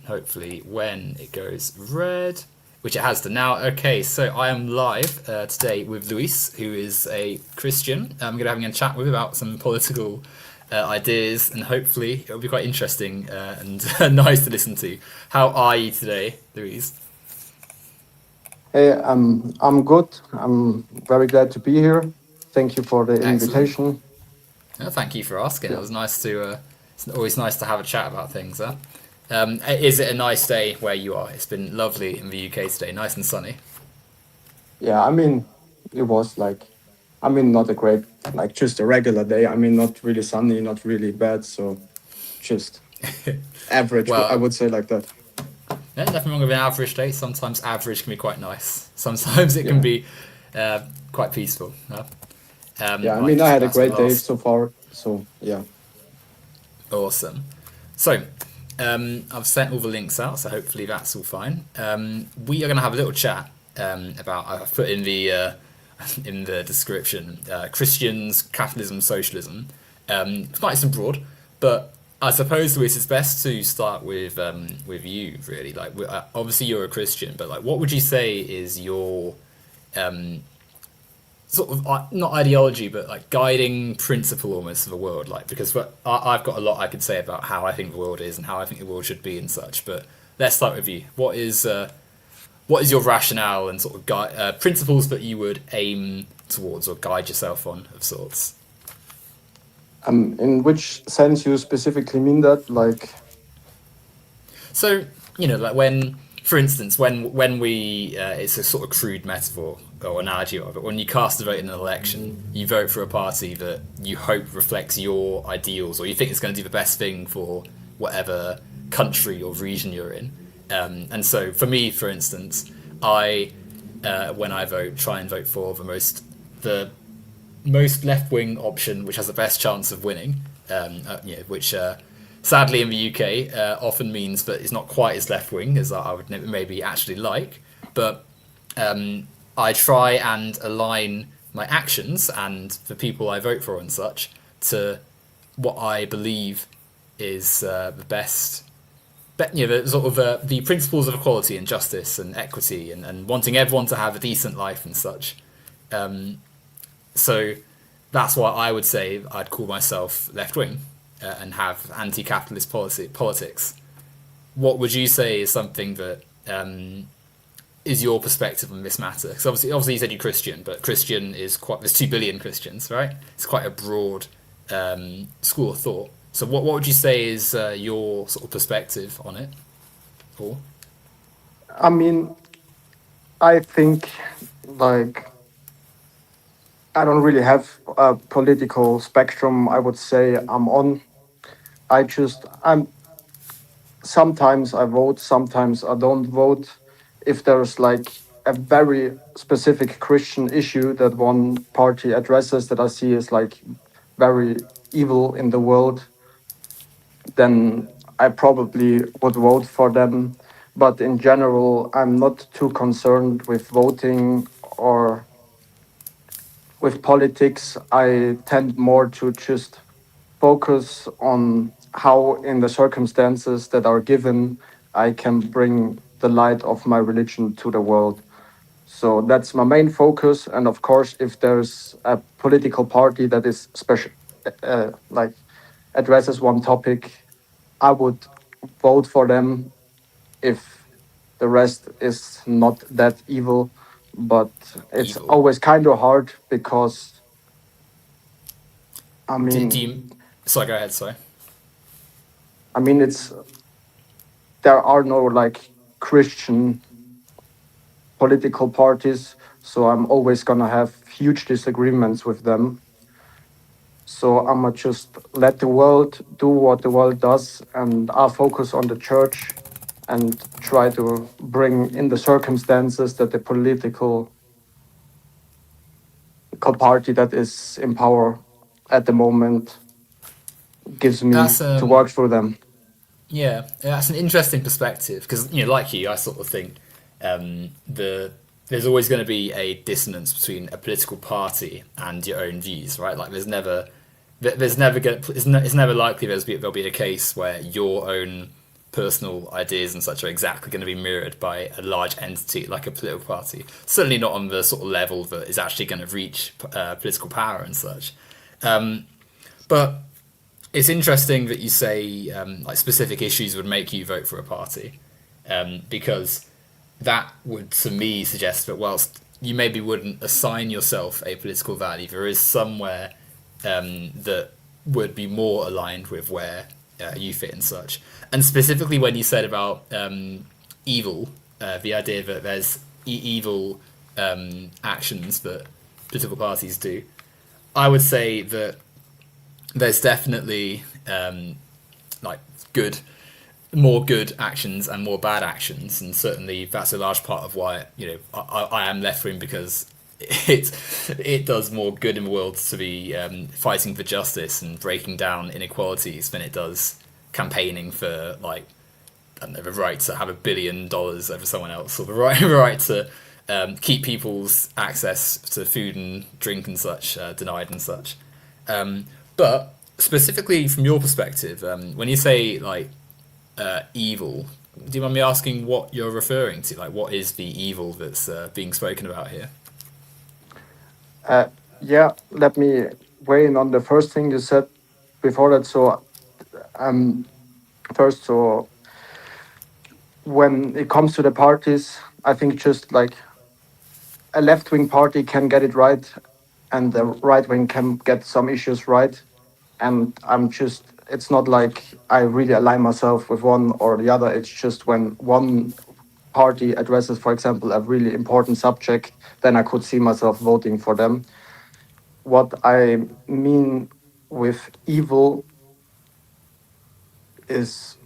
hopefully when it goes red, which it has done now. Okay, so I am live today with Luis, who is a Christian. I'm going to have a chat with about some political ideas, and hopefully it'll be quite interesting and nice to listen to. How are you today, Luis? Hey, I'm good. I'm very glad to be here. Thank you for the Excellent. invitation. Thank you for asking. It Yeah, was nice to. It's always nice to have a chat about things. Huh? Is it a nice day where you are? It's been lovely in the UK today, nice and sunny. yeah. It was like, not a great, like just a regular day. Not really sunny, not really bad. So just average. I Well, would say like that. yeah, nothing wrong with an average day. Sometimes average can be quite nice. Sometimes it can Yeah, be quite peaceful. Huh? yeah. Like I had a that's the great day last. so far. So yeah. Awesome. So, I've sent all the links out, so hopefully that's all fine. We are going to have a little chat about. I've put in the in the description Christians, capitalism, socialism. It's nice and broad, but I suppose Luis, it's best to start with you really. Like, obviously you're a Christian, but like, what would you say is your um, sort of not ideology, but like guiding principle almost of the world. Like because I've got a lot I could say about how I think the world is and how I think the world should be and such. But let's start with you. What is your rationale and sort of principles that you would aim towards or guide yourself on of sorts? In which sense you specifically mean that? Like, So like when, for instance, when we it's a sort of crude metaphor or analogy of it. When you cast a vote in an election, you vote for a party that you hope reflects your ideals, or you think it's going to do the best thing for whatever country or region you're in. And so, for me, for instance, I when I vote, try and vote for the most left wing option, which has the best chance of winning. Which sadly in the UK often means that it's not quite as left wing as I would maybe actually like. But I try and align my actions and the people I vote for and such to what I believe is the best. The sort of the principles of equality and justice and equity and wanting everyone to have a decent life and such. So that's why I would say I'd call myself left wing and have anti-capitalist politics. What would you say is something that is your perspective on this matter? Because obviously you said you're Christian, but Christian is quite. There's 2 billion Christians, right? It's quite a broad school of thought. So what would you say is your sort of perspective on it? Or I mean, I think like I don't really have a political spectrum. I would say I'm on. I'm sometimes I vote, sometimes I don't vote. If there's like a very specific Christian issue that one party addresses that I see is like very evil in the world, then I probably would vote for them. But in general, I'm not too concerned with voting or with politics. I tend more to just focus on how, in the circumstances that are given, I can bring the light of my religion to the world. So that's my main focus. And of course, if there's a political party that is special, like addresses one topic, I would vote for them if the rest is not that evil. But it's evil? always kind of hard because, I Do mean, you? Sorry, go ahead. Sorry. it's there are no like Christian political parties, so I'm always gonna have huge disagreements with them. So I'ma just let the world do what the world does, and I'll focus on the church and try to bring in the circumstances that the political party that is in power at the moment gives me That's to work through them. Yeah, that's an interesting perspective because like you, I sort of think there's always going to be a dissonance between a political party and your own views, right? Like there's never going it's never likely there'll be a case where your own personal ideas and such are exactly going to be mirrored by a large entity like a political party. Certainly not on the sort of level that is actually going to reach political power and such. But it's interesting that you say like specific issues would make you vote for a party, because that would, to me, suggest that whilst you maybe wouldn't assign yourself a political value, there is somewhere that would be more aligned with where you fit and such. And specifically when you said about evil, the idea that there's evil actions that political parties do, I would say that there's definitely like good, more good actions and more bad actions, and certainly that's a large part of why I am left wing, because it does more good in the world to be fighting for justice and breaking down inequalities than it does campaigning for, like, I don't know, the right to have $1 billion over someone else, or the right to keep people's access to food and drink and such denied and such. But specifically from your perspective, when you say like evil, do you mind me asking what you're referring to? Like, what is the evil that's being spoken about here? Yeah, let me weigh in on the first thing you said before that. So, um, first, so when it comes to the parties, I think just like a left wing party can get it right, and the right wing can get some issues right. And it's not like I really align myself with one or the other. It's just when one party addresses, for example, a really important subject, then I could see myself voting for them. What I mean with evil is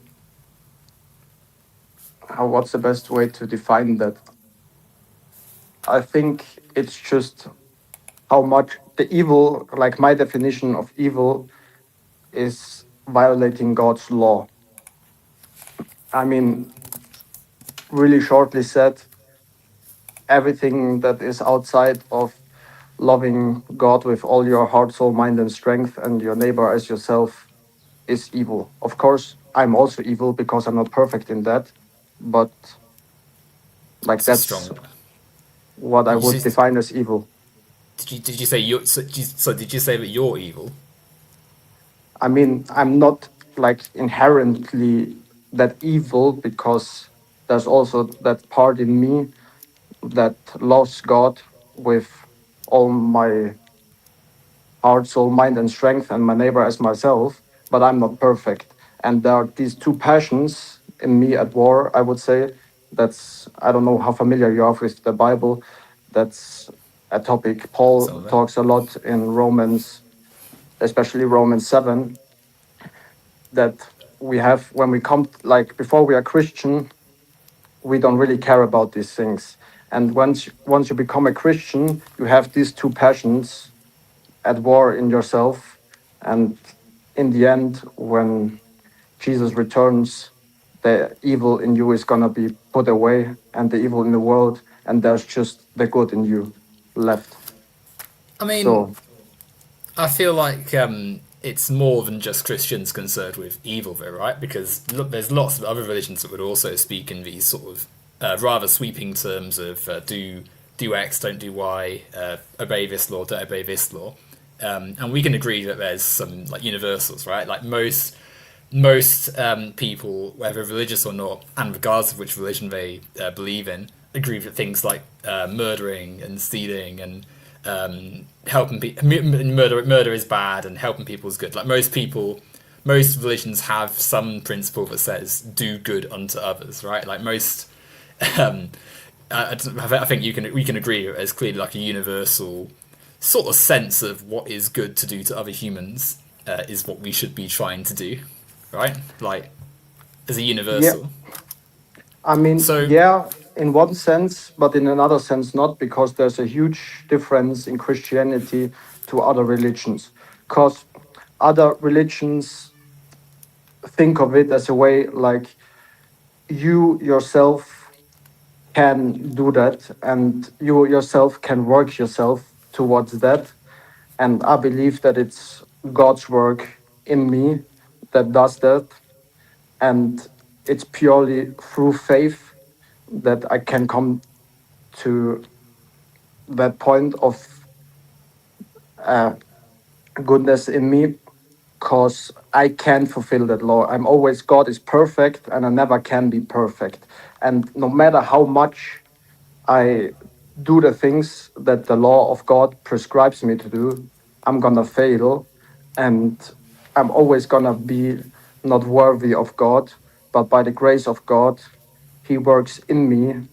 what's the best way to define that? I think it's just how much the evil, like my definition of evil, is violating God's law. I mean, really shortly said, everything that is outside of loving God with all your heart, soul, mind, and strength, and your neighbor as yourself, is evil. Of course, I'm also evil because I'm not perfect in that, but like It's a that's strong. what I You would just, define as evil. did you say you so did you say that you're evil? I mean, I'm not like inherently that evil because there's also that part in me that loves God with all my heart, soul, mind, and strength, and my neighbor as myself, but I'm not perfect. And there are these two passions in me at war, I would say. That's, I don't know how familiar you are with the Bible. That's a topic Some Paul of it. talks a lot in Romans, especially Romans 7, that we have when we come, like before we are Christian, we don't really care about these things. And once you become a Christian, you have these two passions at war in yourself. And in the end, when Jesus returns, the evil in you is going to be put away and the evil in the world, and there's just the good in you left. I mean, So, I feel like it's more than just Christians concerned with evil, though, right? Because look, there's lots of other religions that would also speak in these sort of rather sweeping terms of do X, don't do Y, obey this law, don't obey this law, and we can agree that there's some like universals, right? Like most people, whether religious or not, and regardless of which religion they believe in, agree that things like murdering and stealing and helping people, murder is bad and helping people is good. Like most people, most religions have some principle that says do good unto others, right? Like most, um, I think we can agree there's clearly like a universal sort of sense of what is good to do to other humans is what we should be trying to do, right? Like as a yeah, universal. I mean, So yeah, in one sense, but in another sense, not, because there's a huge difference in Christianity to other religions. Because other religions think of it as a way like you yourself can do that and you yourself can work yourself towards that. And I believe that it's God's work in me that does that. And it's purely through faith that I can come to that point of goodness in me, because I can fulfill that law. I'm always, God is perfect and I never can be perfect. And no matter how much I do the things that the law of God prescribes me to do, I'm gonna fail, and I'm always gonna be not worthy of God. But by the grace of God, He works in me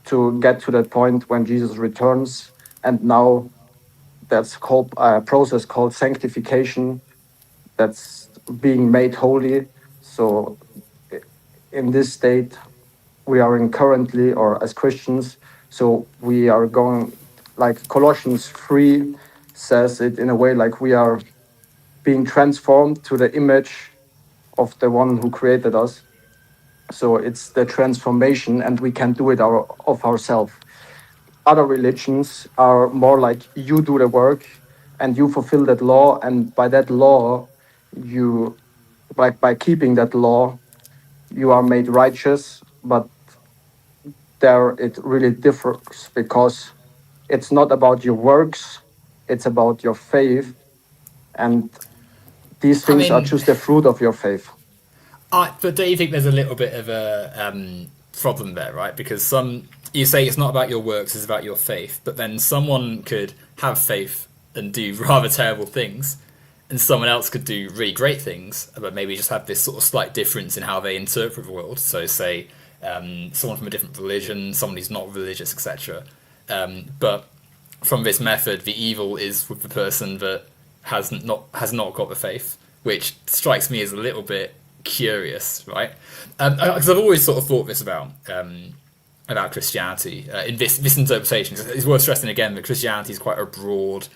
to get to that point when Jesus returns. And now that's called a process called sanctification. That's being made holy. So in this state we are in currently, or as Christians, so we are going, like Colossians 3 says it in a way, like we are being transformed to the image of the one who created us. So it's the transformation, and we can do it of ourselves. Other religions are more like you do the work and you fulfill that law, and by that law, you, like by keeping that law, you are made righteous. But there it really differs, because it's not about your works, it's about your faith, and these I things are mean, just the fruit of your faith. but don't you think there's a little bit of a problem there, right? Because you say it's not about your works, it's about your faith, but then someone could have faith and do rather terrible things, and someone else could do really great things, but maybe just have this sort of slight difference in how they interpret the world. So, say someone from a different religion, someone who's not religious, etc. But from this method, the evil is with the person that has not got the faith, which strikes me as a little bit curious, right? Because I've always sort of thought this about Christianity in this interpretation. It's worth stressing again that Christianity is quite a broad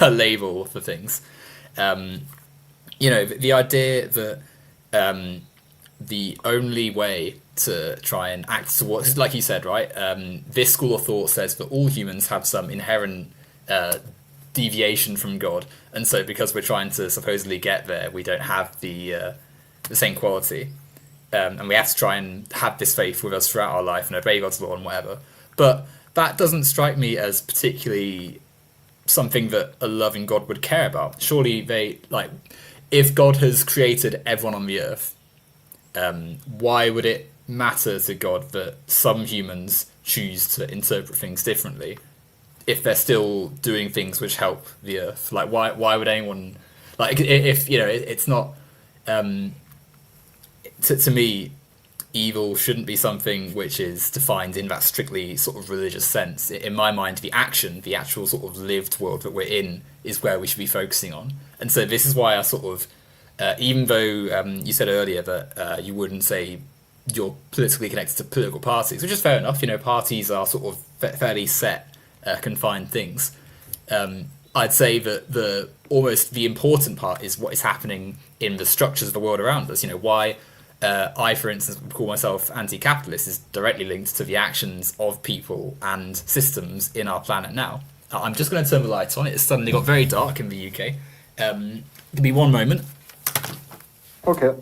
label for things. The idea that the only way to try and act towards, like you said, right? This school of thought says that all humans have some inherent deviation from God, and so because we're trying to supposedly get there, we don't have the same quality, and we have to try and have this faith with us throughout our life and obey God's law and whatever. But that doesn't strike me as particularly something that a loving God would care about. Surely if God has created everyone on the earth, why would it matter to God that some humans choose to interpret things differently if they're still doing things which help the earth? Like, why would anyone, like, if it's not, to me, evil shouldn't be something which is defined in that strictly sort of religious sense. In my mind, the actual sort of lived world that we're in is where we should be focusing on. And so this is why I sort of, even though you said earlier that you wouldn't say you're politically connected to political parties, which is fair enough. Parties are sort of fairly set, confined things. I'd say that the important part is what is happening in the structures of the world around us. Why I, for instance, would call myself anti-capitalist is directly linked to the actions of people and systems in our planet now. I'm just going to turn the lights on. It suddenly got very dark in the UK. Give me one moment. Okay.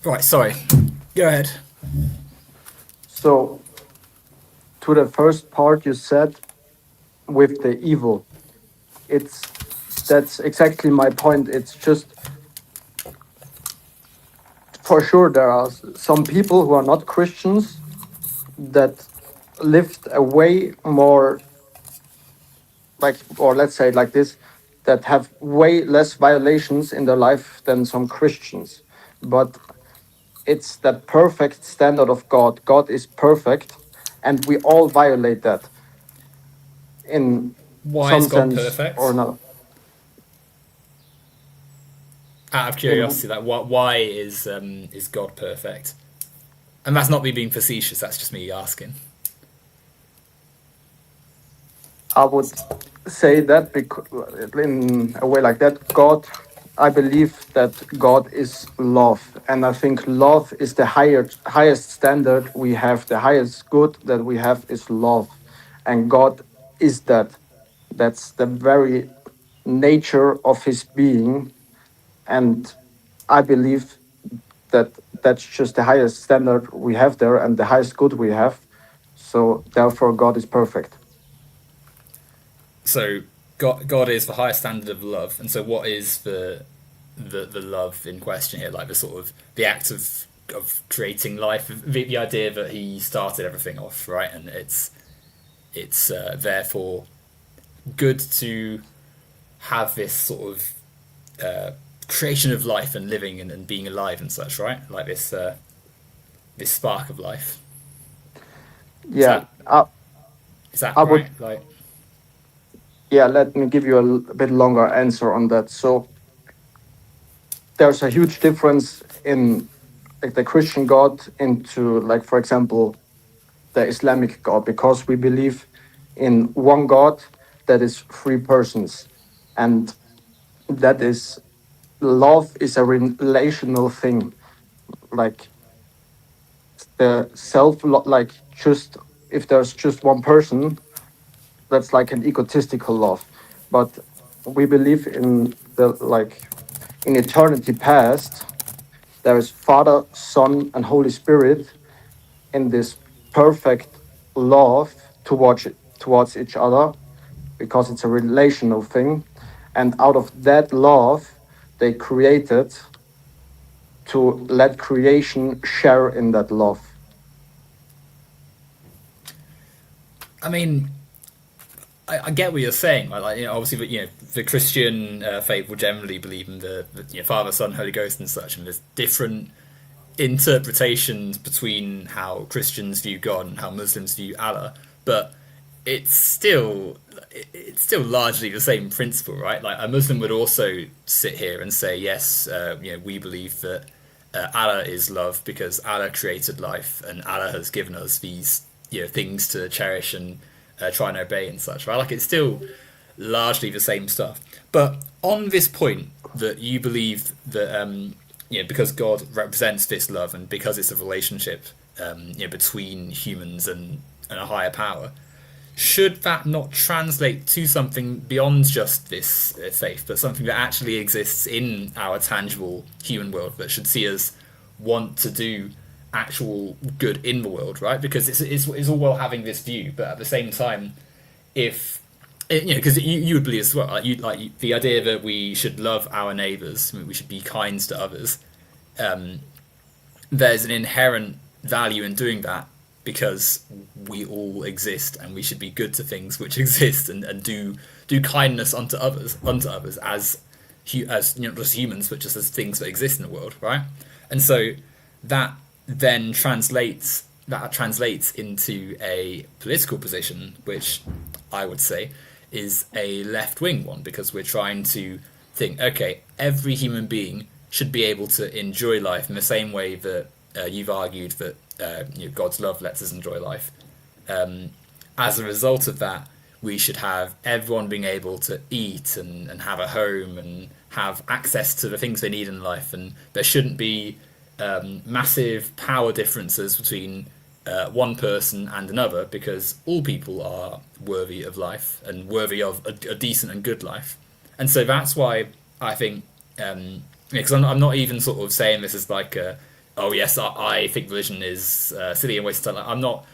Right, sorry. Go ahead. So, to the first part you said with the evil, that's exactly my point. It's just, for sure, there are some people who are not Christians that lived a way more, like, or let's say it like this, that have way less violations in their life than some Christians. But it's that perfect standard of God. God is perfect, and we all violate that in Why is some God sense or perfect? another. Out of In, curiosity, why is God perfect? And that's not me being facetious. That's just me asking. I would say that because in a way like that, God I believe that God is love, and I think love is the highest standard we have. The highest good that we have is love, and God is that. That's the very nature of His being, and I believe that that's just the highest standard we have there, and the highest good we have. So therefore, God is perfect. So God is the highest standard of love, and so what is the love in question here? Like the sort of the act of creating life, the idea that He started everything off, right? And it's therefore good to have this sort of creation of life and living and being alive and such, right? Like this spark of life. Is Yeah, that I, is that I would. right? Like, Yeah, let me give you a bit longer answer on that. So there's a huge difference in like the Christian God into like for example the Islamic God, because we believe in one God that is three persons, and that is love is a relational thing. Like the like just if there's just one person, that's like an egotistical love. But we believe in the like in eternity past, there is Father, Son, and Holy Spirit in this perfect love towards each other, because it's a relational thing. And out of that love, they created to let creation share in that love. I mean, I get what you're saying. Like, obviously, the Christian faith will generally believe in the Father, Son, Holy Ghost, and such. And there's different interpretations between how Christians view God and how Muslims view Allah, but it's still it's still largely the same principle, right? Like a Muslim would also sit here and say, yes, we believe that Allah is love because Allah created life and Allah has given us these things to cherish and try and obey and such, right? Like it's still largely the same stuff. But on this point that you believe that because God represents this love and because it's a relationship between humans and a higher power, should that not translate to something beyond just this faith, but something that actually exists in our tangible human world that should see us want to do actual good in the world, right? Because it's all well having this view, but at the same time, if because you would believe as well, like the idea that we should love our neighbours, we should be kind to others. There's an inherent value in doing that because we all exist and we should be good to things which exist and do kindness unto others as not just humans but just as things that exist in the world, right? And so that then translates into a political position which I would say is a left-wing one, because we're trying to think, okay, every human being should be able to enjoy life in the same way that you've argued that God's love lets us enjoy life. As a result of that, we should have everyone being able to eat and have a home and have access to the things they need in life, and there shouldn't be massive power differences between one person and another, because all people are worthy of life and worthy of a decent and good life. And so that's why I think, because I'm not even sort of saying this as like oh yes, I think religion is silly and waste of time. Like, I'm not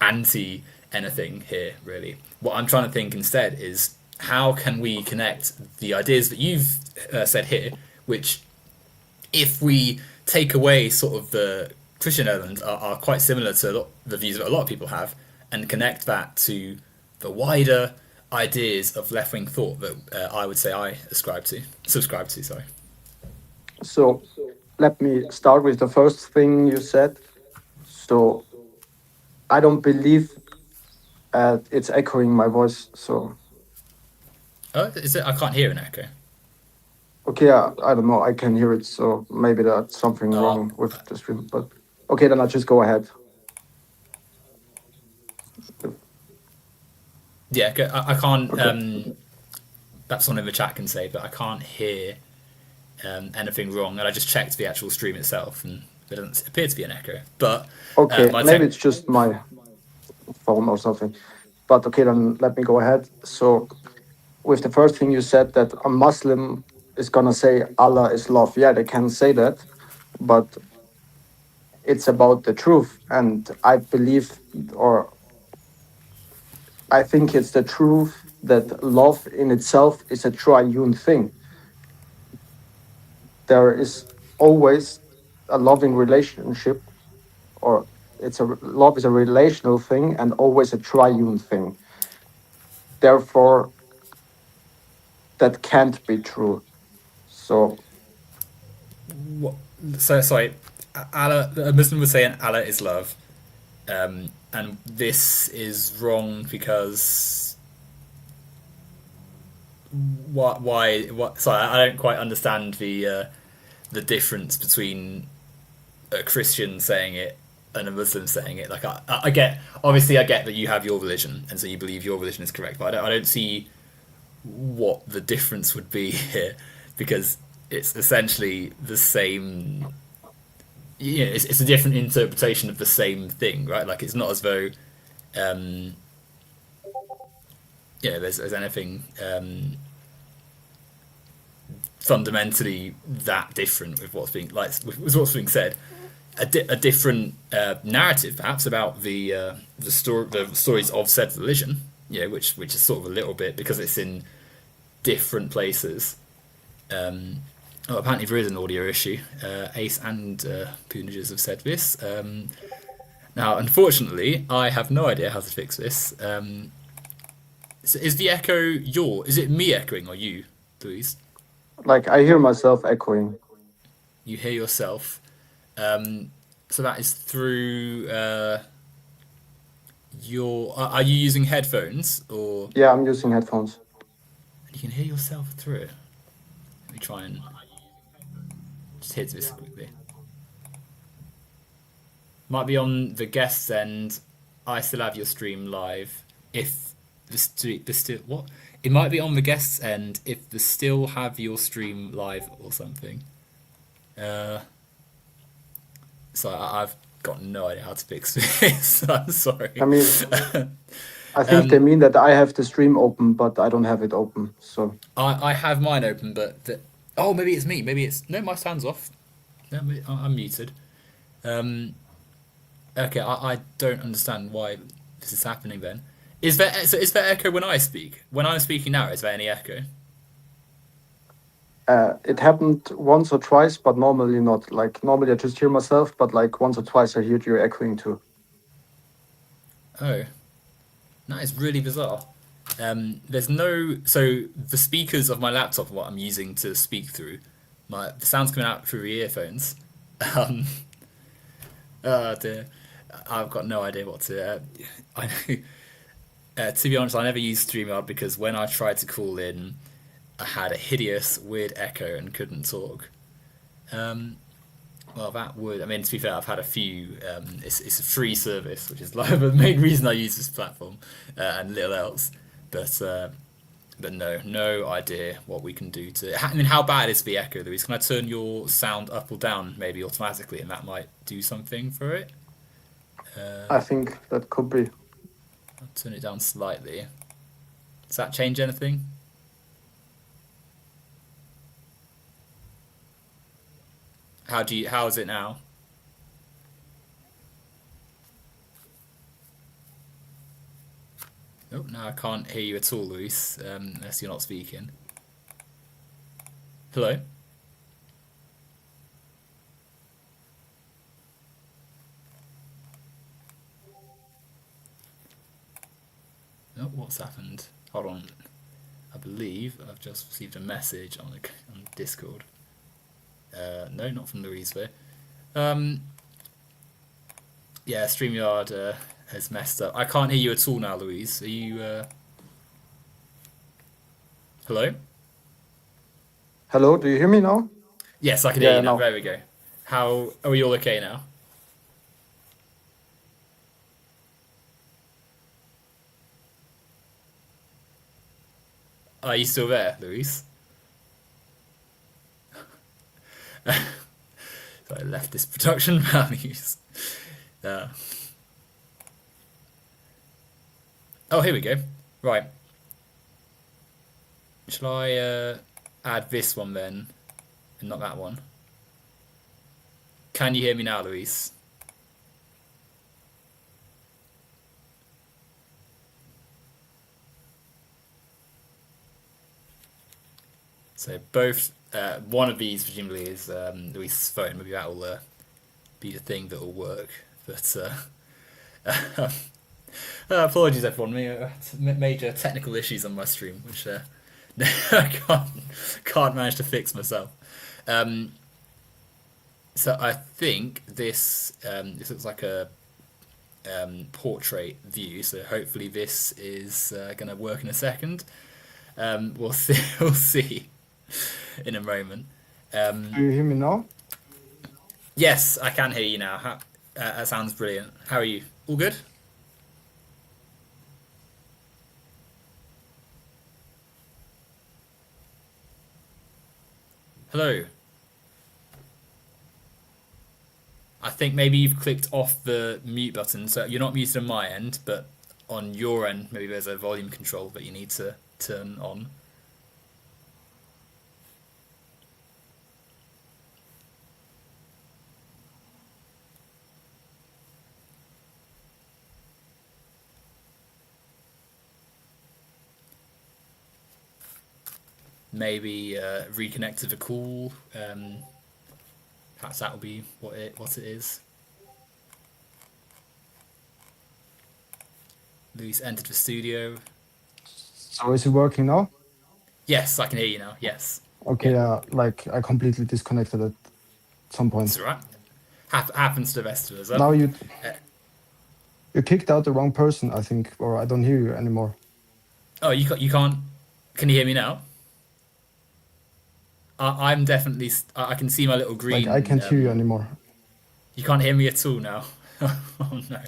anti anything here, really. What I'm trying to think instead is how can we connect the ideas that you've said here, which, if we take away sort of the Christian element, are quite similar to the views that a lot of people have, and connect that to the wider ideas of left-wing thought that I would say I subscribe to. Sorry. So let me start with the first thing you said. So I don't believe it's echoing my voice. So Oh, is it? I can't hear an echo. okay, I don't know. I can hear it. So maybe that's something Oh, wrong with the stream. But okay, then I'll just go ahead. yeah. I can't. Okay. That's something the chat can say, but I can't hear anything wrong, and I just checked the actual stream itself, and there doesn't appear to be an echo. But Okay, my maybe tech, it's just my phone or something. But okay, then let me go ahead. So, with the first thing you said, that a Muslim is gonna say Allah is love. Yeah, they can say that, but it's about the truth. And I believe, or I think it's the truth that love in itself is a triune thing. There is always a loving relationship, or love is a relational thing and always a triune thing. Therefore, that can't be true. So, what, so sorry, Allah, a Muslim would say Allah is love, and this is wrong because what? Why? What? Sorry, I don't quite understand the difference between a Christian saying it and a Muslim saying it. Like I get, obviously, I get that you have your religion, and so you believe your religion is correct. But I don't see what the difference would be here, because it's essentially the same. Yeah, it's a different interpretation of the same thing, right? Like it's not as though, um, there's anything fundamentally that different with what's being with what's being said. A different narrative, perhaps, about the stories of said religion. Which is sort of a little bit because it's in different places. Apparently there is an audio issue. Ace and Poonages have said this. Now, unfortunately, I have no idea how to fix this. So is the echo is it me echoing or you, Louise? like, I hear myself echoing. You hear yourself. So that is through your. Are you using headphones or Yeah, I'm using headphones. you can hear yourself through it? Let me try and just hit this quickly. Might be on the guest's end. I still have your stream live. If the still what? It might be on the guest's end if the still have your stream live or something. So I've got no idea how to fix this. I'm sorry. I mean, I think they mean that I have the stream open, but I don't have it open. So, I have mine open, but oh, maybe it's me. Maybe it's no. My sound's off. No, I'm muted. Okay, I don't understand why this is happening. Then is there echo when I speak? When I'm speaking now, is there any echo? it happened once or twice, but normally not. Like, normally I just hear myself, but like once or twice I heard you echoing too. Oh, that is really bizarre. There's no the speakers of my laptop are what I'm using to speak through. The sound's coming out through the earphones. Um, oh dear, I've got no idea what to. To be honest, I never used StreamYard because when I tried to call in, I had a hideous, weird echo and couldn't talk. Well, that would. I mean, to be fair, I've had a few. It's a free service, which is like the main reason I use this platform, and little else. But no idea what we can do to. I mean, how bad is the echo, Louise? Can I turn your sound up or down, maybe automatically, and that might do something for it? I think that could be. I'll turn it down slightly. Does that change anything? How is it now? Oh, no, I can't hear you at all, Luis, unless you're not speaking. Hello? Oh, what's happened? Hold on. I believe I've just received a message on Discord. No, not from Louise though. Yeah, StreamYard has messed up. I can't hear you at all now, Louise. Are you? Hello? Hello, do you hear me now? Yes, I can hear Yeah, you now. now. There we go. How are we all okay now? Are you still there, Louise? So leftist production values. Uh, oh, here we go. Right. Shall I add this one then, and not that one? Can you hear me now, Luis? So both, one of these presumably is Luis's phone. Maybe that will be the thing that will work. But apologies everyone, major technical issues on my stream, which I can't manage to fix myself. So I think this looks like a portrait view. So hopefully this is going to work in a second. We'll see. We'll see in a moment. Do you hear me now? Yes, I can hear you now. That sounds brilliant. How are you? All good? Hello. I think maybe you've clicked off the mute button, so you're not muted on my end, but on your end, maybe there's a volume control that you need to turn on. Maybe reconnect to the call. Perhaps that will be what it is. Luis entered the studio. So is it working now? Yes, I can hear you now. Yes. Okay, like I completely disconnected at some point. That's all right. Happens to the best of us. Now you kicked out the wrong person, I think, or I don't hear you anymore. Oh, you can't. Can you hear me now? I'm definitely. I can see my little green. Like I can't hear you anymore. You can't hear me at all now. Oh no.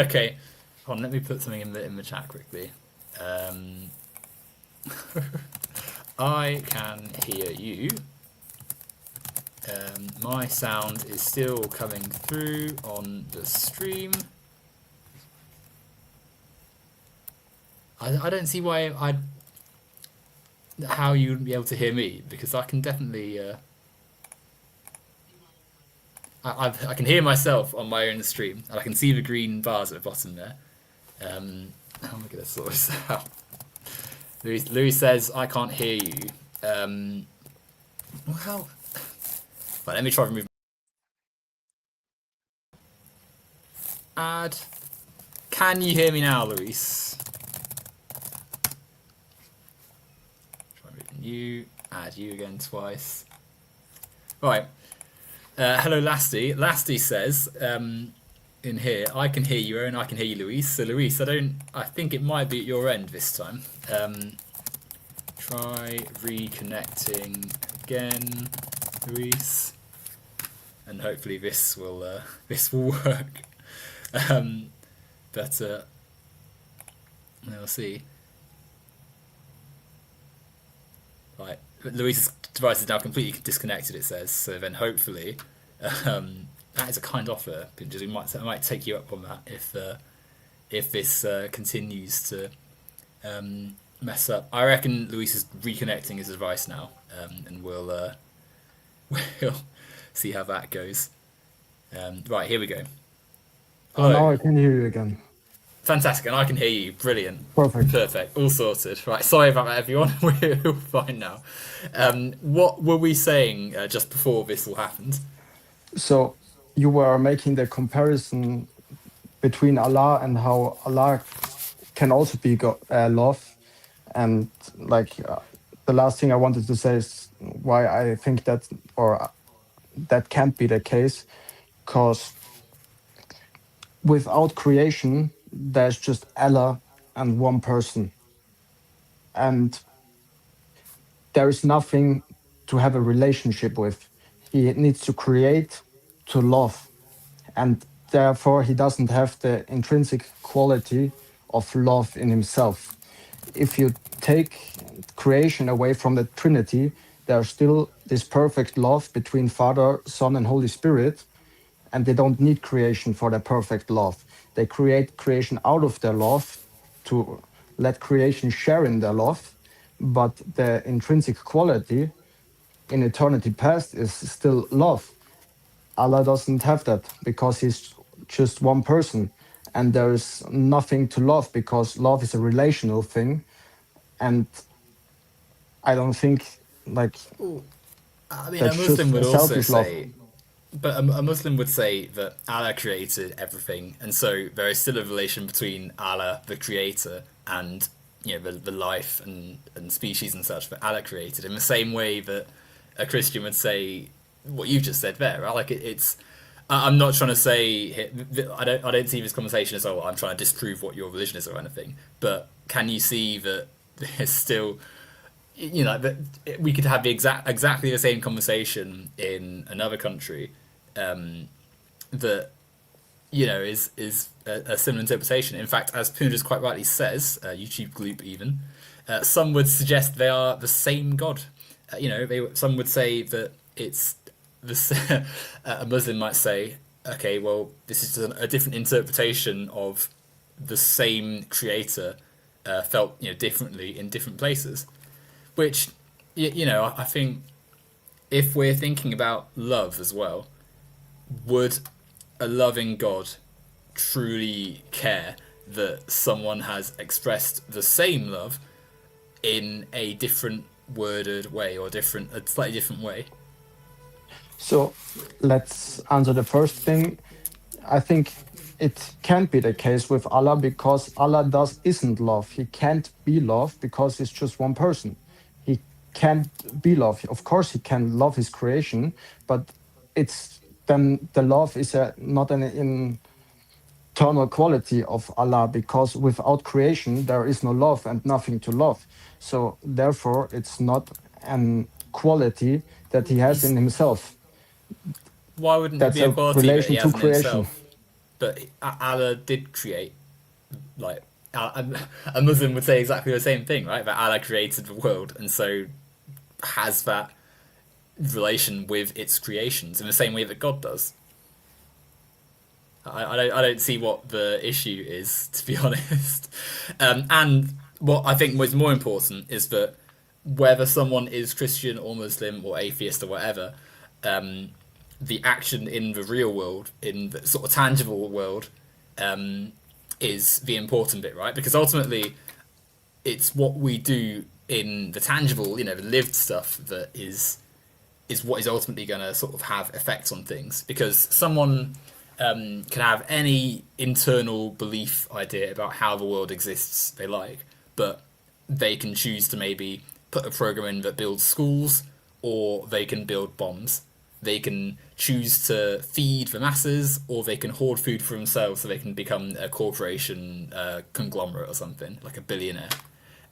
Okay. Hold on, let me put something in the chat quickly. I can hear you. My sound is still coming through on the stream. I don't see why how you wouldn't be able to hear me, because I can definitely I can hear myself on my own stream, and I can see the green bars at the bottom there. How am I gonna sort this out? Louis says I can't hear you. Well, right, let me try to remove. Add. Can you hear me now, Luis? Try moving you. Add you again twice. Right. Hello, Lasty. Lasty says in here, I can hear you, and I can hear you, Luis. So, Luis, I think it might be at your end this time. Try reconnecting again, Luis, and hopefully this will work. But we'll see. Right, Luis's device is now completely disconnected, it says. So then hopefully, that is a kind offer. I might take you up on that if this continues to mess up. I reckon Luis is reconnecting his device now, and we'll see how that goes. Right, here we go. Oh, now I can hear you again. Fantastic, and I can hear you. Brilliant. Perfect. All sorted. Right, sorry about that, everyone. We're fine now. What were we saying just before this all happened? So you were making the comparison between Allah and how Allah can also be love, and like the last thing I wanted to say is why I think that that can't be the case, because without creation there's just Allah and one person, and there is nothing to have a relationship with. He needs to create to love, and therefore he doesn't have the intrinsic quality of love in himself. If you take creation away from the Trinity, there's still this perfect love between Father, Son, and Holy Spirit, and they don't need creation for their perfect love. They create creation out of their love to let creation share in their love, but the intrinsic quality in eternity past is still love. Allah doesn't have that because he's just one person, and there's nothing to love because love is a relational thing. And I don't think like Well, I mean, a that's Muslim just would a also selfish love. say, but a Muslim would say that Allah created everything, and so there is still a relation between Allah, the creator, and the life and species and such that Allah created. In the same way that a Christian would say what you just said there, right? Like it's. I'm not trying to say I don't see this conversation as I'm trying to disprove what your religion is or anything. But can you see that there's still that we could have the exactly the same conversation in another country that is a similar interpretation. In fact, as Punjas quite rightly says, YouTube Gloop even, some would suggest they are the same God. Some would say that it's this. A Muslim might say, okay, well, this is a different interpretation of the same creator felt differently in different places. Which, I think if we're thinking about love as well, would a loving God truly care that someone has expressed the same love in a different worded way or a slightly different way? So let's answer the first thing. I think it can't be the case with Allah because Allah does isn't love. He can't be love because he's just one person. He can't be love. Of course, he can love his creation, but it's then the love is not an internal quality of Allah because without creation there is no love and nothing to love. So therefore, it's not an quality that he has in himself. Why wouldn't it That's be a a quality that he relation to has in creation. himself? But Allah did create, like, a Muslim would say exactly the same thing, right? That Allah created the world and so has that relation with its creations in the same way that God does. I don't see what the issue is, to be honest. And what I think was more important is that whether someone is Christian or Muslim or atheist or whatever, the action in the real world, in the sort of tangible world, is the important bit, right? Because ultimately, it's what we do in the tangible, the lived stuff that is what is ultimately going to sort of have effects on things. Because someone can have any internal belief idea about how the world exists they like, but they can choose to maybe put a program in that builds schools, or they can build bombs. They can choose to feed the masses, or they can hoard food for themselves so they can become a corporation conglomerate or something, like a billionaire.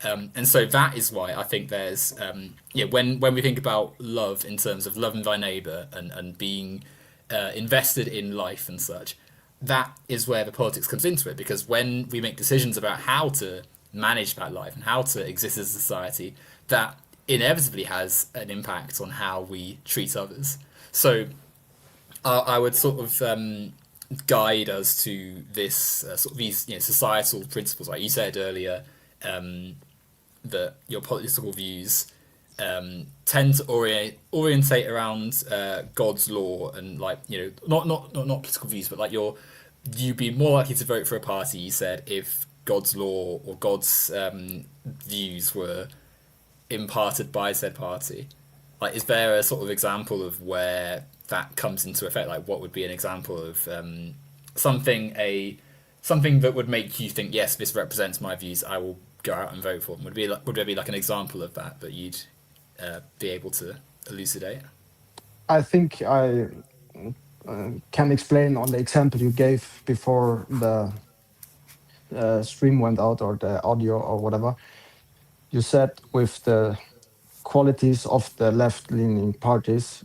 And so that is why I think there's, when we think about love in terms of loving thy neighbour and being invested in life and such, that is where the politics comes into it. Because when we make decisions about how to manage that life and how to exist as a society, that inevitably has an impact on how we treat others. So I would sort of guide us to this sort of these societal principles. Like you said earlier, that your political views tend to orientate around God's law and not political views, but like you'd be more likely to vote for a party, you said, if God's law or God's views were imparted by said party. Like, is there a sort of example of where that comes into effect? Like, what would be an example of something that would make you think, yes, this represents my views, I will go out and vote for them? Would there be like an example of that you'd be able to elucidate? I think I can explain on the example you gave before the stream went out or the audio or whatever. You said with the qualities of the left-leaning parties,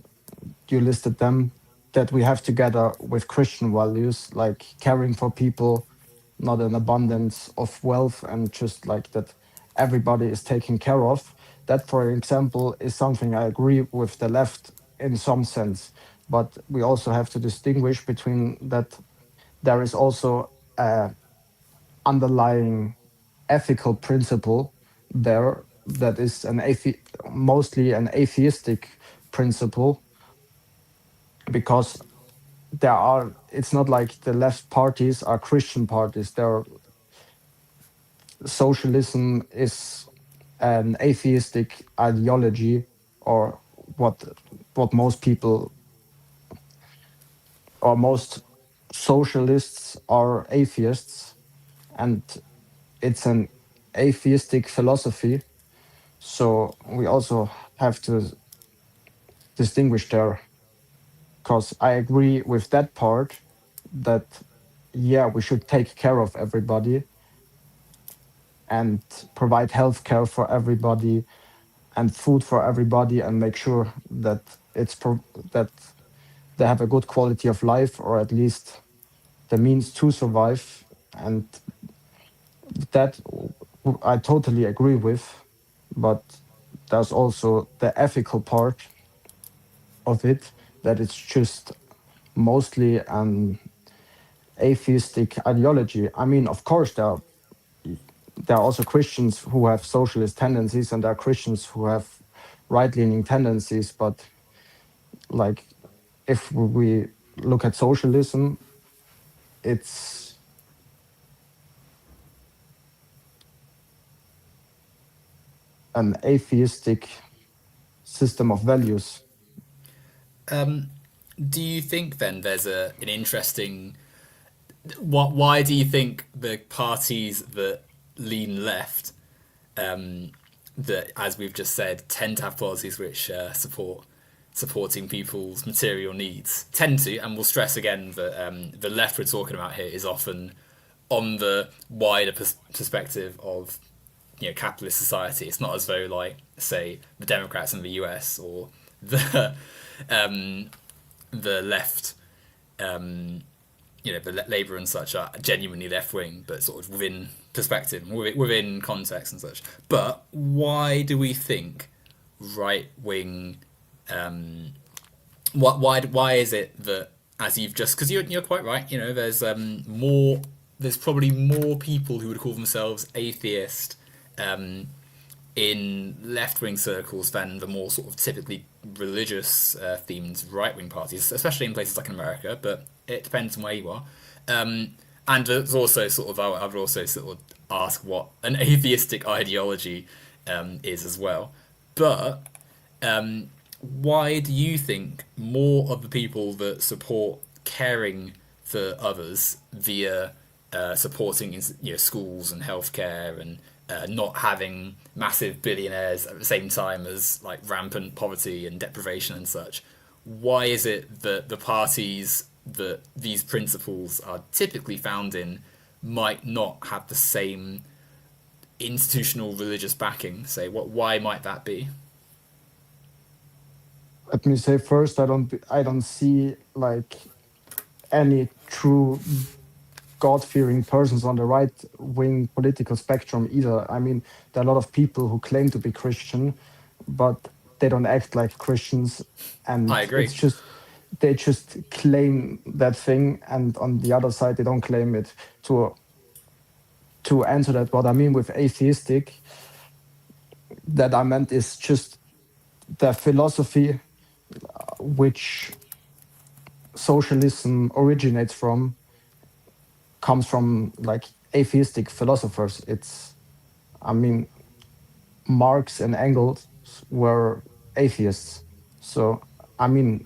you listed them that we have together with Christian values, like caring for people, not an abundance of wealth, and just like that everybody is taken care of. That, for example, is something I agree with the left in some sense. But we also have to distinguish between that there is also a underlying ethical principle there that is mostly an atheistic principle, because it's not like the left parties are Christian parties. Socialism is an atheistic ideology, or what what most people or most socialists are atheists, and it's an atheistic philosophy. So we also have to distinguish there, because I agree with that part that, yeah, we should take care of everybody and provide health care for everybody and food for everybody, and make sure that that they have a good quality of life, or at least the means to survive. And that I totally agree with. But there's also the ethical part of it, that it's just mostly an atheistic ideology. I mean, of course, there are also Christians who have socialist tendencies, and there are Christians who have right-leaning tendencies. But like, if we look at socialism, it's an atheistic system of values. Do you think then there's an interesting why do you think the parties that lean left, that, as we've just said, tend to have policies which supporting people's material needs, tend to, and we'll stress again that the left we're talking about here is often on the wider perspective of capitalist society. It's not as though, like, say, the Democrats in the US or the the left, the Labour and such are genuinely left wing, but sort of within perspective, within context and such. But why do we think right wing? Why is it that, as you've just, because you're quite right, there's probably more people who would call themselves atheist in left wing circles than the more sort of typically religious themed right wing parties, especially in places like in America, but it depends on where you are. And there's also sort of, I would also sort of ask what an atheistic ideology is as well. But why do you think more of the people that support caring for others via supporting schools and healthcare and not having massive billionaires at the same time as, like, rampant poverty and deprivation and such, why is it that the parties that these principles are typically found in might not have the same institutional religious backing? Say, why might that be? Let me say first, I don't see like any true God-fearing persons on the right-wing political spectrum either. I mean, there are a lot of people who claim to be Christian, but they don't act like Christians, I and agree. they just claim that thing, and on the other side, they don't claim it. To answer that, what I mean with atheistic, that I meant is just the philosophy which socialism originates from, comes from like atheistic philosophers. I mean, Marx and Engels were atheists. So, I mean,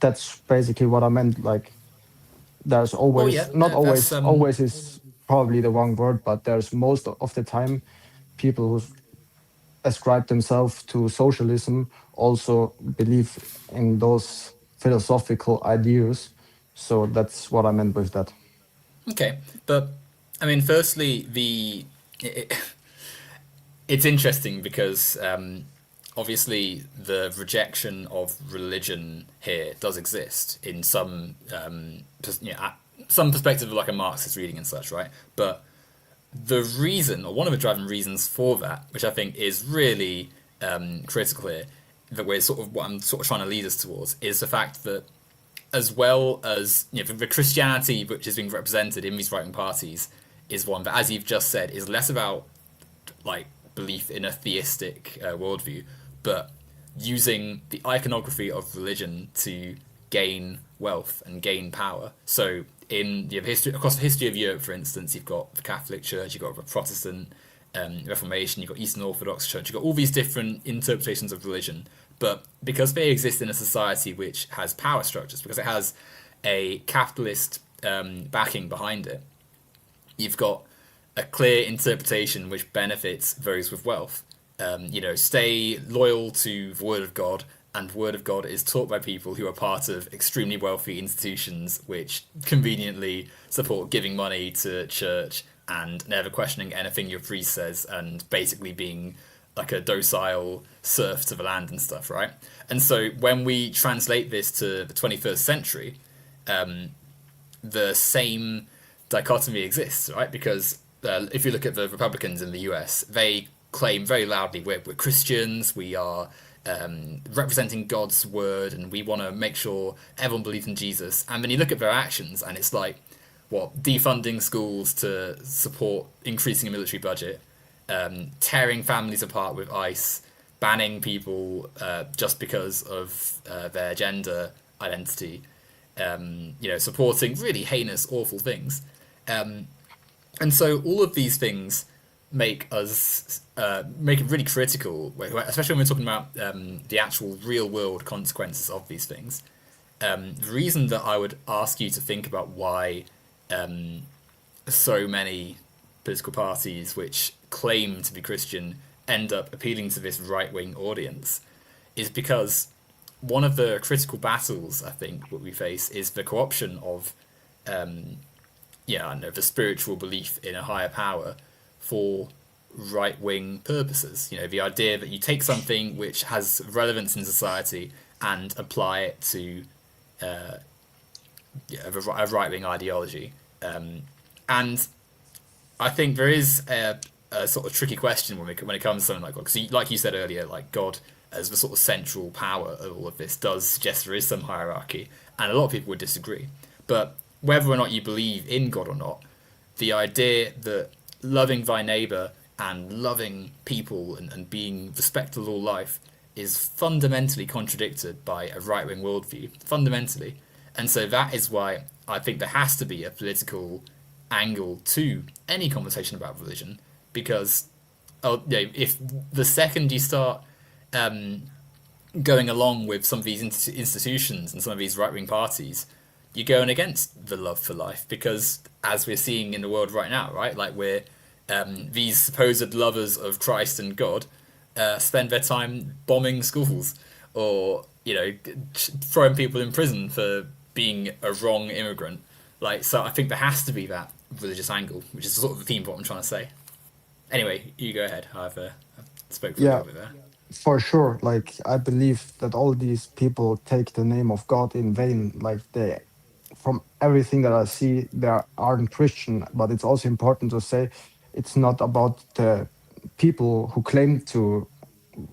that's basically what I meant. Like, there's Well, always, yeah, not that's always, always is probably the wrong word, but there's most of the time people who ascribe themselves to socialism also believe in those philosophical ideas. So that's what I meant with that. okay. But I mean, firstly, it's interesting because obviously the rejection of religion here does exist in some some perspective of, like, a Marxist reading and such, right? But the reason, or one of the driving reasons for that, which I think is really critical here, that we're sort of what I'm sort of trying to lead us towards, is the fact that as well as the Christianity which is being represented in these right wing parties is one that, as you've just said, is less about like belief in a theistic worldview, but using the iconography of religion to gain wealth and gain power. So in history, across the history of Europe, for instance, you've got the Catholic Church, you've got the Protestant Reformation, you've got Eastern Orthodox Church, you've got all these different interpretations of religion. But because they exist in a society which has power structures, because it has a capitalist backing behind it, you've got a clear interpretation which benefits those with wealth. Stay loyal to the Word of God, and the Word of God is taught by people who are part of extremely wealthy institutions which conveniently support giving money to church and never questioning anything your priest says, and basically being like a docile serf to the land and stuff, right? And so when we translate this to the 21st century, the same dichotomy exists, right? Because if you look at the Republicans in the US, they claim very loudly we're Christians, we are representing God's word, and we want to make sure everyone believes in Jesus. And then you look at their actions, and it's like, what, defunding schools to support increasing a military budget, tearing families apart with ICE, banning people just because of their gender identity, supporting really heinous, awful things. And so all of these things make it really critical, especially when we're talking about the actual real world consequences of these things. The reason that I would ask you to think about why so many political parties which claim to be Christian end up appealing to this right-wing audience is because one of the critical battles, I think, what we face is the co-option of the spiritual belief in a higher power for right-wing purposes. The idea that you take something which has relevance in society and apply it to a right-wing ideology. And I think there is a sort of tricky question when it comes to something like God. Because like you said earlier, like God as the sort of central power of all of this does suggest there is some hierarchy, and a lot of people would disagree. But whether or not you believe in God or not, the idea that loving thy neighbour and loving people and being respectful of all life is fundamentally contradicted by a right-wing worldview, fundamentally. And so that is why I think there has to be a political angle to any conversation about religion, because if the second you start going along with some of these institutions and some of these right-wing parties, you're going against the love for life, because as we're seeing in the world right now, right, like we're these supposed lovers of Christ and God spend their time bombing schools or throwing people in prison for being a wrong immigrant. So I think there has to be that religious angle, which is sort of the theme of what I'm trying to say. Anyway, you go ahead. I've spoke for a Yeah, little bit there. for sure. Like, I believe that all these people take the name of God in vain. Like, from everything that I see, they aren't Christian. But it's also important to say it's not about the people who claim to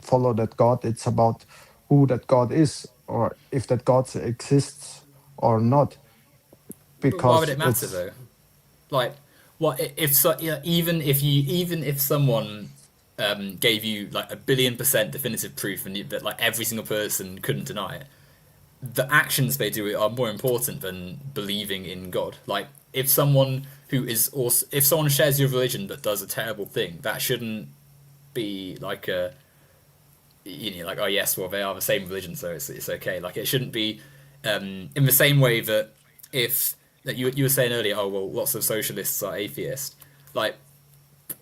follow that God. It's about who that God is, or if that God exists or not. But why would Because it matter it's, though? Like, what if even if someone gave you like 1 billion% definitive proof that like every single person couldn't deny it, the actions they do are more important than believing in God. Like, if someone if someone shares your religion but does a terrible thing, that shouldn't be like like, oh yes, well they are the same religion, so it's okay. Like, it shouldn't be in the same way that if that you were saying earlier, oh well, lots of socialists are atheist, like,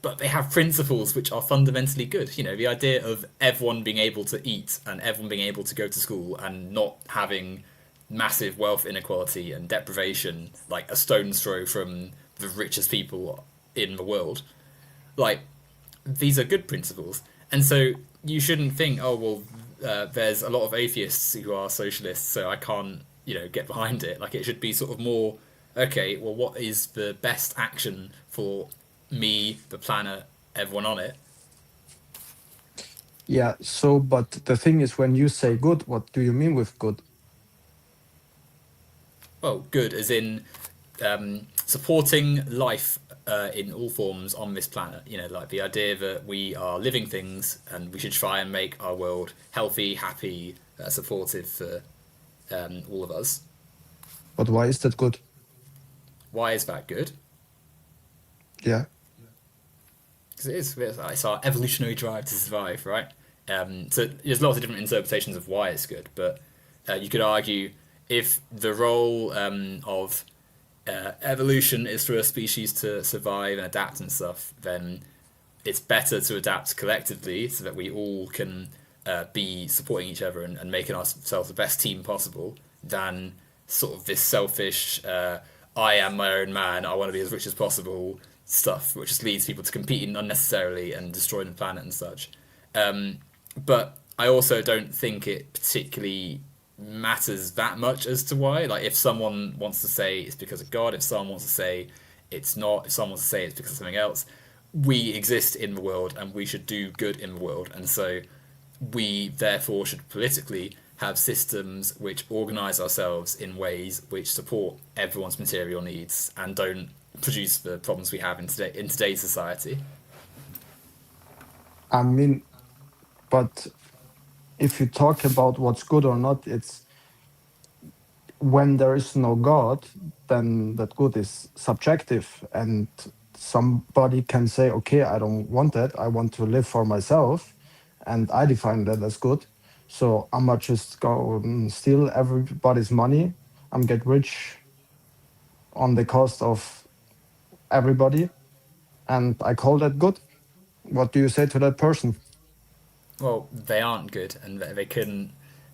but they have principles which are fundamentally good. The idea of everyone being able to eat and everyone being able to go to school and not having massive wealth inequality and deprivation, like a stone's throw from the richest people in the world. Like, these are good principles. And so you shouldn't think, oh, well, there's a lot of atheists who are socialists, so I can't, get behind it. Like, it should be sort of more, okay, well, what is the best action for me, the planet, everyone on it. Yeah, so, but the thing is, when you say good, what do you mean with good? Well, good as in supporting life in all forms on this planet. You know, like the idea that we are living things and we should try and make our world healthy, happy, supportive for all of us. But why is that good? Why is that good? Yeah. Because it is. It's our evolutionary drive to survive, right? So there's lots of different interpretations of why it's good, but you could argue if the role of evolution is for a species to survive and adapt and stuff, then it's better to adapt collectively so that we all can be supporting each other and making ourselves the best team possible than sort of this selfish, I am my own man, I want to be as rich as possible stuff, which just leads people to competing unnecessarily and destroying the planet and such. But I also don't think it particularly matters that much as to why. Like, if someone wants to say it's because of God, if someone wants to say it's not, if someone wants to say it's because of something else, we exist in the world and we should do good in the world. And so we therefore should politically have systems which organize ourselves in ways which support everyone's material needs and don't produce the problems we have in today's society. I mean, but if you talk about what's good or not, it's when there is no God, then that good is subjective. And somebody can say, okay, I don't want that. I want to live for myself. And I define that as good. So I'm not just go and steal everybody's money. I'm get rich on the cost of everybody. And I call that good. What do you say to that person? Well, they aren't good, and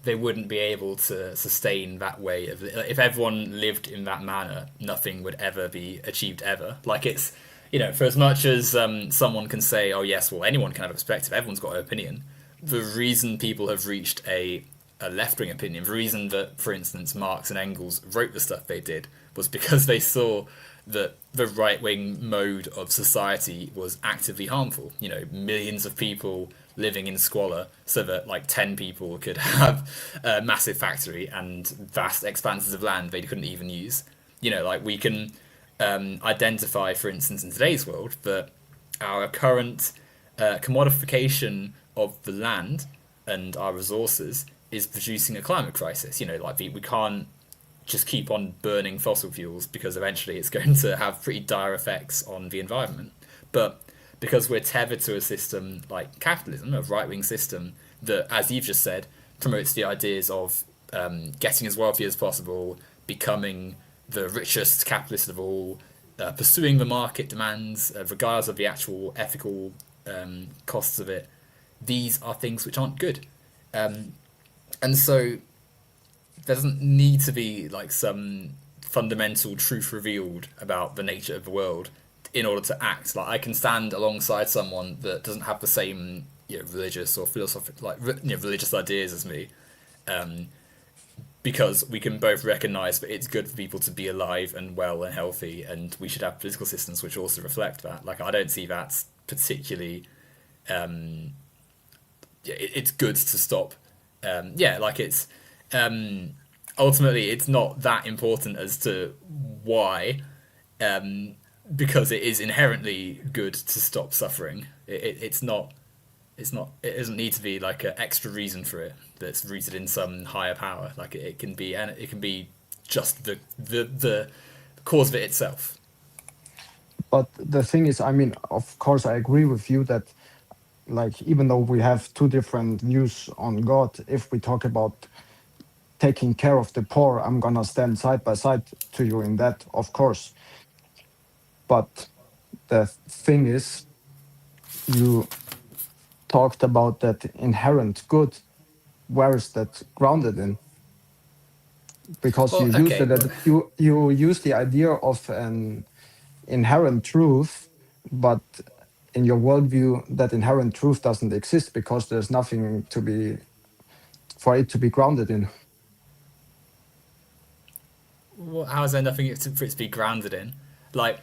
they wouldn't be able to sustain that way of if everyone lived in that manner, nothing would ever be achieved ever. Like it's, you know, for as much as someone can say, oh yes, well anyone can have a perspective, everyone's got an opinion. The reason people have reached a left wing opinion, the reason that, for instance, Marx and Engels wrote the stuff they did was because they saw that the right wing mode of society was actively harmful. You know, millions of people living in squalor so that like 10 people could have a massive factory and vast expanses of land they couldn't even use. You know, like we can identify, for instance, in today's world, that our current commodification of the land and our resources is producing a climate crisis. You know, like we can't just keep on burning fossil fuels because eventually it's going to have pretty dire effects on the environment. But because we're tethered to a system like capitalism, a right wing system that, as you've just said, promotes the ideas of getting as wealthy as possible, becoming the richest capitalist of all, pursuing the market demands, regardless of the actual ethical costs of it, these are things which aren't good. And so there doesn't need to be like some fundamental truth revealed about the nature of the world in order to act. Like I can stand alongside someone that doesn't have the same, you know, religious or philosophical, like, you know, religious ideas as me, because we can both recognize that it's good for people to be alive and well and healthy, and we should have political systems which also reflect that. Like I don't see that particularly. It's good to stop. Like it's ultimately it's not that important as to why, because it is inherently good to stop suffering. It's not. It's not. It doesn't need to be like an extra reason for it that's rooted in some higher power. Like it can be, and it can be just the cause of it itself. But the thing is, I mean, of course, I agree with you that, like, even though we have two different views on God, if we talk about taking care of the poor, I'm gonna stand side by side to you in that, of course. But the thing is, you talked about that inherent good. Where is that grounded in? Because you Well, used okay, it, but that you use the idea of an inherent truth, but in your worldview, that inherent truth doesn't exist because there's nothing to be for it to be grounded in. how is there nothing for it to be grounded in? Like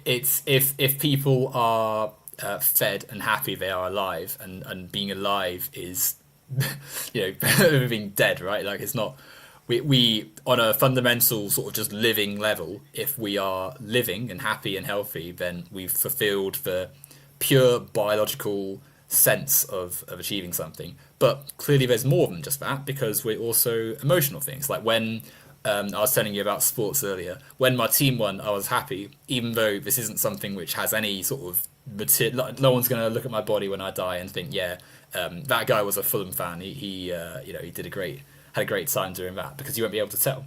it's if people are fed and happy, they are alive, and being alive is you know better than being dead, right? Like it's not we on a fundamental sort of just living level, if we are living and happy and healthy, then we've fulfilled the pure biological sense of achieving something. But clearly there's more than just that, because we're also emotional things. Like when I was telling you about sports earlier, when my team won, I was happy, even though this isn't something which has any sort of no one's going to look at my body when I die and think, yeah, that guy was a Fulham fan. He you know, he did a great had a great time doing that, because you won't be able to tell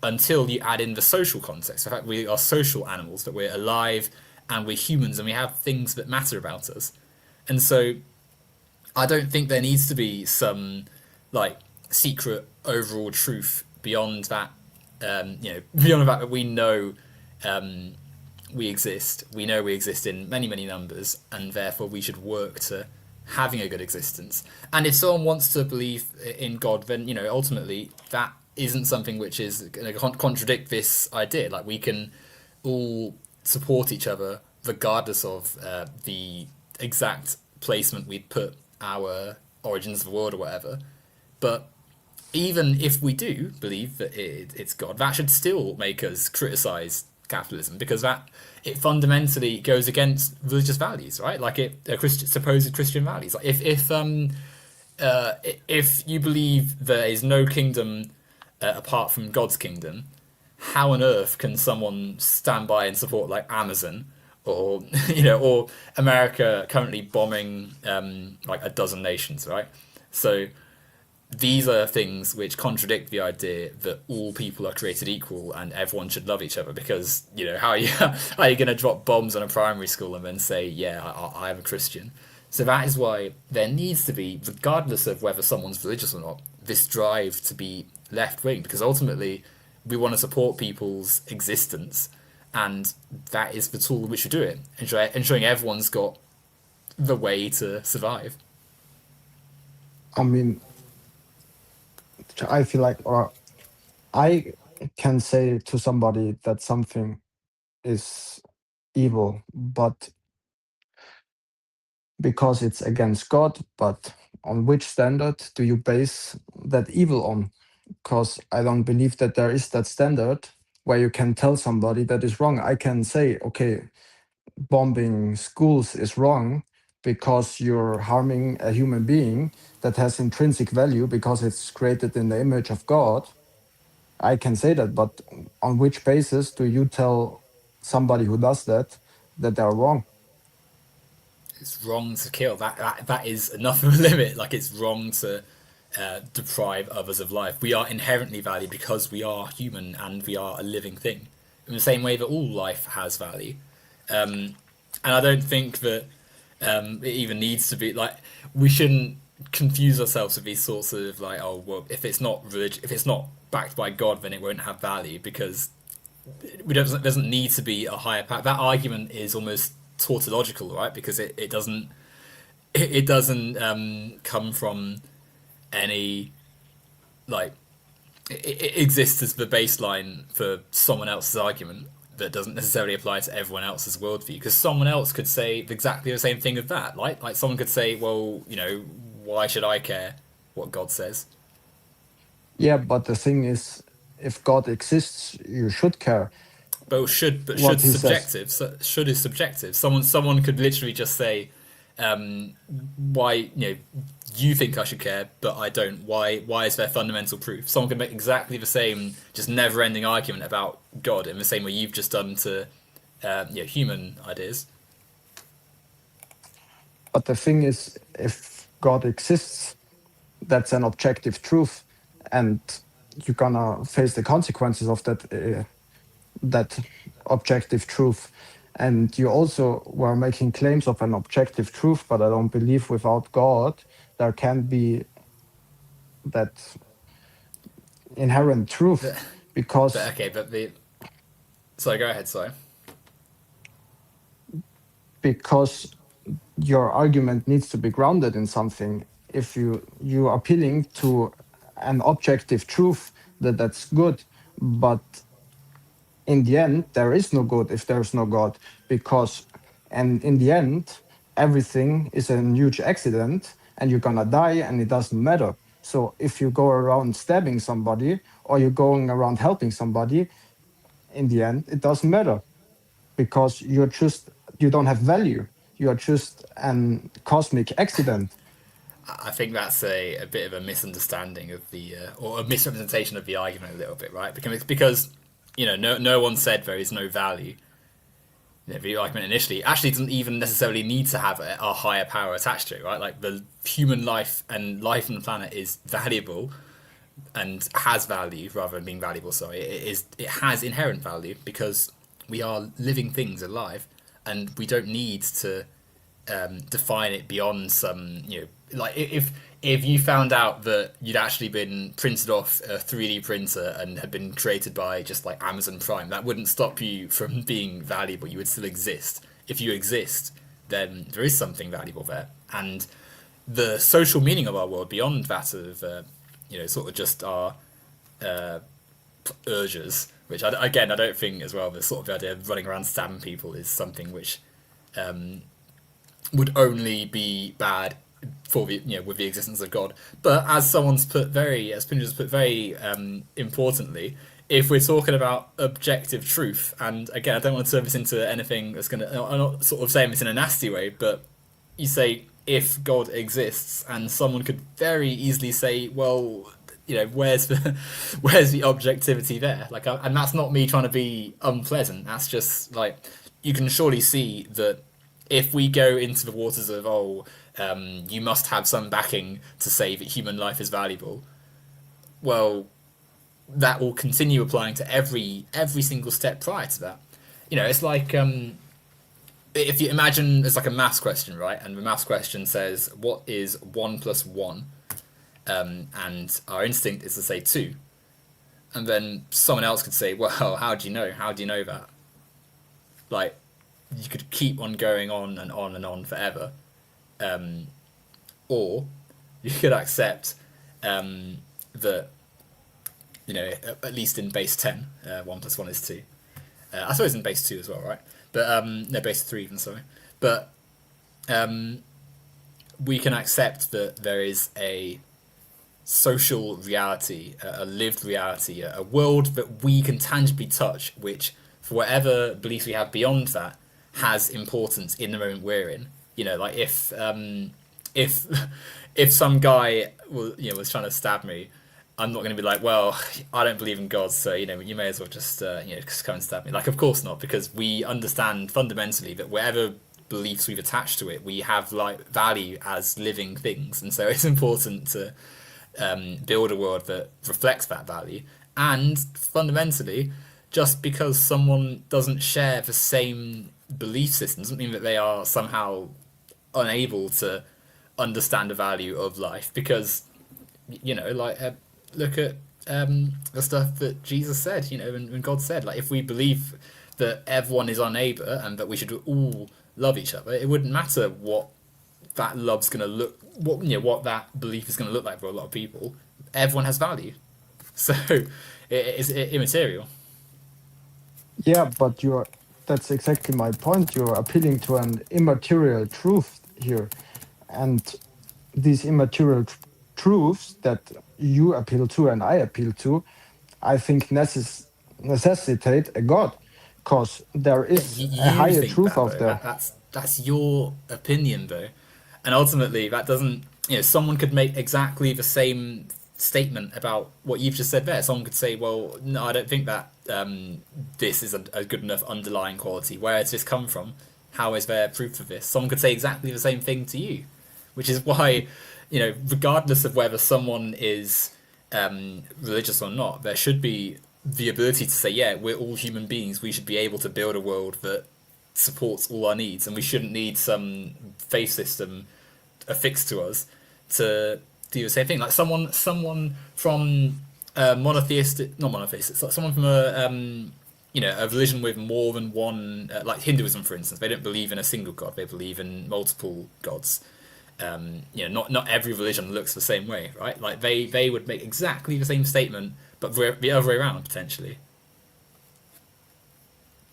until you add in the social context. In fact, we are social animals, that we're alive and we're humans and we have things that matter about us. And so I don't think there needs to be some like secret overall truth beyond that. You know, beyond the fact that we know we exist. We know we exist in many, many numbers, and therefore we should work to having a good existence. And if someone wants to believe in God, then you know ultimately that isn't something which is going to contradict this idea. Like we can all support each other regardless of the exact placement we'd put our origins of the world or whatever. But even if we do believe that it's God, that should still make us criticize capitalism, because that it fundamentally goes against religious values, right? Like supposed Christian values. Like if you believe there is no kingdom apart from God's kingdom, how on earth can someone stand by and support like Amazon or you know, or America currently bombing like a dozen nations, right? So these are things which contradict the idea that all people are created equal and everyone should love each other. Because you know, how are you how are you going to drop bombs on a primary school and then say, yeah, I am a Christian? So that is why there needs to be, regardless of whether someone's religious or not, this drive to be left wing, because ultimately we want to support people's existence, and that is the tool in which we do it, ensuring everyone's got the way to survive. I mean, I feel like, or I can say to somebody that something is evil, but because it's against God, but on which standard do you base that evil on? Because I don't believe that there is that standard where you can tell somebody that is wrong. I can say, okay, bombing schools is wrong because you're harming a human being that has intrinsic value because it's created in the image of God. I can say that, but on which basis do you tell somebody who does that that they're wrong? It's wrong to kill. That is enough of a limit. Like it's wrong to deprive others of life. We are inherently valued because we are human and we are a living thing. In the same way that all life has value. And I don't think that it even needs to be like, we shouldn't confuse ourselves with these sorts of like, oh well, if it's not if it's not backed by God, then it won't have value, because it doesn't need to be a higher power. That argument is almost tautological, right? Because it doesn't come from any like it exists as the baseline for someone else's argument that doesn't necessarily apply to everyone else's worldview. Because someone else could say exactly the same thing of that, right? Like someone could say, well, you know, why should I care what God says? Yeah, but the thing is, if God exists, you should care But should what he says. subjective. So should is subjective. Someone could literally just say, why, you know, you think I should care, but I don't. Why is there fundamental proof? Someone can make exactly the same, just never-ending argument about God in the same way you've just done to, you know, human ideas. But the thing is, if God exists, that's an objective truth, and you're gonna face the consequences of that objective truth. And you also were making claims of an objective truth, but I don't believe without God there can be that inherent truth, But, but because okay, but the sorry, go ahead. Sorry. because your argument needs to be grounded in something. If you are appealing to an objective truth, that's good, but in the end there is no good if there's no God, because and in the end everything is a huge accident and you're gonna die and it doesn't matter. So if you go around stabbing somebody or you're going around helping somebody, in the end it doesn't matter, because you don't have value. You're just an cosmic accident. I think that's a bit of a misunderstanding of the or a misrepresentation of the argument a little bit, right? Because no one said there is no value. The argument initially actually doesn't even necessarily need to have a higher power attached to it, right? Like the human life and life on the planet is valuable and has value rather than being valuable. Sorry, it has inherent value because we are living things alive, and we don't need to define it beyond some, like if you found out that you'd actually been printed off a 3D printer and had been created by just like Amazon Prime, that wouldn't stop you from being valuable. You would still exist. If you exist, then there is something valuable there. And the social meaning of our world, beyond that of sort of just our urges, which I don't think as well, the sort of the idea of running around stabbing people is something which would only be bad for the with the existence of God. But as Pinter's put very importantly, if we're talking about objective truth, and again I don't want to turn this into anything that's gonna, I'm not sort of saying this in a nasty way, but you say if God exists, and someone could very easily say, well, where's the objectivity there? Like, and that's not me trying to be unpleasant. That's just like, you can surely see that if we go into the waters of you must have some backing to say that human life is valuable, well, that will continue applying to every single step prior to that. It's like if you imagine it's like a maths question, right? And the maths question says, what is 1 plus 1? And our instinct is to say 2. And then someone else could say, well, how do you know? How do you know that? Like, you could keep on going on and on and on forever. Or you could accept that, at least in base 10, 1 plus 1 is 2. I suppose in base 2 as well, right? But no, base 3 even, sorry. But we can accept that there is a social reality, a lived reality, a world that we can tangibly touch, which, for whatever beliefs we have beyond that, has importance in the moment we're in. Like if if some guy was trying to stab me, I'm not going to be like, well, I don't believe in God, so you may as well just come and stab me. Like, of course not, because we understand fundamentally that whatever beliefs we've attached to it, we have like value as living things, and so it's important to build a world that reflects that value. And fundamentally, just because someone doesn't share the same belief system doesn't mean that they are somehow unable to understand the value of life, because look at the stuff that Jesus said, when God said, like, if we believe that everyone is our neighbor and that we should all love each other, it wouldn't matter what that love's going to look, what that belief is going to look like for a lot of people. Everyone has value, so it's immaterial. Yeah, but that's exactly my point. You're appealing to an immaterial truth here. And these immaterial truths that you appeal to and I appeal to, I think necessitate a God, because there Yeah, is a you higher think truth that out though. there. That's your opinion though, and ultimately that doesn't. Someone could make exactly the same statement about what you've just said there. Someone could say, well, no, I don't think that this is a good enough underlying quality. Where has this come from? How is there proof of this? Someone could say exactly the same thing to you, which is why, regardless of whether someone is religious or not, there should be the ability to say, yeah, we're all human beings. We should be able to build a world that supports all our needs, and we shouldn't need some faith system affixed to us to do the same thing. Like someone from monotheistic, not monotheistic, it's like someone from a religion with more than one, like Hinduism, for instance. They don't believe in a single god; they believe in multiple gods. Not every religion looks the same way, right? Like they would make exactly the same statement, but the other way around potentially.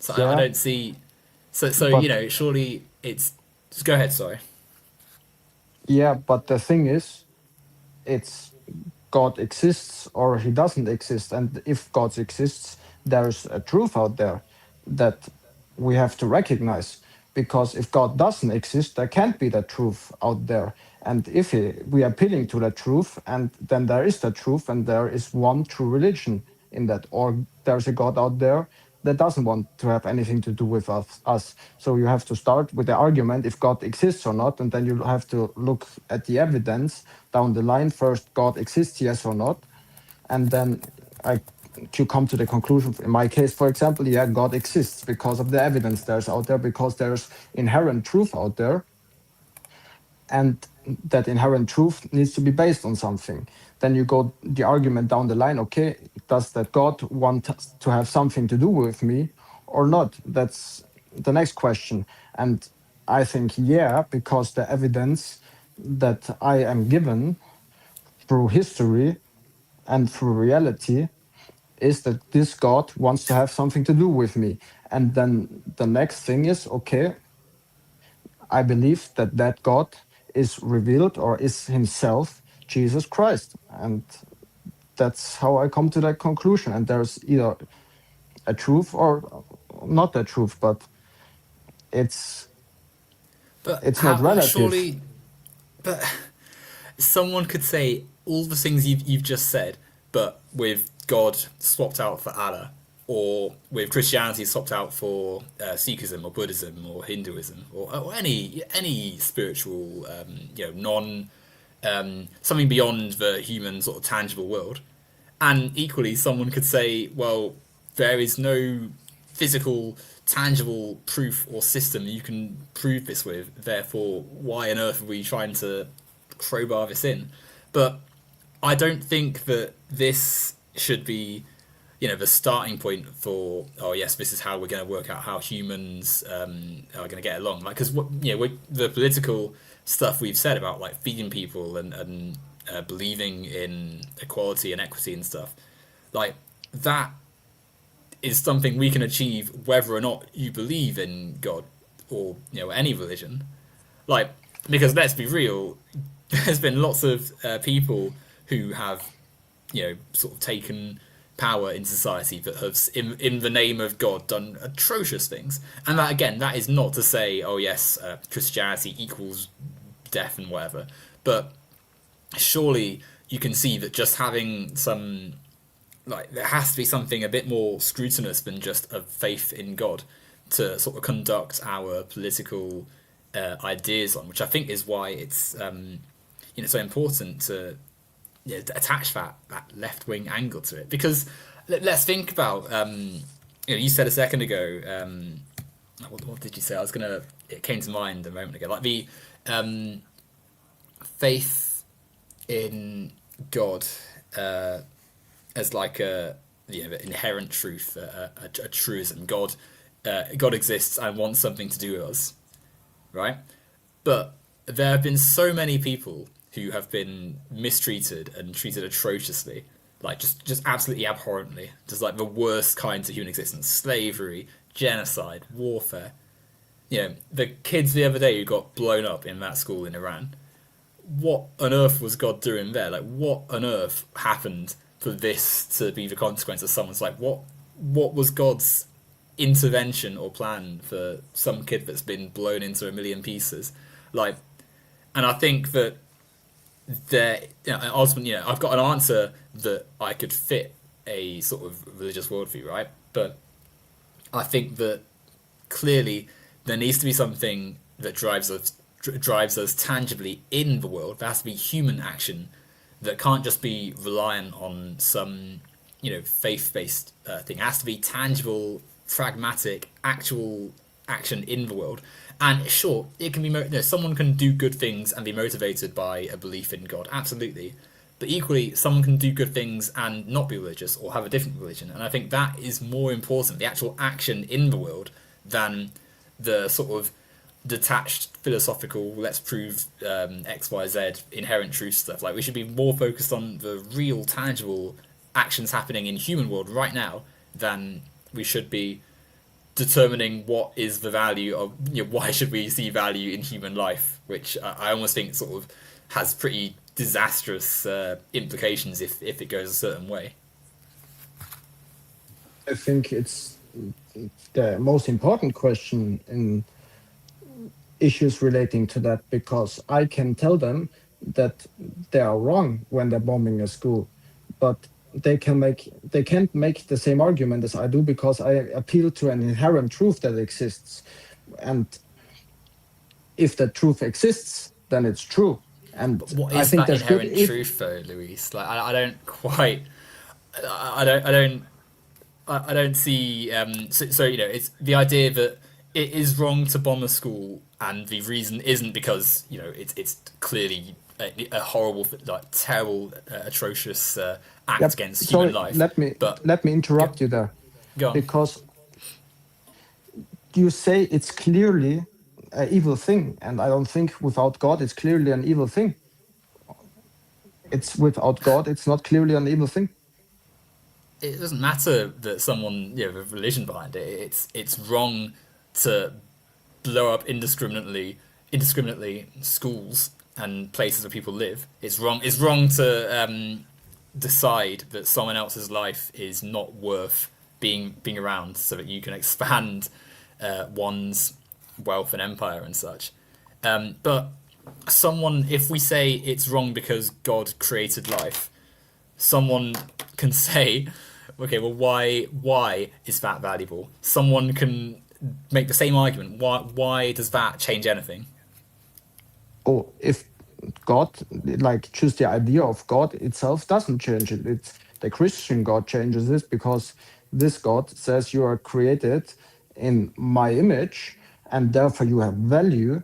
So I Yeah, don't see. So you but know, surely it's. Just go ahead. Sorry. yeah, but the thing is, it's God exists or he doesn't exist. And if God exists, there's a truth out there that we have to recognize. Because if God doesn't exist, there can't be that truth out there. And if we are appealing to that truth, and then there is that truth, and there is one true religion in that, or there's a God out there that doesn't want to have anything to do with us. So you have to start with the argument if God exists or not, and then you have to look at the evidence down the line. First, God exists, yes or not, and then I to come to the conclusion. In my case, for example, yeah, God exists because of the evidence there's out there, because there's inherent truth out there, and that inherent truth needs to be based on something. Then you go the argument down the line, okay, does that God want to have something to do with me or not? That's the next question. And I think, yeah, because the evidence that I am given through history and through reality is that this God wants to have something to do with me. And then the next thing is, okay, I believe that that God is revealed or is himself Jesus Christ. And that's how I come to that conclusion. And there's either a truth or not a truth, but it's But it's not how? relative. Surely, but someone could say all the things you've just said, but with God swapped out for Allah, or with Christianity swapped out for Sikhism or Buddhism or Hinduism or any spiritual non something beyond the human sort of tangible world. And equally, someone could say, well, there is no physical, tangible proof or system you can prove this with. Therefore, why on earth are we trying to crowbar this in? But I don't think that this should be, the starting point for, oh yes, this is how we're going to work out how humans are going to get along. Like, because the political stuff we've said about like feeding people and believing in equality and equity and stuff, like that is something we can achieve whether or not you believe in God or any religion. Like, because let's be real, there's been lots of people who have sort of taken power in society that have in the name of God done atrocious things. And that again, that is not to say, oh yes, Christianity equals death and whatever, but surely you can see that just having some, like, there has to be something a bit more scrutinous than just a faith in God to sort of conduct our political ideas on, which I think is why it's so important to attach that left wing angle to it. Because let's think about you said a second ago, what did you say? It came to mind a moment ago, like the faith in God as like a inherent truth, a truism. God exists and wants something to do with us, right? But there have been so many people who have been mistreated and treated atrociously, like just absolutely abhorrently, just like the worst kinds of human existence: slavery, genocide, warfare. The kids the other day who got blown up in that school in Iran. What on earth was God doing there? Like, what on earth happened for this to be the consequence of someone's like? What was God's intervention or plan for some kid that's been blown into a million pieces? Like, and I think that there, ultimately, I've got an answer that I could fit a sort of religious worldview, right? But I think that clearly there needs to be something that drives us tangibly in the world. There has to be human action that can't just be reliant on some faith-based thing. It has to be tangible, pragmatic, actual action in the world. And sure, it can be someone can do good things and be motivated by a belief in God, absolutely. But equally, someone can do good things and not be religious or have a different religion. And I think that is more important, the actual action in the world, than the sort of detached philosophical, let's prove X, Y, Z, inherent truth stuff. Like, we should be more focused on the real, tangible actions happening in human world right now than we should be determining what is the value of, why should we see value in human life, which I almost think sort of has pretty disastrous implications if it goes a certain way. I think it's the most important question in issues relating to that, because I can tell them that they are wrong when they're bombing a school, but they can't make the same argument as I do, because I appeal to an inherent truth that exists. And if that truth exists, then it's true. And But what I is think that there's good inherent if truth, though, Luis? Like, I don't quite, I don't see. So it's the idea that it is wrong to bomb a school, and the reason isn't because it's clearly a horrible, like terrible, atrocious act Yep. against human Sorry, life. But let me go, interrupt you there, go on. because you say it's clearly an evil thing, and I don't think without God it's clearly an evil thing. It's without God, it's not clearly an evil thing. It doesn't matter that someone with religion behind it. It's wrong to blow up indiscriminately schools and places where people live. It's wrong. It's wrong to decide that someone else's life is not worth being around, so that you can expand one's wealth and empire and such. But someone, if we say it's wrong because God created life, someone can say, okay, well, why is that valuable? Someone can make the same argument. Why does that change anything? Oh, if God, like, choose the idea of God itself doesn't change it. It's the Christian God changes this, because this God says you are created in my image and therefore you have value.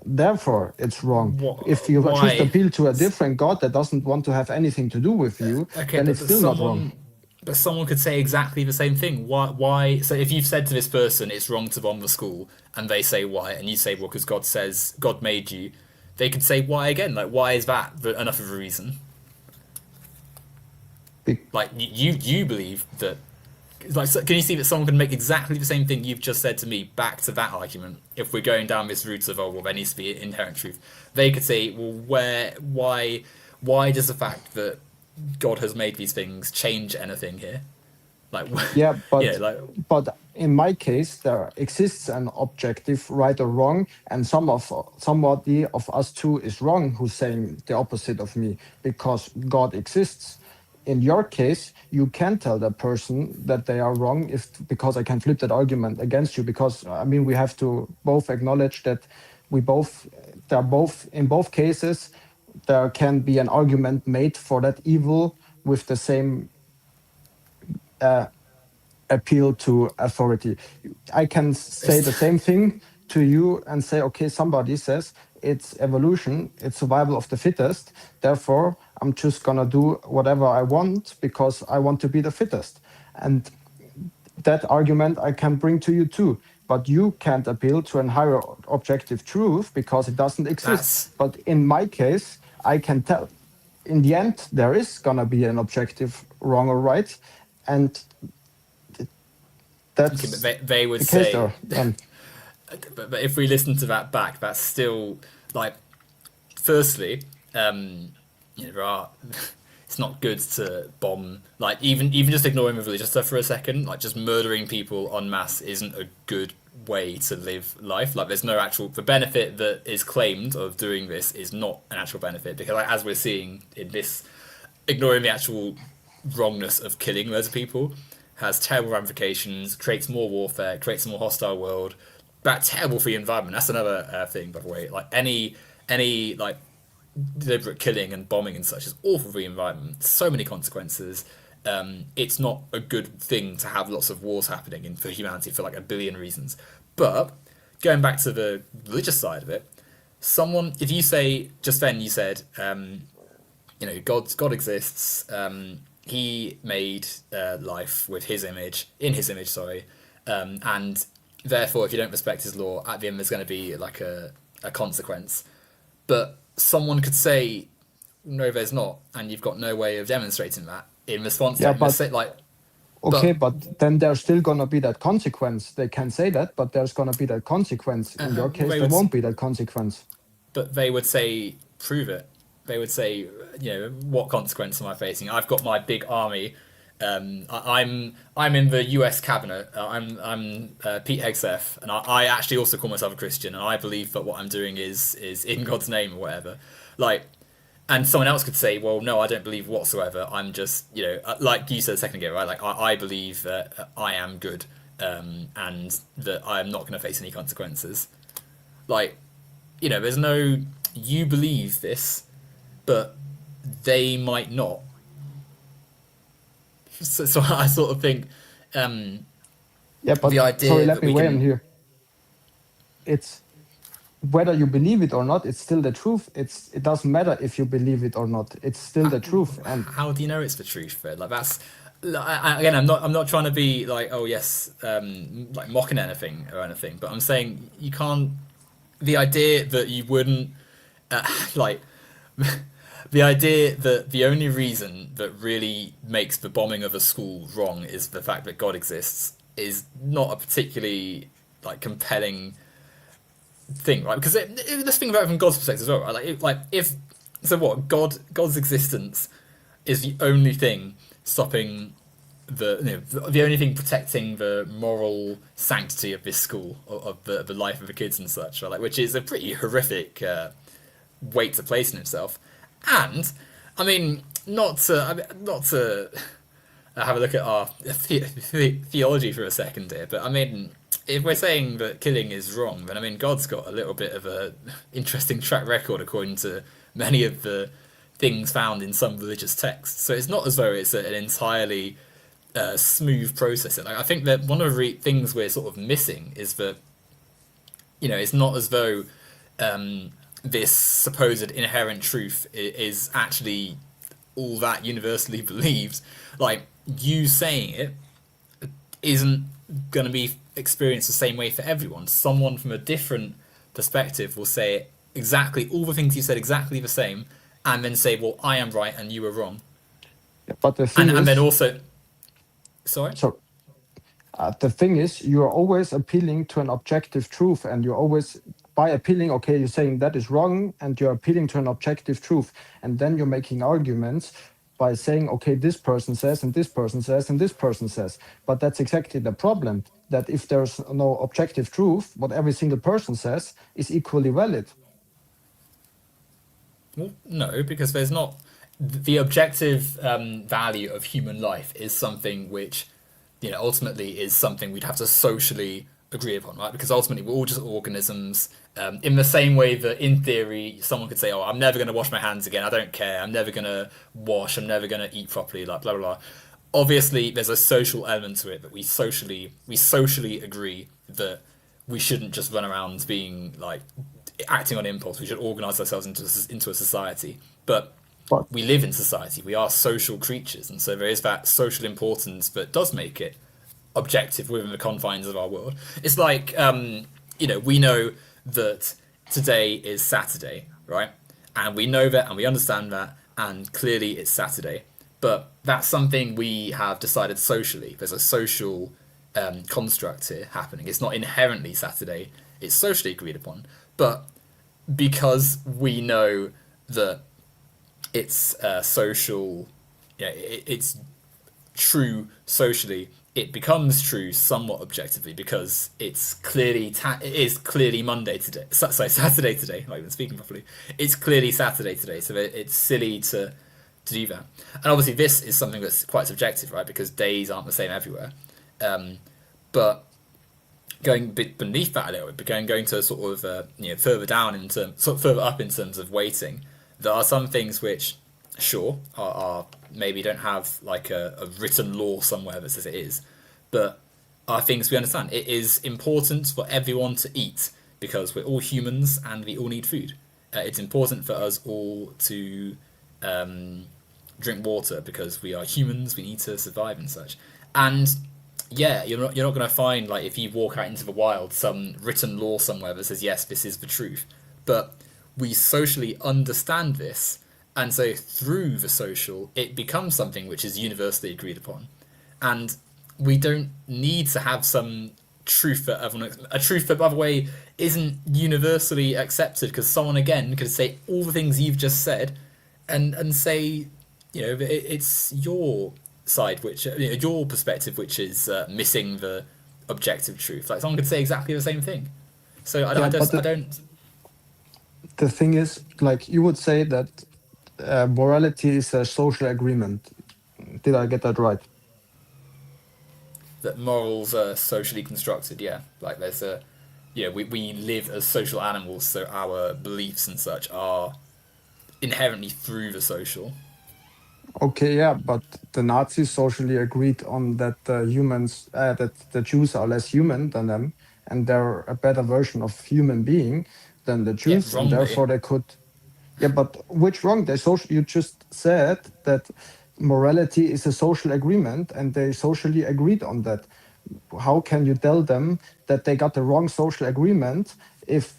Therefore, it's wrong. If you choose to Why? appeal to a different God that doesn't want to have anything to do with you, Okay, then but it's still not wrong. someone could say exactly the same thing. Why? So if you've said to this person it's wrong to bomb the school, and they say why, and you say, well, because God says God made you, they could say why again. Like, why is that enough of a reason? Be- Like, you believe that. Like, so can you see that someone can make exactly the same thing you've just said to me back to that argument? If we're going down this route of, oh, well, there needs to be inherent truth, they could say, well, why does the fact that God has made these things change anything here? Like, Yeah, like but in my case, there exists an objective right or wrong, and somebody of us two is wrong who's saying the opposite of me, because God exists. In your case, you can tell that person that they are wrong, if because I can flip that argument against you, because I mean we have to both acknowledge that we both they're both in both cases there can be an argument made for that evil with the same uh, appeal to authority. I can say it's the same thing to you and say, okay, somebody says it's evolution, it's survival of the fittest. Therefore, I'm just gonna do whatever I want because I want to be the fittest. And that argument I can bring to you too. But you can't appeal to a higher objective truth because it doesn't exist. that's But in my case, I can tell in the end there is gonna be an objective wrong or right. And okay, but that's they would the case say, there. but if we listen to that back, that's still like, firstly, there are. It's not good to bomb. Like, even just ignoring the religious stuff for a second, like just murdering people en masse isn't a good way to live life. Like, there's no actual the benefit that is claimed of doing this is not an actual benefit, because like, as we're seeing in this, ignoring the actual wrongness of killing loads of people has terrible ramifications, creates more warfare, creates a more hostile world. That's terrible for the environment. That's another thing, by the way. Like, any like deliberate killing and bombing and such is awful for the environment. So many consequences. It's not a good thing to have lots of wars happening for humanity for like a billion reasons. But going back to the religious side of it, if you say, just then you said, God exists. He made life with his image, in his image, sorry, and therefore, if you don't respect his law, at the end there's going to be like a consequence. But someone could say, no, there's not, and you've got no way of demonstrating that in response to Yeah, that. but Like, Okay, But but then there's still gonna be that consequence. They can say that, but there's gonna be that consequence. In your well, case, there won't be that consequence. they would say prove it. They would say, what consequence am I facing? I've got my big army. I'm in the U.S. cabinet. I'm Pete Hegseth, and I actually also call myself a Christian, and I believe that what I'm doing is in God's name or whatever. Like, and someone else could say, well, no, I don't believe whatsoever. I'm just, like you said a second ago, right? Like, I believe that I am good, and that I'm not going to face any consequences. Like, there's no, you believe this, but they might not. So I sort of think Yeah, the but sorry, idea let that me we weigh in can. here. It's whether you believe it or not, it's still the truth. It doesn't matter if you believe it or not. It's still the truth. And How do you know it's the truth, Fred? Like that's again, I'm not trying to be like, oh yes, like mocking anything or anything, but I'm saying you can't. The idea that you wouldn't like the idea that the only reason that really makes the bombing of a school wrong is the fact that God exists is not a particularly like compelling thing, right? Because let's think about it from God's perspective as well, right? Like if so, what God's existence is the only thing stopping the only thing protecting the moral sanctity of this school, of the life of the kids and such, right? Like, which is a pretty horrific weight to place in himself. And I mean, not to have a look at our theology for a second here, but I mean, if we're saying that killing is wrong, then I mean, God's got a little bit of a interesting track record according to many of the things found in some religious texts. So it's not as though it's an entirely smooth process. Like, I think that one of the things we're sort of missing is that it's not as though this supposed inherent truth is actually all that universally believed. Like, you saying it isn't going to be experienced the same way for everyone. Someone from a different perspective will say it exactly, all the things you said exactly the same, and then say, well, I am right and you were wrong. but the And thing then is, also, sorry? so the thing is, you are always appealing to an objective truth, and you're always by appealing. Okay, you're saying that is wrong, and you're appealing to an objective truth, and then you're making arguments by saying, okay, this person says, and this person says, and this person says. But that's exactly the problem. That if there's no objective truth, what every single person says is equally valid. Well, no, because there's not the objective value of human life is something which, ultimately is something we'd have to socially agree upon, right? Because ultimately we're all just organisms. In the same way that, in theory, someone could say, "Oh, I'm never going to wash my hands again. I don't care. I'm never going to wash. I'm never going to eat properly." Like blah blah blah. Obviously, there's a social element to it that we socially agree that we shouldn't just run around being like acting on impulse. We should organize ourselves into a society. But But we live in society. We are social creatures, and so there is that social importance that does make it objective within the confines of our world. It's like we know that today is Saturday, right? And we know that, and we understand that, and clearly it's Saturday. But that's something we have decided socially. There's a social construct here happening. It's not inherently Saturday. It's socially agreed upon. But because we know that it's social, it's true socially, it becomes true somewhat objectively because it's clearly it is clearly Monday today. Sorry, Saturday today. I'm not even speaking properly. It's clearly Saturday today, so it's silly to do that. And obviously, this is something that's quite subjective, right? Because days aren't the same everywhere. But going beneath that a little bit, going to sort of further down in terms, sort of further up in terms of weighting, there are some things which, sure, are maybe don't have like a written law somewhere that says it is, but are things we understand. It is important for everyone to eat because we're all humans and we all need food. It's important for us all to drink water because we are humans. We need to survive and such. And yeah, you're not going to find, like, if you walk out into the wild, some written law somewhere that says yes, this is the truth. But we socially understand this, and so through the social, it becomes something which is universally agreed upon. And we don't need to have some truth that everyone, a truth that, by the way, isn't universally accepted, because someone again could say all the things you've just said, and say, that it's your side, which your perspective, which is missing the objective truth. Like someone could say exactly the same thing. So Yeah, but I don't. the thing is, like, you would say that morality is a social agreement. Did I get that right? That morals are socially constructed. Yeah, like there's a, we live as social animals, so our beliefs and such are inherently through the social. Okay, yeah, but the Nazis socially agreed on that that the Jews are less human than them, and they're a better version of human being than the Yeah, Jews, and wrongly. therefore they could. Yeah, but which wrong? You just said that morality is a social agreement, and they socially agreed on that. How can you tell them that they got the wrong social agreement if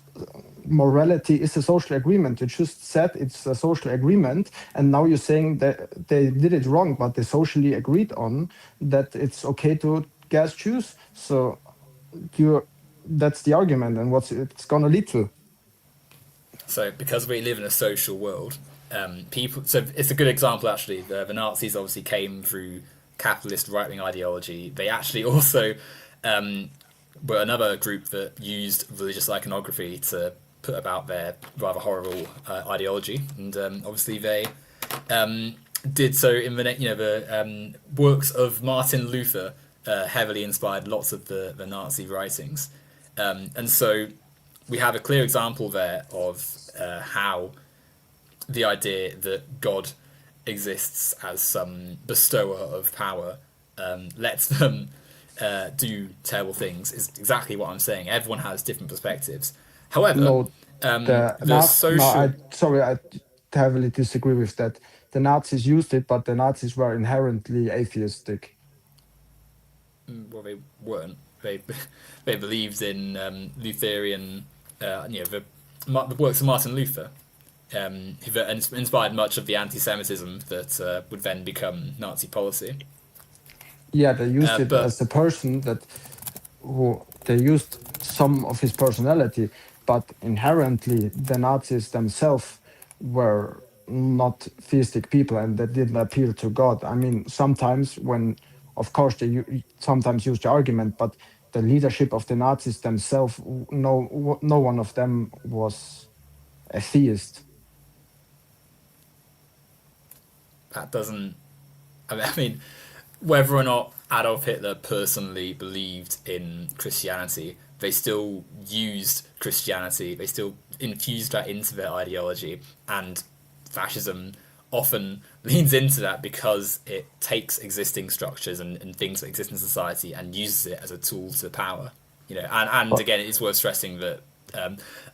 morality is a social agreement? You just said it's a social agreement, and now you're saying that they did it wrong, but they socially agreed on that it's okay to gas Jews. So you that's the argument, and what's it's gonna lead to. So because we live in a social world, people. So it's a good example actually. The Nazis obviously came through capitalist right wing ideology. They actually also um, were another group that used religious iconography to put about their rather horrible ideology, and obviously they did so in the works of Martin Luther heavily inspired lots of the Nazi writings, and so we have a clear example there of how the idea that God exists as some bestower of power lets them do terrible things is exactly what I'm saying. Everyone has different perspectives. However, No, the the Naz no, social. I heavily disagree with that. The Nazis used it, but the Nazis were inherently atheistic. Well, they weren't. They they believed in Lutheran, the works of Martin Luther, who inspired much of the anti-Semitism that would then become Nazi policy. Yeah, they used it But as a person that who they used some of his personality, but inherently the Nazis themselves were not theistic people and they didn't appeal to God. I mean, sometimes when, of course, sometimes use the argument, but the leadership of the Nazis themselves, no one of them was a theist. that doesn't. I mean, whether or not Adolf Hitler personally believed in Christianity, they still used Christianity. They still infused that into their ideology, and fascism often leans into that because it takes existing structures and things that exist in society and uses it as a tool to power. And But again, it's worth stressing that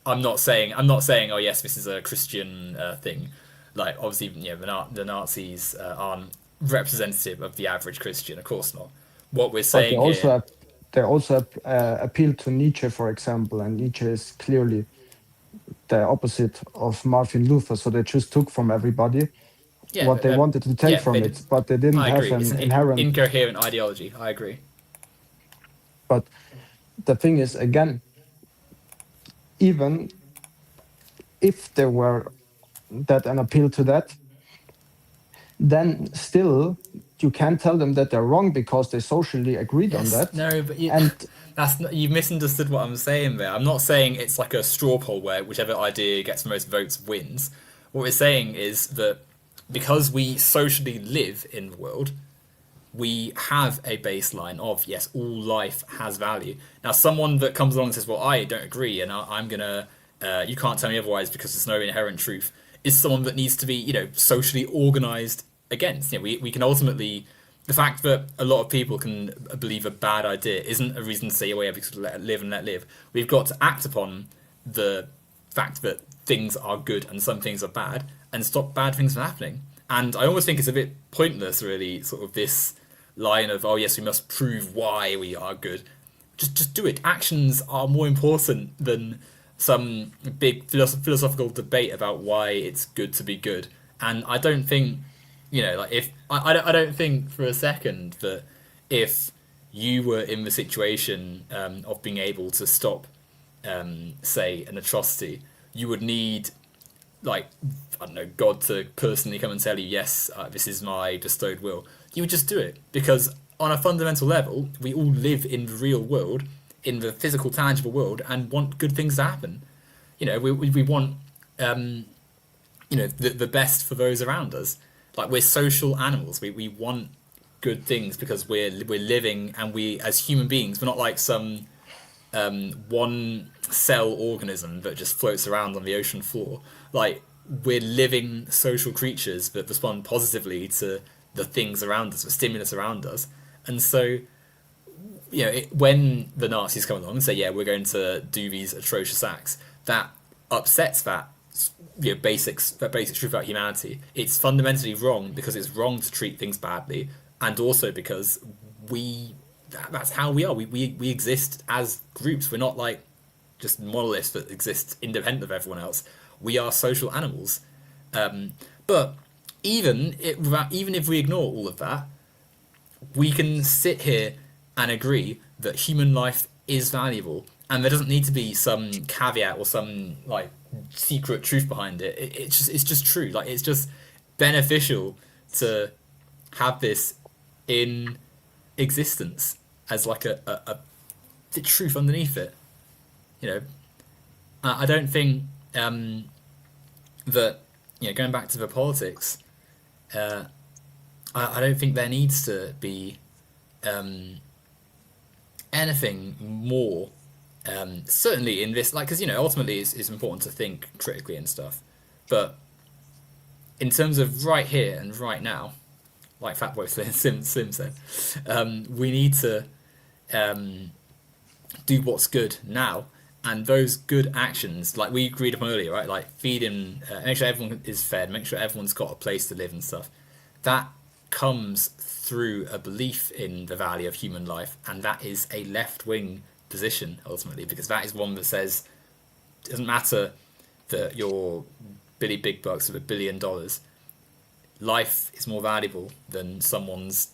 I'm not saying, oh yes, this is a Christian thing. Like obviously, the Nazis aren't representative of the average Christian. Of course not. What we're but they saying here, also appeal to Nietzsche, for example, and Nietzsche is clearly the opposite of Martin Luther. So they just took from everybody yeah, what they wanted to take yeah, from it, but they didn't I have agree. It's an an inherent. incoherent ideology. I agree. But the thing is, again, even if there were that an appeal to that, then still you can't tell them that they're wrong because they socially agreed on Yes, that. no, but And that's not, you've misunderstood what I'm saying there. I'm not saying it's like a straw poll where whichever idea gets the most votes wins. What we're saying is that because we socially live in the world, we have a baseline of yes, all life has value. Now, someone that comes along and says, "Well, I don't agree, and I'm gonna, you can't tell me otherwise because there's no inherent truth," is someone that needs to be, socially organized against. We can ultimately, the fact that a lot of people can believe a bad idea isn't a reason to say, "Oh, yeah, we should let live and let live." We've got to act upon the fact that things are good and some things are bad, and stop bad things from happening. And I almost think it's a bit pointless, really, sort of this line of, oh yes, we must prove why we are good. Just do it. Actions are more important than some big philosophical debate about why it's good to be good. And I don't think, like if I don't think for a second that if you were in the situation of being able to stop, say, an atrocity, you would need, like, I don't know, God to personally come and tell you, yes, this is my bestowed will. You would just do it because on a fundamental level, we all live in the real world, in the physical, tangible world, and want good things to happen. You know, we want the best for those around us. Like, we're social animals. We want good things because we're living, and we, as human beings, we're not like some one cell organism that just floats around on the ocean floor. Like, we're living social creatures that respond positively to the things around us, the stimulus around us. And so, when the Nazis come along and say, yeah, we're going to do these atrocious acts, that upsets that basic truth about humanity. It's fundamentally wrong because it's wrong to treat things badly, and also because that's how we are. We exist as groups. We're not like just monoliths that exist independent of everyone else. We are social animals. But even if we ignore all of that, we can sit here and agree that human life is valuable, and there doesn't need to be some caveat or some like secret truth behind it. It's just true. Like, it's just beneficial to have this in existence as like the truth underneath it. I don't think that going back to the politics, I don't think there needs to be anything more. Certainly in this, like, because ultimately it's important to think critically and stuff, but in terms of right here and right now, like Fatboy Slim said, we need to do what's good now, and those good actions, like we agreed upon earlier, right? Like feeding, make sure everyone is fed, make sure everyone's got a place to live and stuff. That comes through a belief in the value of human life, and that is a left-wing position ultimately, because that is one that says it doesn't matter that you're Billy Big Bucks with $1 billion. Life is more valuable than someone's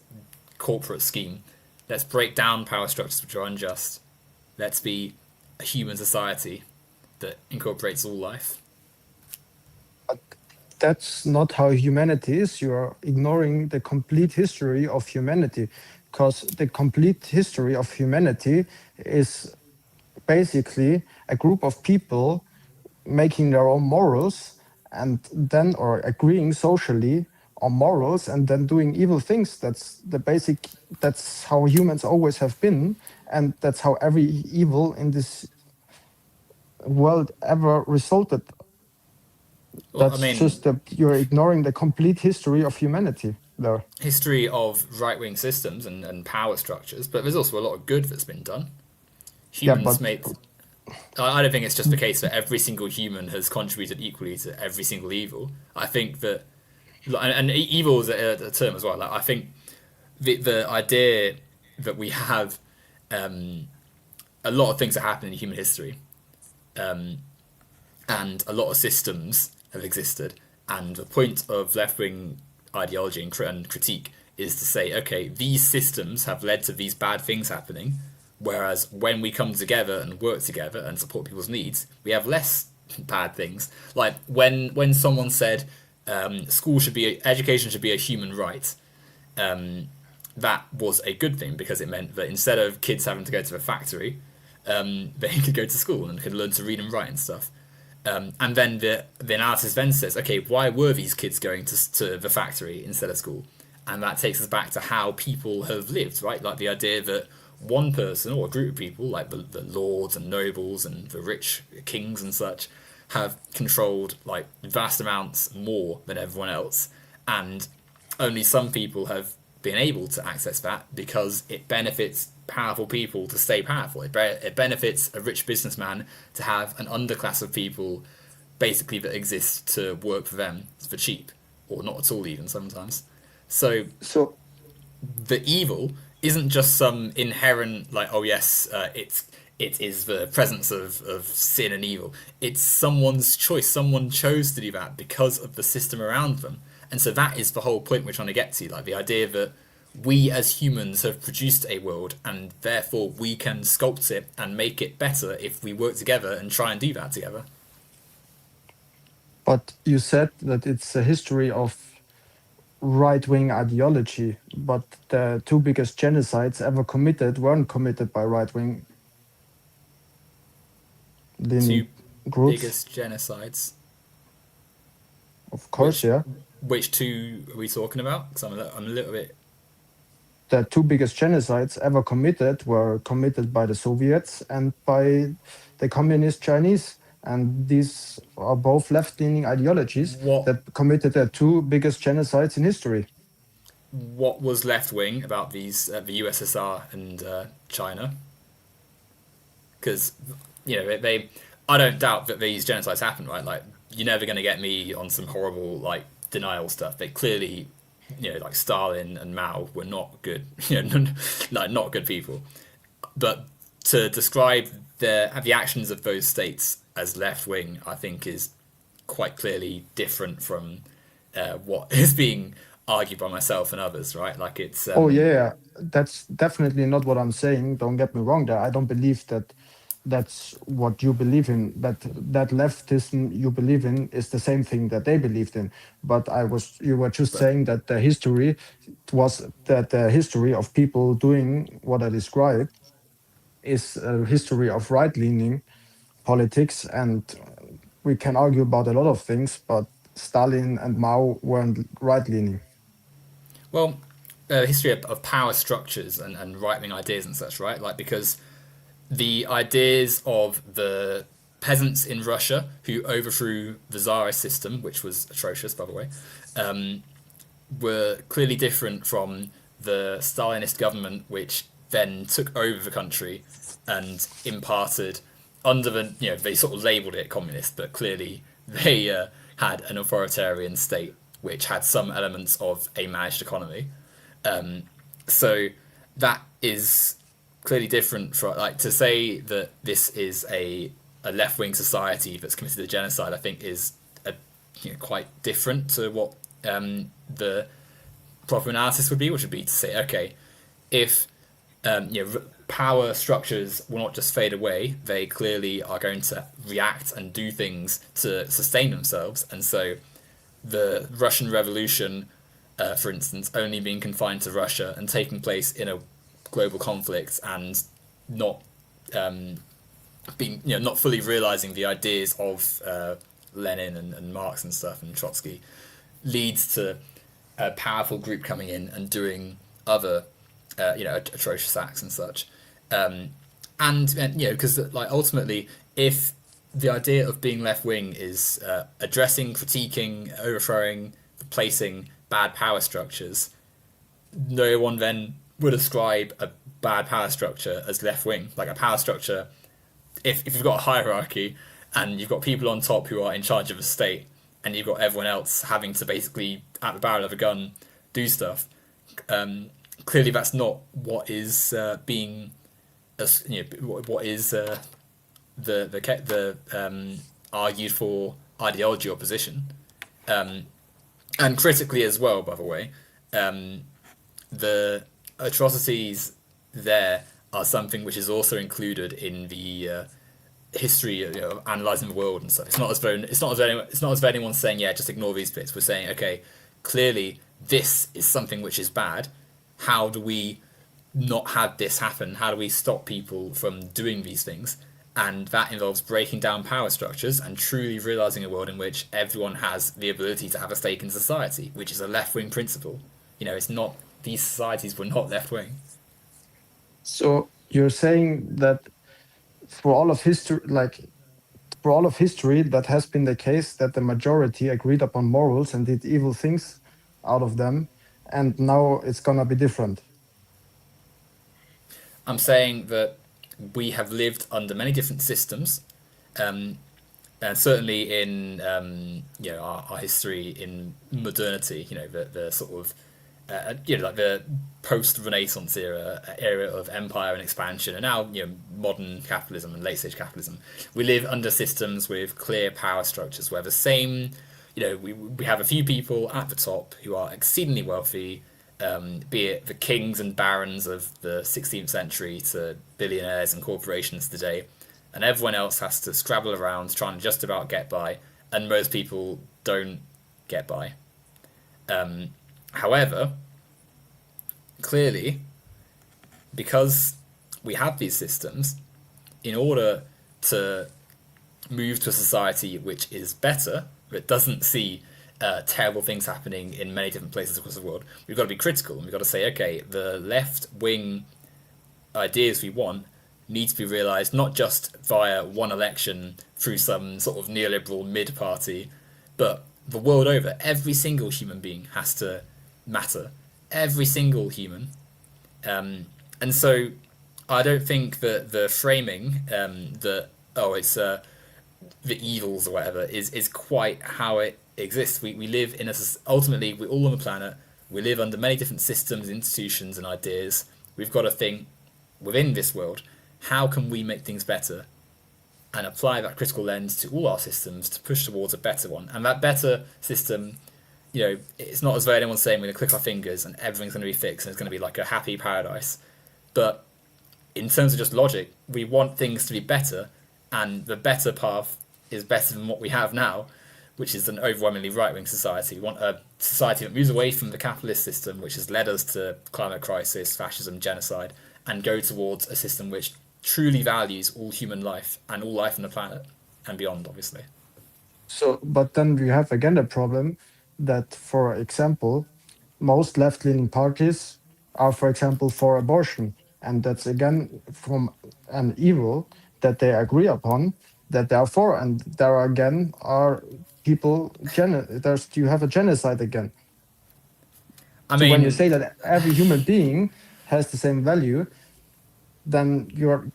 corporate scheme. Let's break down power structures which are unjust. Let's be a human society that incorporates all life. But that's not how humanity is. You're ignoring the complete history of humanity, because the complete history of humanity is basically a group of people making their own morals, and then, or agreeing socially on morals, and then doing evil things. That's how humans always have been, and that's how every evil in this world ever resulted. Well, That's just that you're ignoring the complete history of humanity there. History of right-wing systems and power structures, but there's also a lot of good that's been done. Yeah, Humans but made. I don't think it's just the case that every single human has contributed equally to every single evil. I think that, and evil is a term as well. Like, I think the idea that we have a lot of things that happen in human history, and a lot of systems have existed, and the point of left-wing ideology and critique is to say, okay, these systems have led to these bad things happening, whereas when we come together and work together and support people's needs, we have less bad things. Like when someone said education should be a human right, that was a good thing, because it meant that instead of kids having to go to a factory, they could go to school and could learn to read and write and stuff. And then the analysis then says, okay, why were these kids going to the factory instead of school? And that takes us back to how people have lived, right? Like the idea that one person or a group of people, like the lords and nobles and the rich kings and such, have controlled like vast amounts more than everyone else. And only some people have been able to access that because it benefits powerful people to stay powerful. It benefits a rich businessman to have an underclass of people basically that exist to work for them for cheap, or not at all even sometimes. So the evil isn't just some inherent like, oh yes, it is the presence of sin and evil. It's someone's choice. Someone chose to do that because of the system around them. And so that is the whole point we're trying to get to, like the idea that we as humans have produced a world, and therefore we can sculpt it and make it better if we work together and try and do that together. But you said that it's a history of right-wing ideology, but the two biggest genocides ever committed weren't committed by right-wing leaning Two groups. biggest genocides. Of course, Which yeah. which two are we talking about? Because I'm a little bit. The two biggest genocides ever committed were committed by the Soviets and by the communist Chinese. And these are both left-leaning ideologies What that committed the two biggest genocides in history. what was left wing about these the USSR and China? Because they I don't doubt that these genocides happened, right? Like you're never going to get me on some horrible like denial stuff. They clearly, like Stalin and Mao were not good, like not good people. But to describe the actions of those states as left wing, I think is quite clearly different from what is being argued by myself and others, right? Like it's Oh yeah, that's definitely not what I'm saying. Don't get me wrong there. I don't believe that that's what you believe in. That leftism you believe in is the same thing that they believed in. But you were just but saying that the history was that the history of people doing what I described is a history of right-leaning politics, and we can argue about a lot of things, but Stalin and Mao weren't right-leaning. well, history of power structures and right wing ideas and such, right? Like because the ideas of the peasants in Russia who overthrew the Tsarist system, which was atrocious, by the way, were clearly different from the Stalinist government, which then took over the country and imparted under the they sort of labelled it communist, but clearly they had an authoritarian state which had some elements of a managed economy. So that is clearly different from like to say that this is a left wing society that's committed a genocide. I think is quite different to what the proper analysis would be, which would be to say, okay, if power structures will not just fade away, they clearly are going to react and do things to sustain themselves, and so the Russian Revolution, for instance, only being confined to Russia and taking place in a global conflict and not being not fully realizing the ideas of Lenin and Marx and stuff and Trotsky leads to a powerful group coming in and doing other atrocious acts and such. And because like ultimately, if the idea of being left wing is addressing, critiquing, overthrowing, replacing bad power structures, no one then would ascribe a bad power structure as left wing. Like a power structure, if you've got a hierarchy and you've got people on top who are in charge of a state, and you've got everyone else having to basically at the barrel of a gun do stuff. Clearly, that's not what is being, what is the argued for ideology or position, and critically as well. By the way, the atrocities there are something which is also included in the history of analyzing the world and stuff. It's not as though anyone's saying just ignore these bits. We're saying okay, clearly this is something which is bad. How do we not have this happen? How do we stop people from doing these things? And that involves breaking down power structures and truly realizing a world in which everyone has the ability to have a stake in society, which is a left-wing principle. It's not, these societies were not left-wing. So you're saying that for all of history, that has been the case that the majority agreed upon morals and did evil things out of them, and now it's gonna be different. I'm saying that we have lived under many different systems, and certainly in our history in modernity, the sort of like the post-Renaissance era of empire and expansion, and now modern capitalism and late-stage capitalism. We live under systems with clear power structures where the same, we have a few people at the top who are exceedingly wealthy, be it the kings and barons of the 16th century to billionaires and corporations today, and everyone else has to scrabble around trying to just about get by, and most people don't get by. However, clearly, because we have these systems, in order to move to a society which is better, that doesn't see terrible things happening in many different places across the world, we've got to be critical and we've got to say, okay, the left wing ideas we want need to be realised not just via one election through some sort of neoliberal mid party, but the world over. Every single human being has to matter. Every single human. And so I don't think that the framing that, oh, it's the evils or whatever is quite how it exists. We live in ultimately, we're all on the planet. We live under many different systems, institutions, and ideas. We've got to think within this world, how can we make things better and apply that critical lens to all our systems to push towards a better one. And that better system, it's not as though anyone's saying we're going to click our fingers and everything's going to be fixed and it's going to be like a happy paradise. But in terms of just logic, we want things to be better, and the better path is better than what we have now, which is an overwhelmingly right-wing society. We want a society that moves away from the capitalist system, which has led us to climate crisis, fascism, genocide, and go towards a system which truly values all human life and all life on the planet and beyond, obviously. So, but then we have again the problem that, for example, most left-leaning parties are, for example, for abortion. And that's again from an evil that they agree upon, that they are for. And there again are people, you have a genocide again. So when you say that every human being has the same value, then you're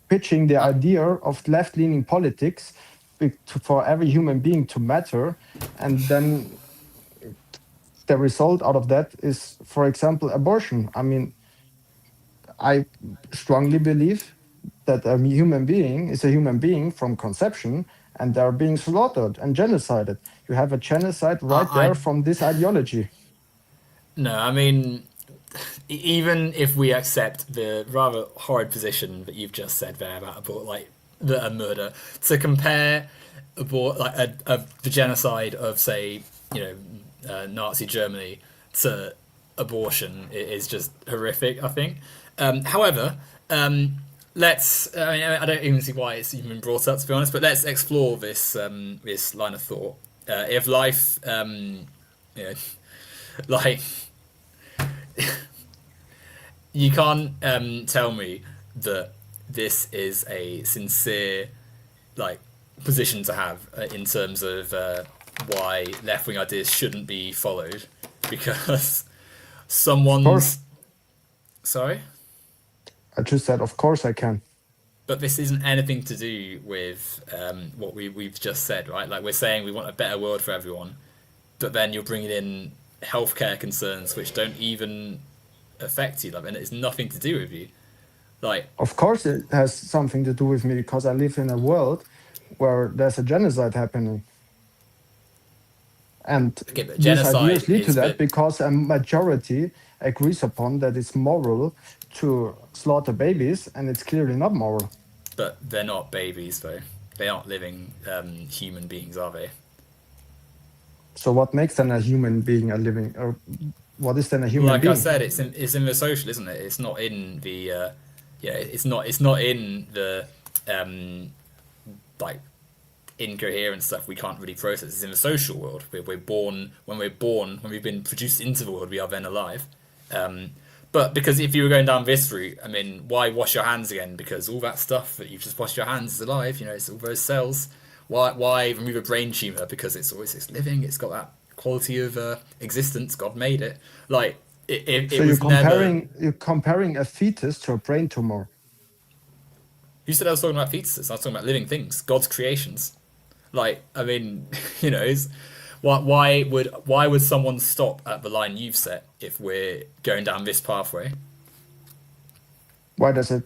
pitching the idea of left-leaning politics for every human being to matter, and then the result out of that is, for example, abortion. I mean, I strongly believe that a human being is a human being from conception, and they're being slaughtered and genocided. You have a genocide there from this ideology. No, I mean, even if we accept the rather horrid position that you've just said there about a murder, to compare the genocide of, say, Nazi Germany to abortion is just horrific, I think. However, let's. I don't even see why it's even been brought up, to be honest. But let's explore this this line of thought. If life, you can't tell me that this is a sincere position to have in terms of why left-wing ideas shouldn't be followed, because someone's... Sorry? I just said, of course I can. But this isn't anything to do with what we've just said, right? Like, we're saying we want a better world for everyone, but then you're bringing in healthcare concerns which don't even affect you, and it's nothing to do with you. Of course it has something to do with me, because I live in a world where there's a genocide happening. And these ideas lead to that because a majority agrees upon that it's moral to slaughter babies, and it's clearly not moral. But they're not babies, though. They aren't living human beings, are they? So what makes then a human being a living, or what is then a human being? Like I said, it's in the social, isn't it? It's not in the it's not in the incoherent stuff we can't really process. It's in the social world. We're born, when we've been produced into the world, we are then alive. But because if you were going down this route, I mean, why wash your hands again? Because all that stuff that you've just washed your hands is alive. It's all those cells. Why remove a brain tumor? Because it's living. It's got that quality of existence. God made it. You're comparing a fetus to a brain tumor. Who said I was talking about fetuses? I was talking about living things, God's creations. Why would someone stop at the line you've set if we're going down this pathway? Why there's a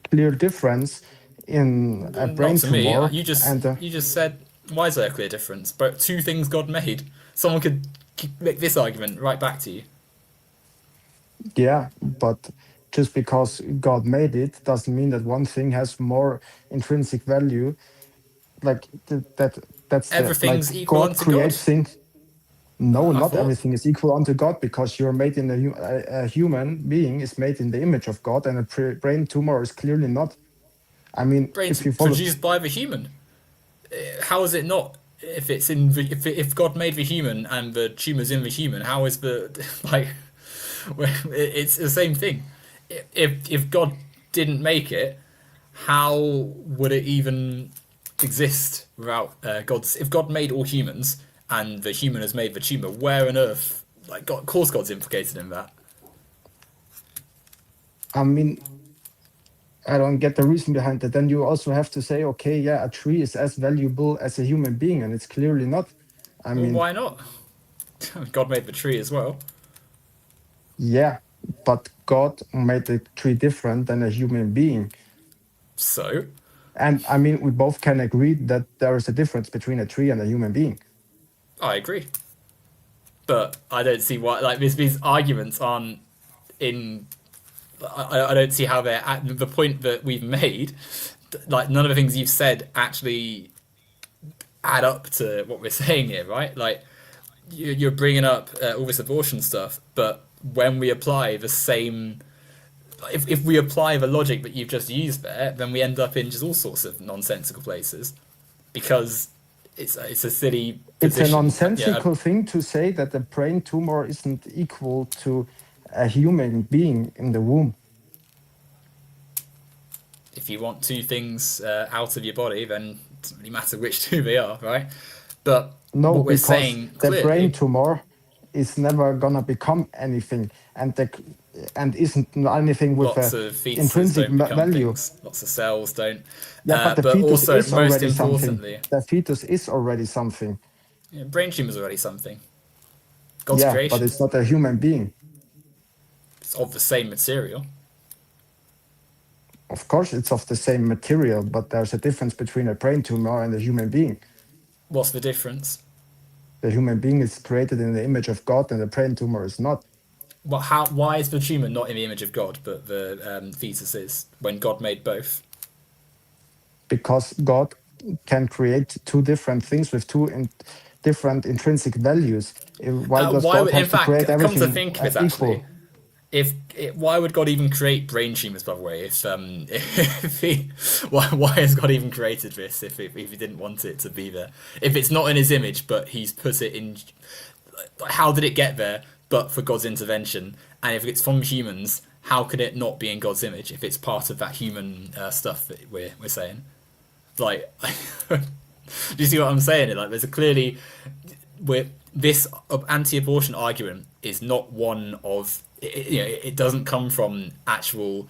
clear difference in a brain tumor? You just said Why is there a clear difference? But two things God made. Someone could make this argument right back to you. Yeah, but just because God made it doesn't mean that one thing has more intrinsic value. Like that's the Everything's like equal God unto God. creates things. No, I not thought. everything is equal unto God because you're made in a human being is made in the image of God, and a brain tumor is clearly not. I mean, Brains if you follow, produced by the human. How is it not? If it's in the, if God made the human and the tumor's in the human, how is the like? It's the same thing. If God didn't make it, how would it even exist without God's? If God made all humans and the human has made the tumor, where on earth? Like, God, of course, God's implicated in that. I mean, I don't get the reason behind it. Then you also have to say, okay, yeah, a tree is as valuable as a human being, and it's clearly not. I Well, mean, why not? God made the tree as well. yeah, but God made the tree different than a human being. So And I mean, we both can agree that there is a difference between a tree and a human being. I agree, but I don't see why. Like, these arguments aren't in. I don't see how they're at the point that we've made. Like, none of the things you've said actually add up to what we're saying here, right? Like, you're bringing up all this abortion stuff, but when we apply the same, if we apply the logic that you've just used there, then we end up in just all sorts of nonsensical places because it's a silly It's a position. Yeah, nonsensical thing to say that the brain tumor isn't equal to a human being in the womb. if you want two things out of your body, then it doesn't really matter which two they are, right? But No, what we're because saying the brain clearly, tumor is never gonna become anything, and isn't anything with lots a of fetuses intrinsic don't become value. things, lots of cells don't. Yeah, but the But fetus also, is most already something. importantly, The fetus is already something. yeah, brain tumors are already something. God's Yeah, but creation. it's not a human being. It's of the same material. Of course, it's of the same material, but there's a difference between a brain tumor and a human being. What's the difference? The human being is created in the image of God, and the brain tumor is not. What? How? Why is the tumor not in the image of God, but the fetus is? When God made both. Because God can create two different things with different intrinsic values. Why does Why? God In have to fact, create come to everything think of it, actually, equal? why would God even create brain tumors? By the way, if if he, why has God even created this if he didn't want it to be there? If it's not in His image, but He's put it in, how did it get there? But for God's intervention, and if it's from humans, how could it not be in God's image if it's part of that human stuff that we're saying? Like, do you see what I'm saying? Like, there's a clearly, this anti-abortion argument is not one of it doesn't come from actual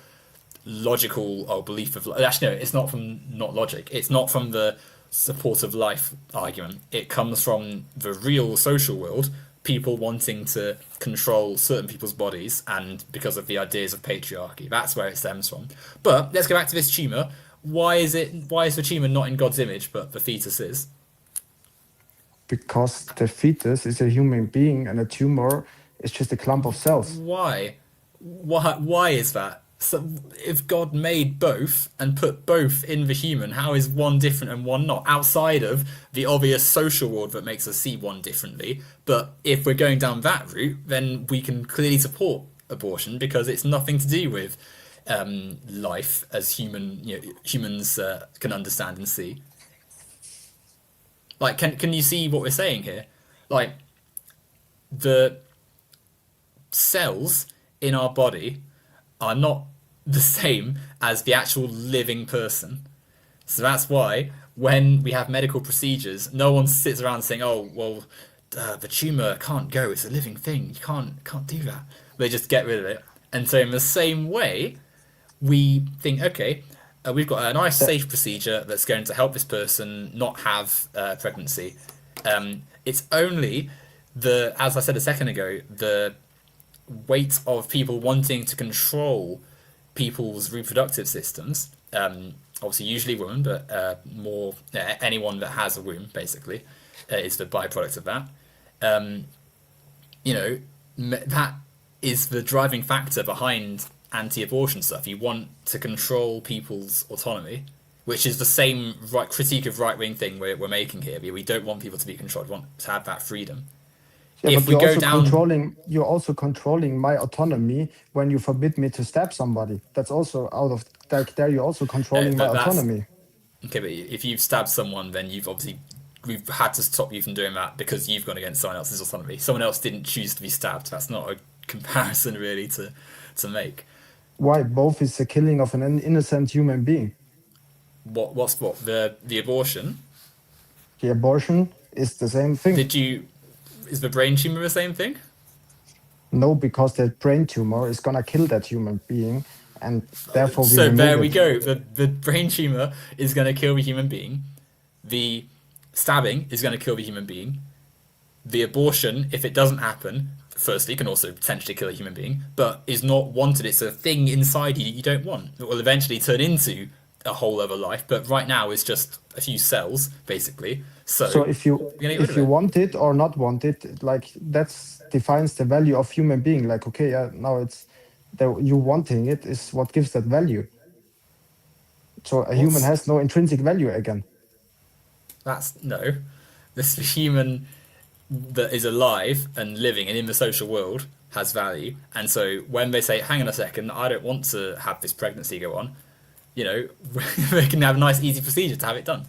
logical or belief of actually no, it's not from not logic. It's not from the support of life argument. It comes from the real social world, people wanting to control certain people's bodies, and because of the ideas of patriarchy. That's where it stems from. But let's go back to this tumor. Why is the tumor not in God's image, but the fetus is? Because the fetus is a human being, and a tumor is just a clump of cells. Why? Why is that? So if God made both and put both in the human, how is one different and one not? Outside of the obvious social world that makes us see one differently. But if we're going down that route, then we can clearly support abortion because it's nothing to do with life as humans can understand and see. Like, can you see what we're saying here? Like, the cells in our body are not the same as the actual living person. So that's why when we have medical procedures, no one sits around saying, "Oh, well, the tumor can't go. It's a living thing. You can't do that." They just get rid of it. And so in the same way, we think, okay, we've got a nice, The, safe procedure that's going to help this person not have pregnancy. It's only as I said a second ago, the weight of people wanting to control people's reproductive systems obviously usually women, but more anyone that has a womb basically is the byproduct of that. Um, you know, that is the driving factor behind anti-abortion stuff. You want to control people's autonomy, which is the same critique of right-wing thing we're making here. We don't want people to be controlled. We want to have that freedom. Yeah, If but we go down, you're also controlling my autonomy when you forbid me to stab somebody. That's also out of like there you're also controlling my but that's autonomy. okay. But if you've stabbed someone, then we've had to stop you from doing that because you've gone against someone else's autonomy. Someone else didn't choose to be stabbed. That's not a comparison really to make. Why? Both is the killing of an innocent human being. What's what the abortion? The abortion is the same thing. Is the brain tumor the same thing? No, because that brain tumor is gonna kill that human being, and therefore we So remove there we it. go. The brain tumor is going to kill the human being. The stabbing is going to kill the human being. The abortion, if it doesn't happen, firstly, can also potentially kill a human being, but is not wanted. It's a thing inside you that you don't want. It will eventually turn into a whole other life, but right now it's just a few cells, basically. So So we're going to get rid if of you it. want it or not want it, like that's defines the value of human being. Like okay, yeah, now it's you wanting it is what gives that value. So a human What's has no intrinsic value again. that's no. This human that is alive and living and in the social world has value. And so when they say, hang on a second, I don't want to have this pregnancy go on, you know, we can have a nice, easy procedure to have it done.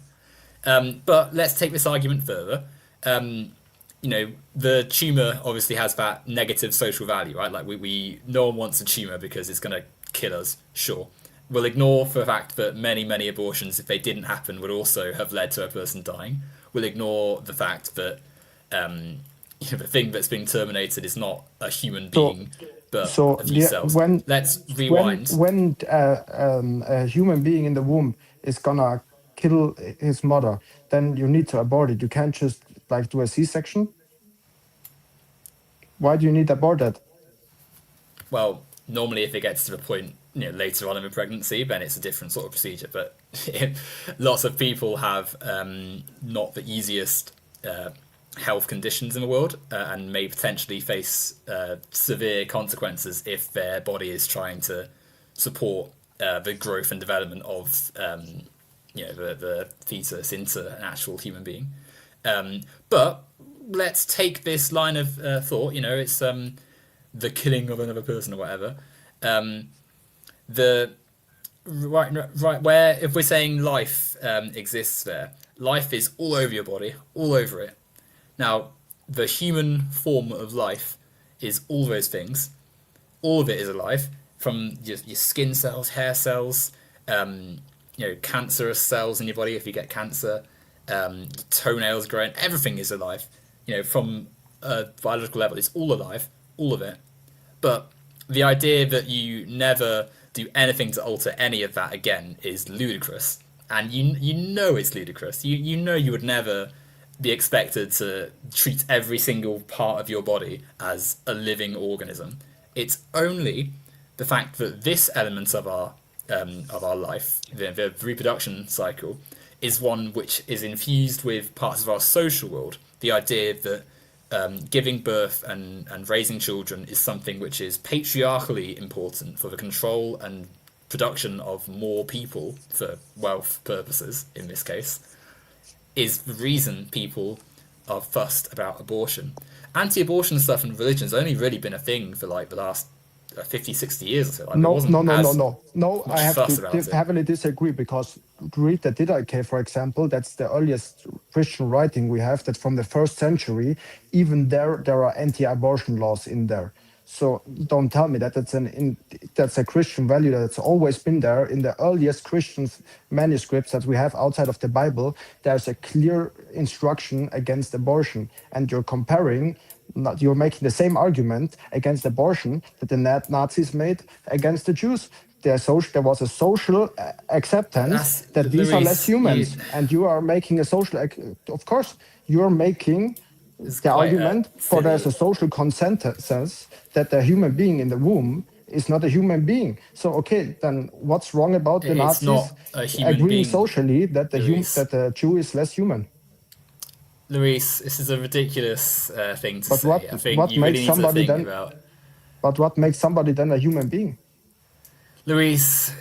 But let's take this argument further. You know, the tumor obviously has that negative social value, right? Like we no one wants a tumor because it's going to kill us, sure. We'll ignore for the fact that many abortions, if they didn't happen, would also have led to a person dying. We'll ignore the fact that you know, the thing that's being terminated is not a human So being, but so a few cells. Let's rewind. when a human being in the womb is gonna kill his mother, then you need to abort it. You can't just like do a C-section. Why do you need to abort that? Well, normally if it gets to the point, you know, later on in the pregnancy, then it's a different sort of procedure. But lots of people have not the easiest health conditions in the world and may potentially face severe consequences if their body is trying to support the growth and development of you know the fetus into an actual human being. But let's take this line of thought. You know, it's the killing of another person or whatever. The right where if we're saying life exists there, life is all over your body, all over it. Now, the human form of life is all those things. All of it is alive, from your skin cells, hair cells, you know, cancerous cells in your body if you get cancer, toenails growing. Everything is alive. You know, from a biological level, it's all alive, all of it. But the idea that you never do anything to alter any of that again is ludicrous, and you know it's ludicrous. You know you would never be expected to treat every single part of your body as a living organism. It's only the fact that this element of our life, the reproduction cycle, is one which is infused with parts of our social world. The idea that giving birth and raising children is something which is patriarchally important for the control and production of more people for wealth purposes, in this case, is the reason people are fussed about abortion. Anti-abortion stuff in religion has only really been a thing for like the last 50, 60 years or so. Like, there No, wasn't no, no, no, as no, no. I much have fuss to about it. heavily disagree because read the Didache, for example. That's the earliest Christian writing we have. That from the first century, even there are anti-abortion laws in there. So don't tell me that that's a Christian value that's always been there in the earliest Christian manuscripts that we have outside of the Bible. There's a clear instruction against abortion, and you're comparing. You're making the same argument against abortion that the Nazis made against the Jews. There was a social acceptance That's that these are less Luis. humans, and you are making a social. Of course, you are making It's the quite argument for there's silly. a social consensus that the human being in the womb is not a human being. So okay, then what's wrong about the It's Nazis not a human agreeing being, socially that Luis. the Jew is less human? Luis, this is a ridiculous thing to But say. I think what you really makes need to somebody think then? about. But what makes somebody then a human being? Luis,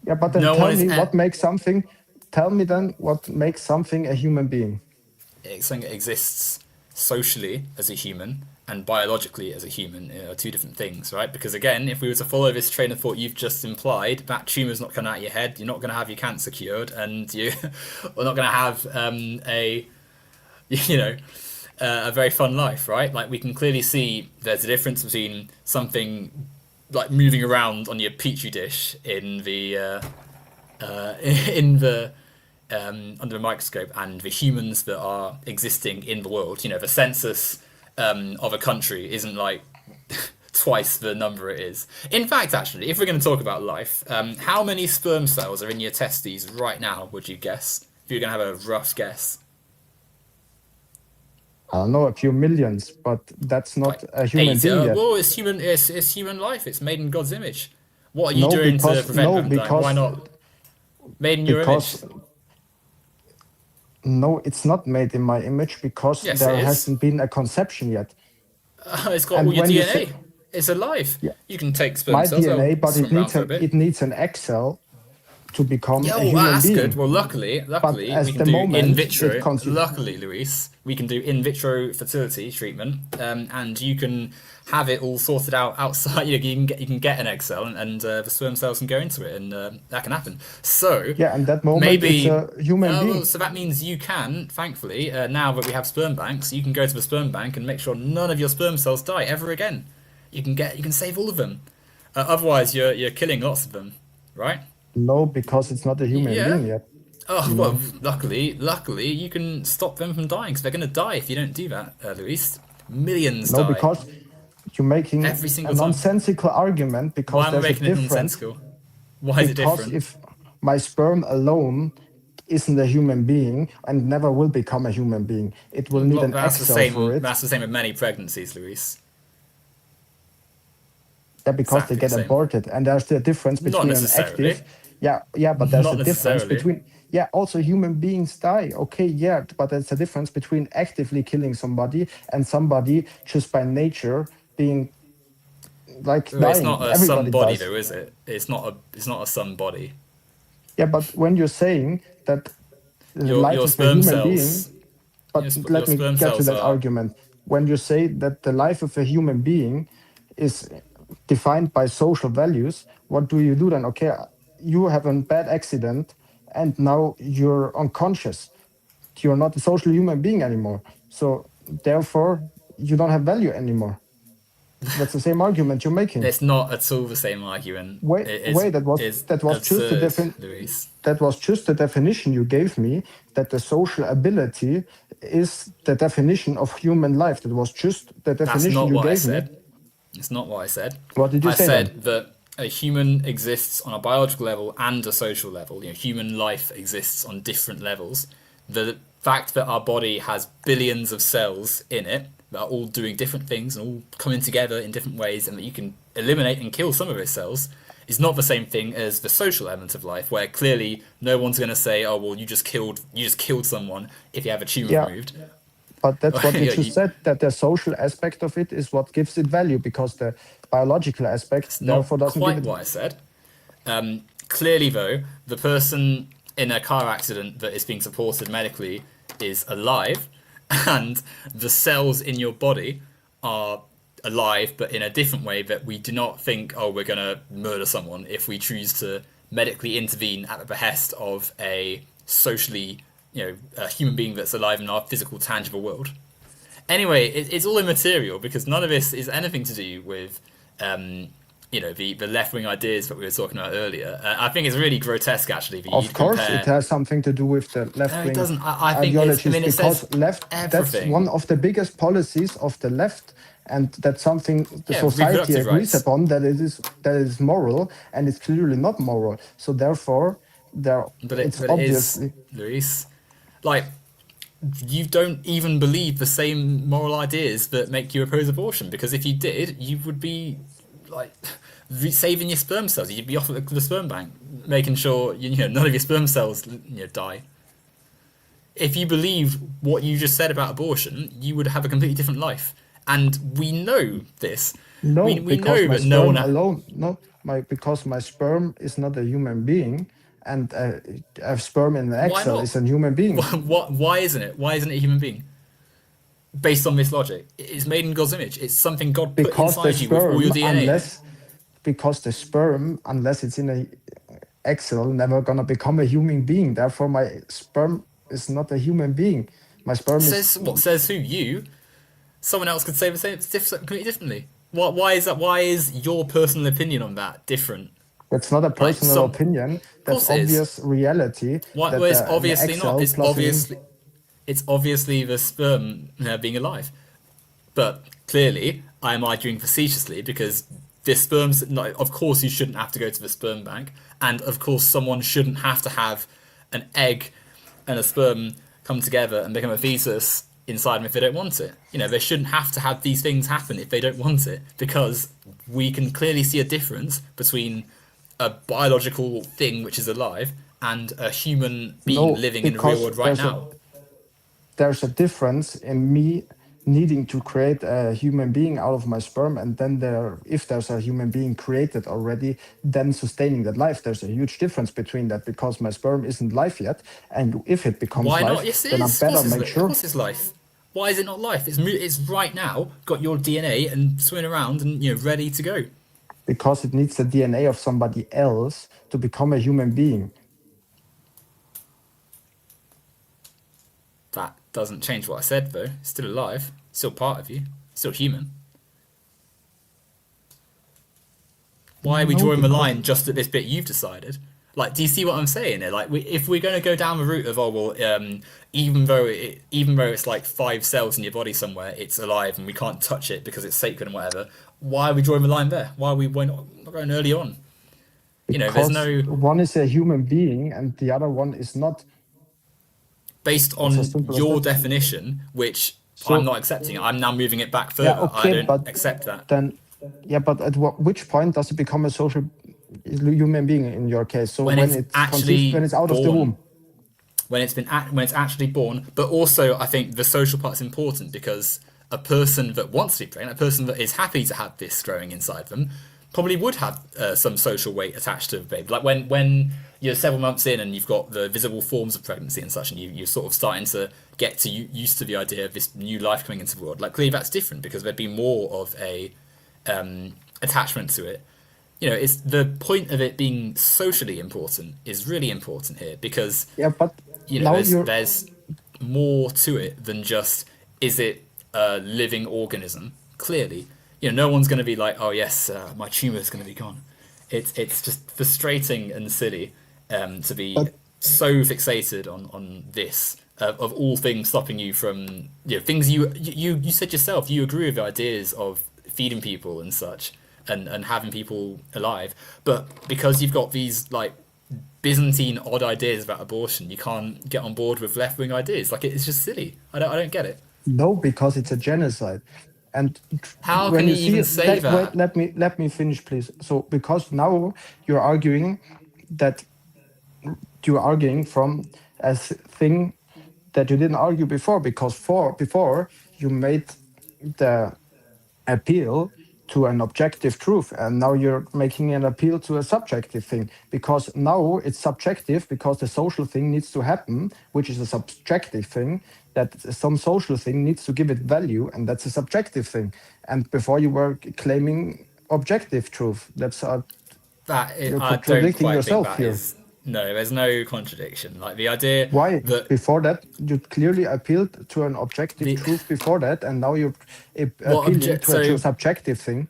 Yeah, but then no one tell is. me what makes something. Tell me then what makes something a human being. Something that exists socially as a human and biologically as a human are two different things, right? Because again, if we were to follow this train of thought you've just implied, that tumour's not coming out of your head, you're not going to have your cancer cured, and you're not going to have a, you know, a very fun life, right? Like we can clearly see there's a difference between something like moving around on your petri dish in the in the under a microscope and the humans that are existing in the world. You know, the census of a country isn't like twice the number it is. In fact, actually, if we're going to talk about life, how many sperm cells are in your testes right now, would you guess? If you're going to have a rough guess. I don't know, a few millions, but that's not Like a human 80. being yet. Well, it's human. It's human life. It's made in God's image. What are you No, doing to because prevent no, them dying? Why not? Made in your image. because no, it's not made in my image because Yes, it there is. hasn't been a conception yet. It's got all And your when you say, DNA. It's alive. yeah, You can take sperm my cells. They'll DNA, but swim around for a bit. it needs an egg cell to become Yeah, a well, human that's good. being. Well, But luckily, we as can the do in moment it vitro. Luckily, Luis, we can do in vitro fertility treatment, and you can have it all sorted out outside. You can get an egg cell, and the sperm cells can go into it, and that can happen. So yeah, and that moment it's maybe. a human Well, being. so that means you can, thankfully, now that we have sperm banks, you can go to the sperm bank and make sure none of your sperm cells die ever again. You can save all of them. Otherwise, you're killing lots of them, right? No, because it's not a human Yeah. being yet. Oh well, No, luckily, you can stop them from dying because they're going to die if you don't do that, Luis. Millions no, die because you're making every a single time. nonsensical argument Why because am I there's a making it difference. nonsensical? Why is it Because different? if my sperm alone isn't a human being and never will become a human being, it will need Well, an egg cell for it. That's the same with many pregnancies, Luis. Yeah, because they Exactly the get same. aborted, and there's the difference Not between an necessarily. active. Yeah, but there's Not a difference necessarily. between. Yeah, also human beings die. Okay, yeah, but there's a difference between actively killing somebody and somebody just by nature being like Well, it's not dying. a Everybody somebody dies. though, is it? It's not a somebody. Yeah, but when you're saying that the life Your of a sperm human being, cells. but Your let me sperm get to cells that are. argument. When you say that the life of a human being is defined by social values, what do you do then? Okay, you have a bad accident and now you're unconscious. You're not a social human being anymore. So therefore, you don't have value anymore. That's the same argument you're making. It's not at all the same argument. It Wait, is that was just the absurd, Luis. that was just the definition you gave me, that the social ability is the definition of human life. That was just the That's definition not you what I gave me. said. It's not what I said. What did you I say then? said that a human exists on a biological level and a social level. You know, human life exists on different levels. The fact that our body has billions of cells in it that are all doing different things and all coming together in different ways, and that you can eliminate and kill some of those cells, is not the same thing as the social element of life, where clearly no one's going to say, "Oh, well, you just killed someone if you have a tumor Yeah, removed." but that's what you Yeah, just said, that the social aspect of it is what gives it value, because the biological aspect it's not therefore doesn't give quite it. what I said. Clearly, though, the person in a car accident that is being supported medically is alive, and the cells in your body are alive, but in a different way that we do not think, oh, we're going to murder someone if we choose to medically intervene at the behest of a socially, a human being that's alive in our physical, tangible world. Anyway, it's all immaterial because none of this is anything to do with the left wing ideas that we were talking about earlier. I think it's really grotesque actually that Of you'd course, it compare. has something to do with the No, left it wing doesn't. I think I ideologies, mean, it says because left, that's everything. one of the biggest policies of the left, and that's something the Yeah, society reproductive agrees rights. upon, that it is moral, and it's clearly not moral. So therefore, it's But it is, obviously. Luis. Like, you don't even believe the same moral ideas that make you oppose abortion, because if you did, you would be like saving your sperm cells. You'd be off at the sperm bank, making sure none of your sperm cells die. If you believed what you just said about abortion, you would have a completely different life. And we know this. No, We because know my that no sperm one. alone, no, because my sperm is not a human being, and a sperm in the egg Why cell not? is a human being. Why isn't it? Why isn't it a human being? Based on this logic, it's made in God's image. It's something God put Because the inside you with all your sperm, DNA in it. unless it's in a egg cell, never gonna become a human being. Therefore, my sperm is not a human being. My sperm is. Says what? Says who? You? Someone else could say the same completely differently. Why is that? Why is your personal opinion on that different? That's not a Like personal some, opinion. of That's course it is. obvious reality. Why? That Well, it's an egg obviously not. cell plus an. It's obviously the sperm being alive. But clearly, I am arguing facetiously because this sperm's no, of course you shouldn't have to go to the sperm bank, and of course someone shouldn't have to have an egg and a sperm come together and become a fetus inside them if they don't want it. They shouldn't have to have these things happen if they don't want it, because we can clearly see a difference between a biological thing which is alive and a human being No, living in the real because world right now. there's a difference in me needing to create a human being out of my sperm, and then if there's a human being created already, then sustaining that life. There's a huge difference between that, because my sperm isn't life yet, and if it becomes Why not? life, Yes, it then I is. better make Of sure. course, it's life. Why is it not life? It's right now. Got your DNA and swimming around and ready to go. Because it needs the DNA of somebody else to become a human being. That doesn't change what I said though. It's still alive. Still part of you. Still human. Why are we No, drawing the because line just at this bit you've decided? Like, do you see what I'm saying here? Like, if we're going to go down the route of, even though it's like 5 cells in your body somewhere, it's alive and we can't touch it because it's sacred and whatever. Why are we drawing the line there? Why not going early on? There's because no one is a human being and the other one is not. based It's as on simple as your that. definition, which I'm So not accepting. I'm now moving it back yeah, further. I okay, don't but accept that. then yeah, but at which point does it become a social human being in your case? So When when it's it's conceived, when actually it's out of the born, womb. when it's actually born. But also, I think the social part's important because a person that wants to be pregnant, a person that is happy to have this growing inside them, probably would have some social weight attached to the baby. Like when you're several months in and you've got the visible forms of pregnancy and such, and you're sort of starting to get used to the idea of this new life coming into the world. Like clearly that's different because there'd be more of a attachment to it. It's the point of it being socially important is really important here because Yeah, but now you're there's more to it than just is it a living organism. Clearly, no one's going to be like, oh yes, my tumor is going to be gone. It's just frustrating and silly to be but so fixated on this of all things stopping you from things you said yourself. You agree with the ideas of feeding people and such and having people alive, but because you've got these like Byzantine odd ideas about abortion, you can't get on board with left wing ideas. Like it's just silly. I don't get it. no, because it's a genocide. And How when can you you see even it, say wait, that? let me finish, please. So because now you're arguing that you're arguing from a thing that you didn't argue before, because before you made the appeal to an objective truth, and now you're making an appeal to a subjective thing, because now it's subjective because the social thing needs to happen, which is a subjective thing, that some social thing needs to give it value, and that's a subjective thing. And before you were claiming objective truth. You're I don't contradicting quite think yourself that here. is. No, there's no contradiction. Like the idea Why? that Before that, you clearly appealed to an objective the truth before that, and now you're what appealing object. to a So subjective thing.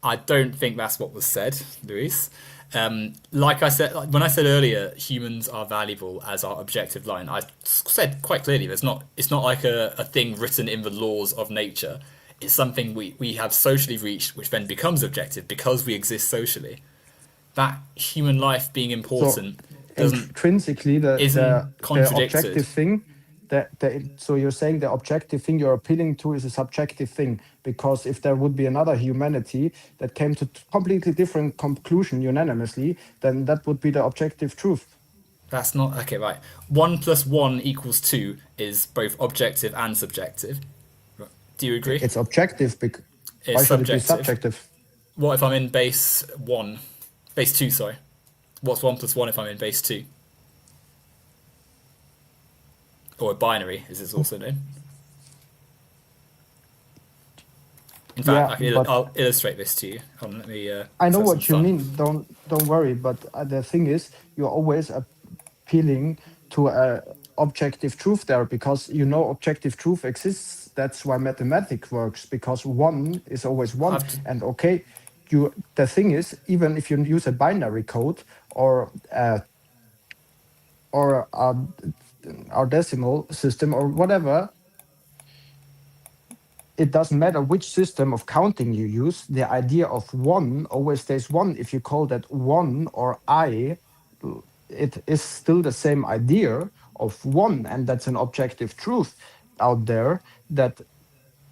I don't think that's what was said, Luis. Like I said, like when I said earlier, humans are valuable as our objective line. I said quite clearly, there's not. It's not like a thing written in the laws of nature. It's something we have socially reached, which then becomes objective because we exist socially. That human life being So important doesn't intrinsically, the isn't the contradicted. objective thing so you're saying the objective thing you're appealing to is a subjective thing, because if there would be another humanity that came to completely different conclusion unanimously, then that would be the objective truth. That's not okay, right? 1 + 1 = 2 is both objective and subjective. Do you agree? It's objective. Why It's should it be subjective. subjective? What if I'm in base 2, sorry. What's 1 + 1 if I'm in base 2? Or a binary, as it's also known. In fact, I'll illustrate this to you. Hold on, let me. I know have what you some fun. mean. Don't worry. But the thing is, you're always appealing to a objective truth there, because objective truth exists. That's why mathematics works, because one is always one. I've t- And okay, the thing is, even if you use a binary code or our decimal system or whatever, it doesn't matter which system of counting you use, the idea of one always stays one. If you call that one or I, it is still the same idea of one, and that's an objective truth out there, that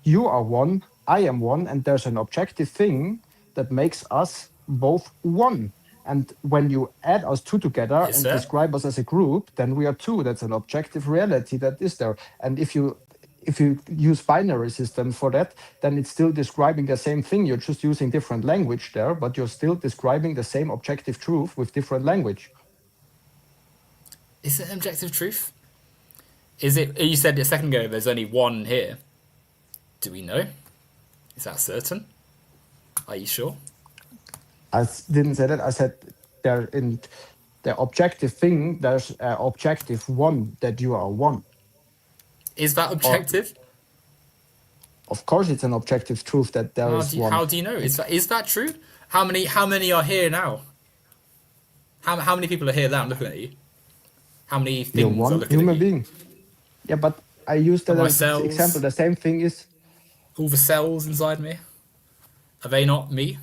you are one, I am one, and there's an objective thing that makes us both one. And when you add us two together Is and there? describe us as a group, then we are two. That's an objective reality that is there. And if you use binary system for that, then it's still describing the same thing. You're just using different language there, but you're still describing the same objective truth with different language. Is it an objective truth? Is it? You said a second ago there's only one here. Do we know? Is that certain? Are you sure? I didn't say that. I said there in the objective thing, there's an objective one, that you are one. Is that objective? Of course, it's an objective truth that there is one. How do you know? Is that true? How many are here now? How many people are here now looking at you? How many things You're are one looking human at you? being. Yeah, but I used that My as an cells. example. The same thing is, All the cells inside me, are they not me?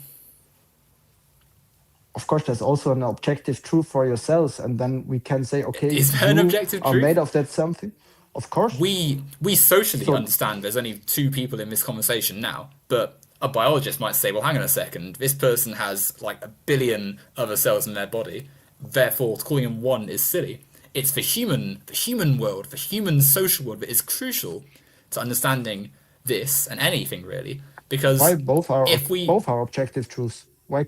of course, there's also an objective truth for your cells, and then we can say, okay, Is there an you objective are truth? made of that something. Of course. We socially So- understand there's only two people in this conversation now, but a biologist might say, well, hang on a second, this person has like 1 billion other cells in their body, therefore calling him one is silly. It's the human world, the human social world that is crucial to understanding this and anything really, because Why both are if objective truths? Why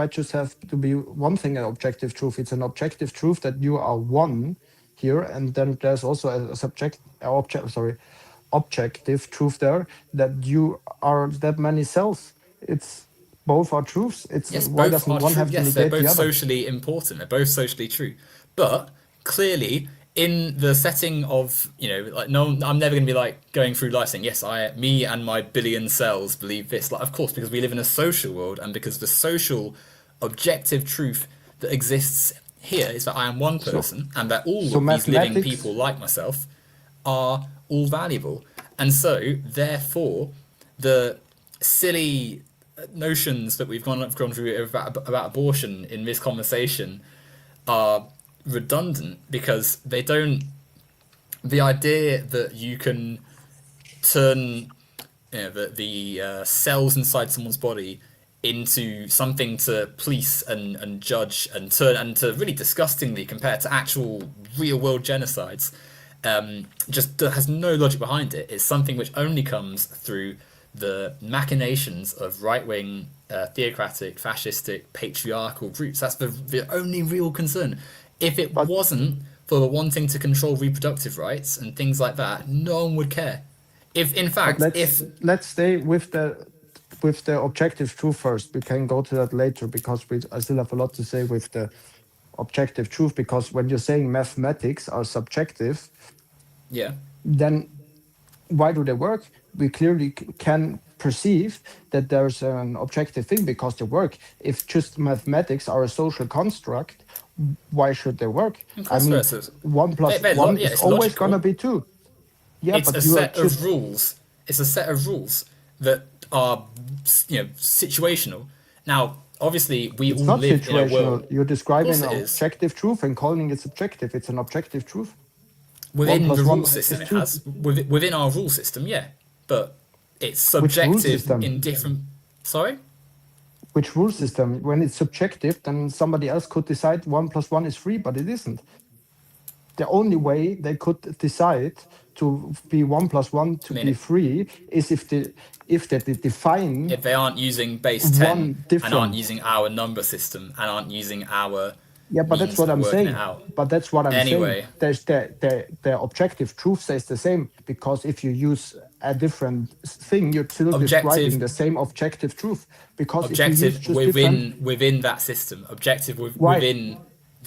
just have to be one thing an objective truth? It's an objective truth that you are one here, and then there's also objective truth there that you are that many cells. It's both are truths. Yes, Why both doesn't are one true. have to Yes, they're negate the both other? socially important. They're both socially true. But clearly, in the setting of, like, no, I'm never going to be like going through life saying, yes, me and my 1 billion cells believe this. Like, of course, because we live in a social world, and because the social objective truth that exists here is that I am one person, and that all so of these living mathematics- people like myself are all valuable. And so, therefore, the silly notions that we've gone through about abortion in this conversation are redundant, because they don't. The idea that you can turn the cells inside someone's body into something to police and judge and to really disgustingly compare to actual real world genocides just has no logic behind it. It's something which only comes through the machinations of right-wing, theocratic, fascistic, patriarchal groups. That's the only real concern. If it wasn't for the wanting to control reproductive rights and things like that, no one would care. If, in fact, let's stay with the objective truth first. We can go to that later, because I still have a lot to say with the objective truth. Because when you're saying mathematics are subjective, yeah, then why do they work? We clearly can perceive that there's an objective thing because they work. If just mathematics are a social construct, why should they work? I mean, 1 + 1 is always going to be 2. Yeah, it's but a set of rules. It's a set of rules that are, situational. Now, obviously, we all not live in a situational. world. You're describing Of an course it is. objective truth and calling it subjective. It's an objective truth. 1 Within the plus 1 rule system, is it 2. has. Within our rule system, yeah. But it's Which rule subjective system? in different. Sorry? Which rule system? When it's subjective, then somebody else could decide 1 plus 1 is 3, but it isn't. The only way they could decide to be 1 plus 1 to I mean, be 3 is if they define if they aren't using base 10 one and aren't different. using our number system and aren't using our Yeah, but that's means what of I'm working it saying. out. But that's what I'm saying. Anyway, There's the objective truth stays the same, because if you use a different thing, you're still describing objective the same objective truth. Because if you use objective just different, within that system, objective why? within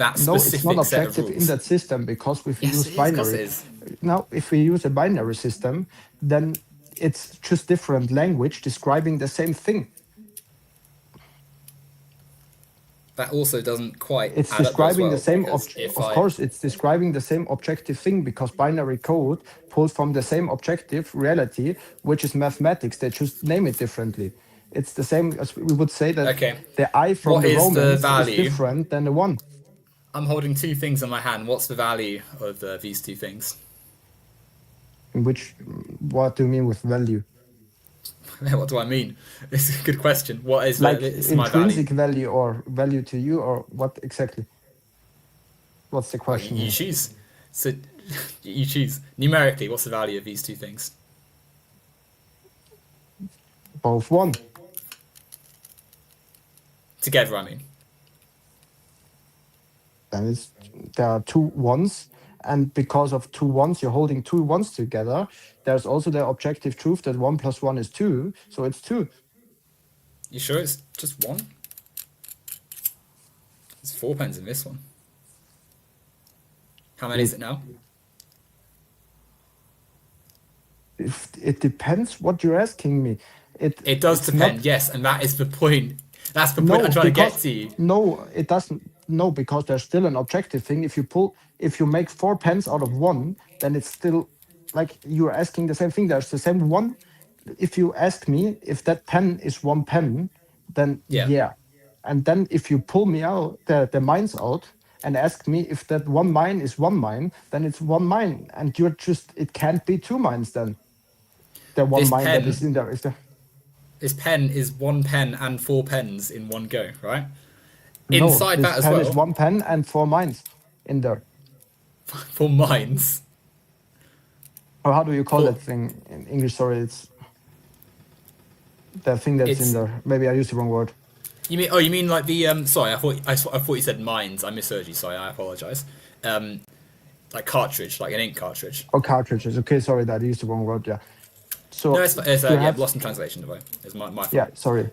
that No, it's not specific set of objective in rules. that system, because if we Yes, use it is, because binary, it is. now if we use a binary system, then it's just different language describing the same thing. That also doesn't quite It's add up as describing the well, same because if of I course it's describing the same objective thing, because binary code pulls from the same objective reality, which is mathematics. They just name it differently. It's the same as we would say that okay, the I from what the is the Romans is value? different than the 1. I'm holding two things in my hand. What's the value of these two things? Which, what do you mean with value? What do I mean? It's a good question. What is Like it's my value? intrinsic value or value to you, or what exactly? What's the Well, question you here? choose. So you choose numerically. What's the value of these two things? Both 1. Together, I mean. Then there are 2 1s, and because of 2 1s, you're holding 2 1s together. There's also the objective truth that 1 plus 1 is 2, so it's 2. You sure it's just one? There's 4 pens in this one. How many is it now? If it depends what you're asking me. It does It's depend, not, yes, and that is the point. That's the point I'm no, trying to get because to you. no, it doesn't. No, because there's still an objective thing. If you make 4 pens out of 1, then it's still like you're asking the same thing. There's the same 1. If you ask me if that pen is 1 pen, then Yeah. yeah. And then if you pull me out the mines out and ask me if that 1 mine is 1 mine, then it's 1 mine, and it can't be 2 mines then. The 1 This mine that is pen, in there is the this pen is 1 pen and 4 pens in one go, right? no. Inside This that as pen is well, 1 pen and 4 mines in there. for mines. Or how do you call For, that thing in English? Sorry, it's the thing that's in it's there. Maybe I used the wrong word. you mean like the sorry, I thought you said mines. I misheard you. Sorry, I apologize. Like cartridge, like an ink cartridge. Oh, cartridges. Okay, sorry, that I used the wrong word. Yeah. No, So it's you yeah, have lost in translation. By the way, it's my yeah. fault. Sorry.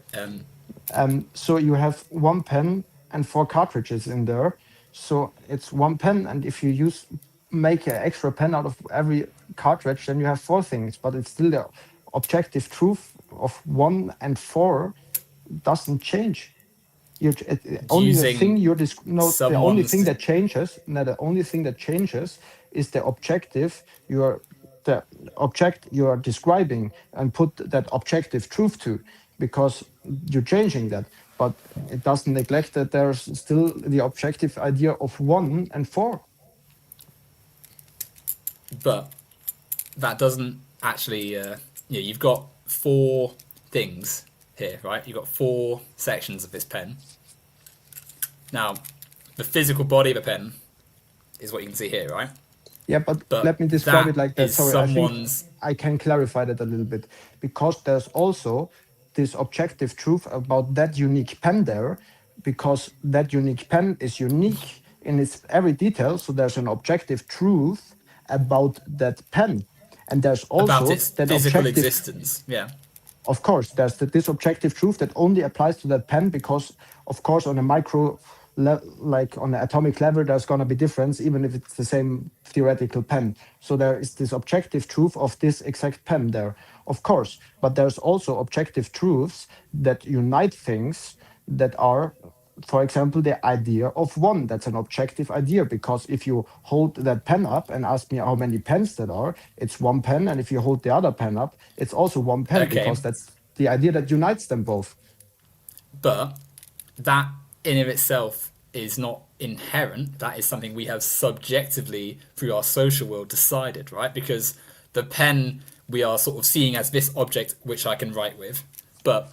So you have 1 pen and 4 cartridges in there. So it's 1 pen, and if you make an extra pen out of every cartridge, then you have 4 things. But it's still the objective truth of 1 and 4 doesn't change. Only the thing Using the only someone's thing that changes. No, the only thing that changes is the objective you are describing, and put that objective truth to, because you're changing that. But it doesn't neglect that there's still the objective idea of 1 and 4. but that doesn't actually you've got 4 things here, right? You've got 4 sections of this pen. Now, the physical body of a pen is what you can see here, right? Yeah, but But let me describe it that like that. is Sorry, I think someone's I can clarify that a little bit, because there's also this objective truth about that unique pen there, because that unique pen is unique in its every detail. So there's an objective truth about that pen, and there's about also its that physical objective. existence. Yeah. Of course, there's this objective truth that only applies to that pen, because, of course, on a like on an atomic level, there's going to be difference, even if it's the same theoretical pen. So there is this objective truth of this exact pen there, of course. But there's also objective truths that unite things that are, for example, the idea of 1. That's an objective idea, because if you hold that pen up and ask me how many pens there are, it's 1 pen. And if you hold the other pen up, it's also 1 pen, Okay. because that's the idea that unites them both. But that in of itself is not inherent. That is something we have subjectively through our social world decided, right? Because the pen we are sort of seeing as this object which I can write with, but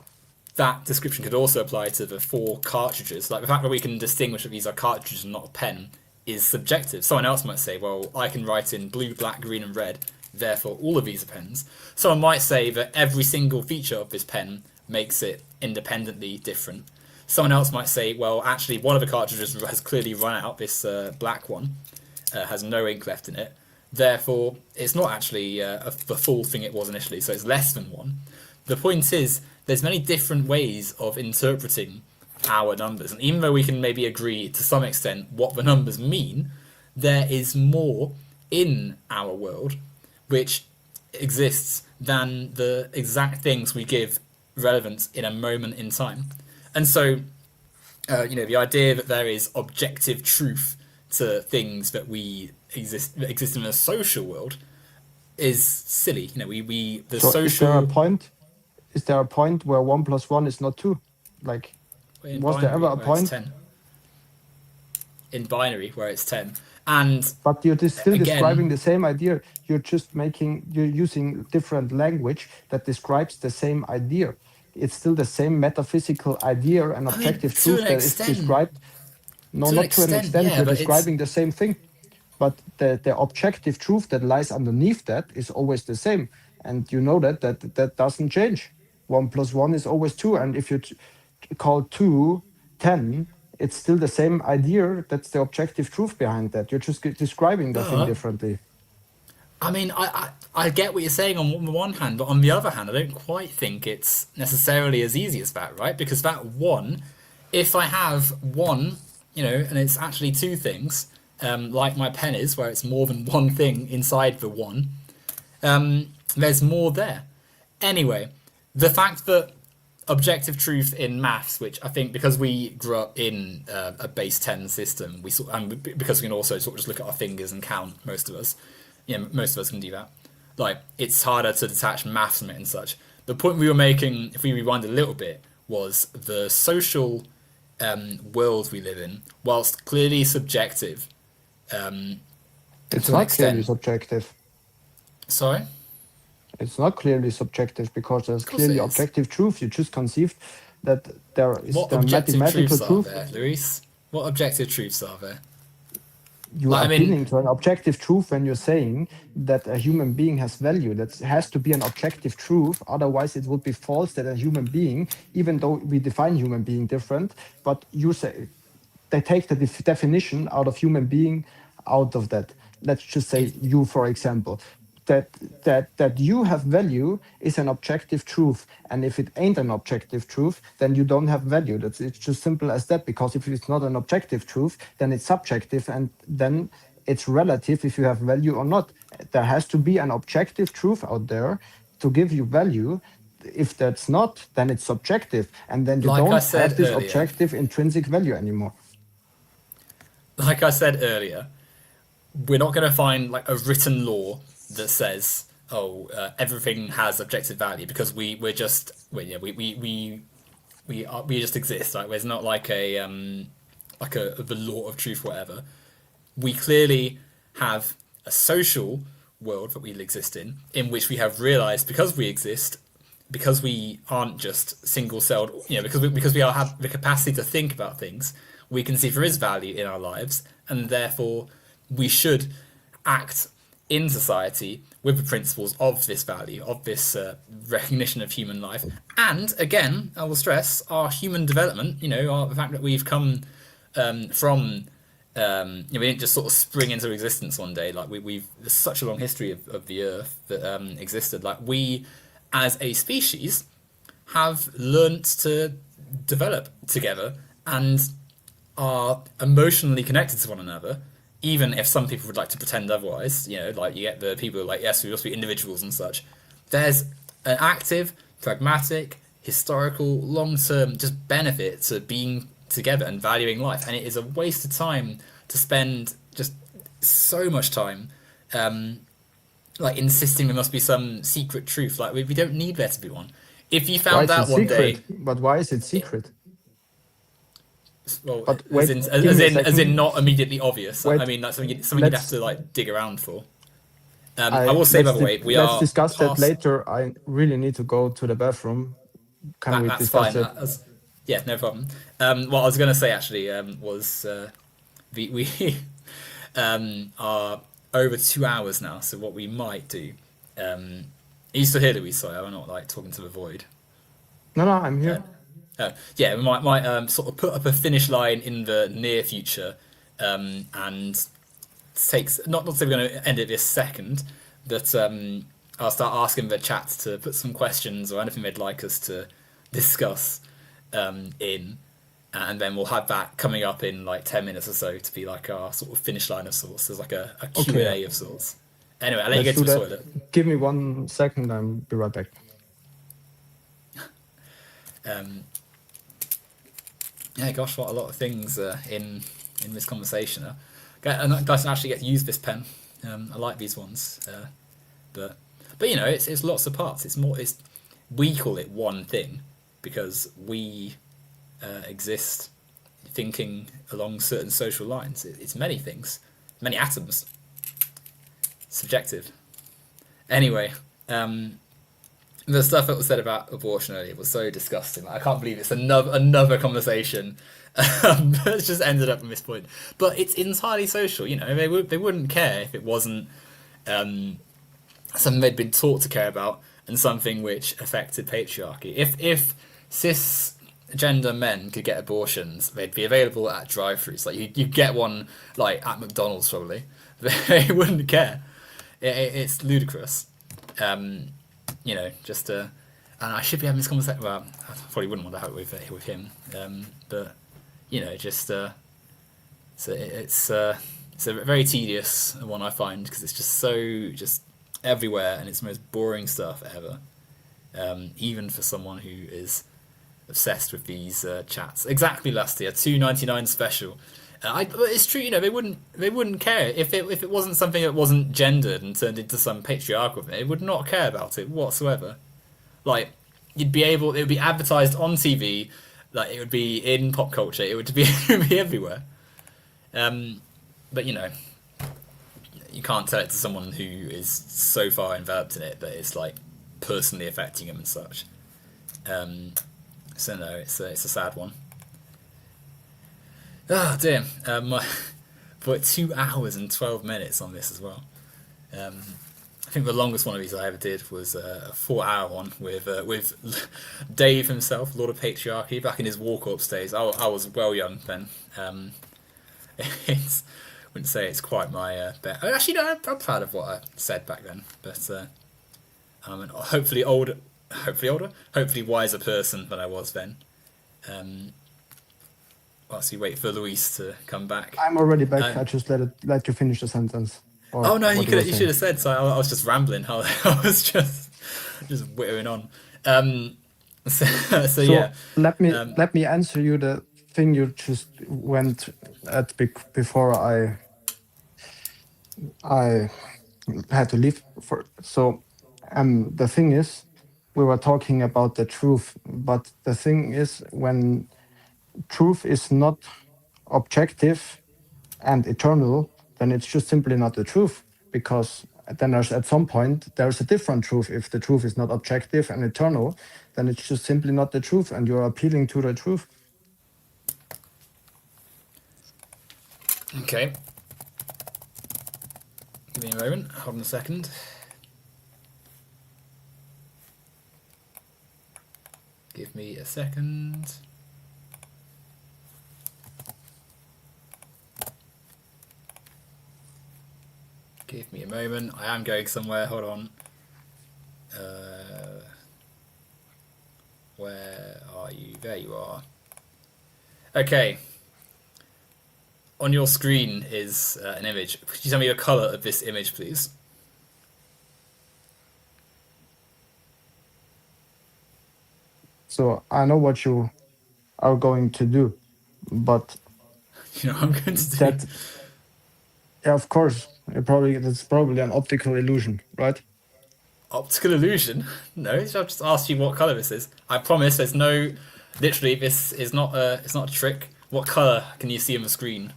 that description could also apply to the 4 cartridges. Like the fact that we can distinguish that these are cartridges and not a pen is subjective. Someone else might say, well, I can write in blue, black, green, and red, therefore all of these are pens. Someone might say that every single feature of this pen makes it independently different. Someone else might say, well, actually, one of the cartridges has clearly run out. This black one has no ink left in it. Therefore, it's not actually the full thing it was initially, so it's less than 1. The point is, there's many different ways of interpreting our numbers. And even though we can maybe agree to some extent what the numbers mean, there is more in our world which exists than the exact things we give relevance in a moment in time. And so, the idea that there is objective truth to things that exist in a social world is silly. The So social. Is there a point where 1 plus 1 is not 2? Like, In was there binary, ever a where it's point? 10. In binary, where it's 10. And But you're still again, describing the same idea. You're using different language that describes the same idea. It's still the same metaphysical idea and objective to truth an that is extent, described. No, to an not to an extent, extent. yeah, You're but describing the same thing. But the objective truth that lies underneath that is always the same. And you know that doesn't change. 1 plus 1 is always 2. And if you call 2 10, it's still the same idea. That's the objective truth behind that. You're just describing the thing but differently. I mean, I get what you're saying on the one hand, but on the other hand, I don't quite think it's necessarily as easy as that, right? Because that 1, if I have 1, and it's actually 2 things, like my pen is, where it's more than 1 thing inside the 1, there's more there. Anyway, the fact that objective truth in maths, which I think because we grew up in a base 10 system, and because we can also sort of just look at our fingers and count, most of us can do that. Like, it's harder to detach maths from it and such. The point we were making, if we rewind a little bit, was the social world we live in, whilst clearly subjective. It's to an not clearly extent. subjective. Sorry? It's not clearly subjective because there's Of course it clearly is. objective truth. You just conceived that there is What the objective mathematical truths are truth. there, Luis? What objective truths are there? You Like, are I mean, appealing to an objective truth when you're saying that a human being has value. That has to be an objective truth. Otherwise, it would be false that a human being, even though we define human being different, but you say they take the definition out of human being out of that. Let's just say it, you, for example. That you have value is an objective truth, and if it ain't an objective truth, then you don't have value. It's just simple as that. Because if it's not an objective truth, then it's subjective, and then it's relative if you have value or not. There has to be an objective truth out there to give you value. If that's not, then it's subjective, and then you like I don't said have this earlier, objective intrinsic value anymore. like I said earlier, we're not going to find like a written law that says, everything has objective value, because we just exist. Like, there's not like the law of truth, whatever. We clearly have a social world that we exist in which we have realized, because we exist, because we aren't just single-celled, because we have the capacity to think about things, we can see there is value in our lives, and therefore we should act in society with the principles of this value, of this recognition of human life. And again, I will stress, our human development, the fact that we've come from, we didn't just sort of spring into existence one day. Like, there's such a long history of the Earth that existed. Like, we, as a species, have learnt to develop together and are emotionally connected to one another, even if some people would like to pretend otherwise. Like, you get the people who are like, yes, we must be individuals and such. There's an active, pragmatic, historical, long-term just benefit to being together and valuing life, and it is a waste of time to spend just so much time like insisting there must be some secret truth. Like, we don't need there to be one. If you Why found is it out one day, secret? But why is it secret? Well, But wait, give me a as in second. not immediately obvious. I Wait, mean, like something you'd have let's to like dig around for. I I will say by the way, we let's are discuss that past later. I really need to go to the bathroom. Can that. we That's discuss fine. it? Yeah, no problem. What I was going to say actually was we are over 2 hours now. So what we might do. Are you still here, Louise? Sorry, I'm not like talking to the void. No, no, I'm Uh, here. yeah, we might sort of put up a finish line in the near future, and takes not to say we're going to end it this second, but I'll start asking the chat to put some questions or anything they'd like us to discuss in, and then we'll have that coming up in like 10 minutes or so to be like our sort of finish line of sorts. There's like a Q and Okay, A of sorts. Anyway, I'll let you let's get do to the that. toilet. Give me 1 second. I'll be right back. Um, yeah, gosh, what a lot of things in this conversation. And guys can actually get to use this pen. I like these ones, but you know, it's lots of parts. It's more. It's we call it one thing because we exist thinking along certain social lines. It's many things, many atoms. Subjective. Anyway, the stuff that was said about abortion earlier was so disgusting. I can't believe it's another conversation. It's just ended up at this point. But it's entirely social. You know, they wouldn't care if it wasn't something they'd been taught to care about and something which affected patriarchy. If cisgender men could get abortions, they'd be available at drive-throughs. Like you get one like at McDonald's probably. They wouldn't care. It's ludicrous. You know, just and I should be having this conversation. Well, I probably wouldn't want to have it with him, but you know, just so it's a very tedious one I find because it's just so just everywhere and it's the most boring stuff ever. Even for someone who is obsessed with these chats. Exactly, last year, 2.99 special. But it's true, you know, they wouldn't care if it wasn't something that wasn't gendered and turned into some patriarchal thing. They would not care about it whatsoever. Like it would be advertised on TV, like it would be in pop culture, it would be it would be everywhere. But you know, you can't tell it to someone who is so far enveloped in it that it's like personally affecting them and such. So no, it's a sad one. Ah, damn. But 2 hours and 12 minutes on this as well. I think the longest one of these I ever did was a 4 hour one with Dave himself, Lord of Patriarchy, back in his Walk Up days. I was well young then. It's wouldn't say it's quite my bet. Actually, no, I'm proud of what I said back then. But I'm an hopefully wiser person than I was then. Whilst we wait for Luis to come back. I'm already back. I just let you finish the sentence. Or Oh no, what you were you saying. should have said. So I was just rambling. I was just whittering on. So yeah. Let me answer you the thing you just went at before I had to leave for. So the thing is, we were talking about the truth, but the thing is, when truth is not objective and eternal, then it's just simply not the truth, because then there's at some point there's a different truth. If the truth is not objective and eternal, then it's just simply not the truth, and you're appealing to the truth. Okay. Give me a moment. Hold on a second. Give me a second. Give me a moment. I am going somewhere. Hold on. Where are you? There you are. Okay. On your screen is an image. Could you tell me the color of this image, please? So I know what you are going to do, but You know what I'm going to do? that, yeah, of course, that's probably an optical illusion, right? Optical illusion? No, I've just asked you what color this is. I promise there's no... Literally, this is not it's not a trick. What color can you see on the screen?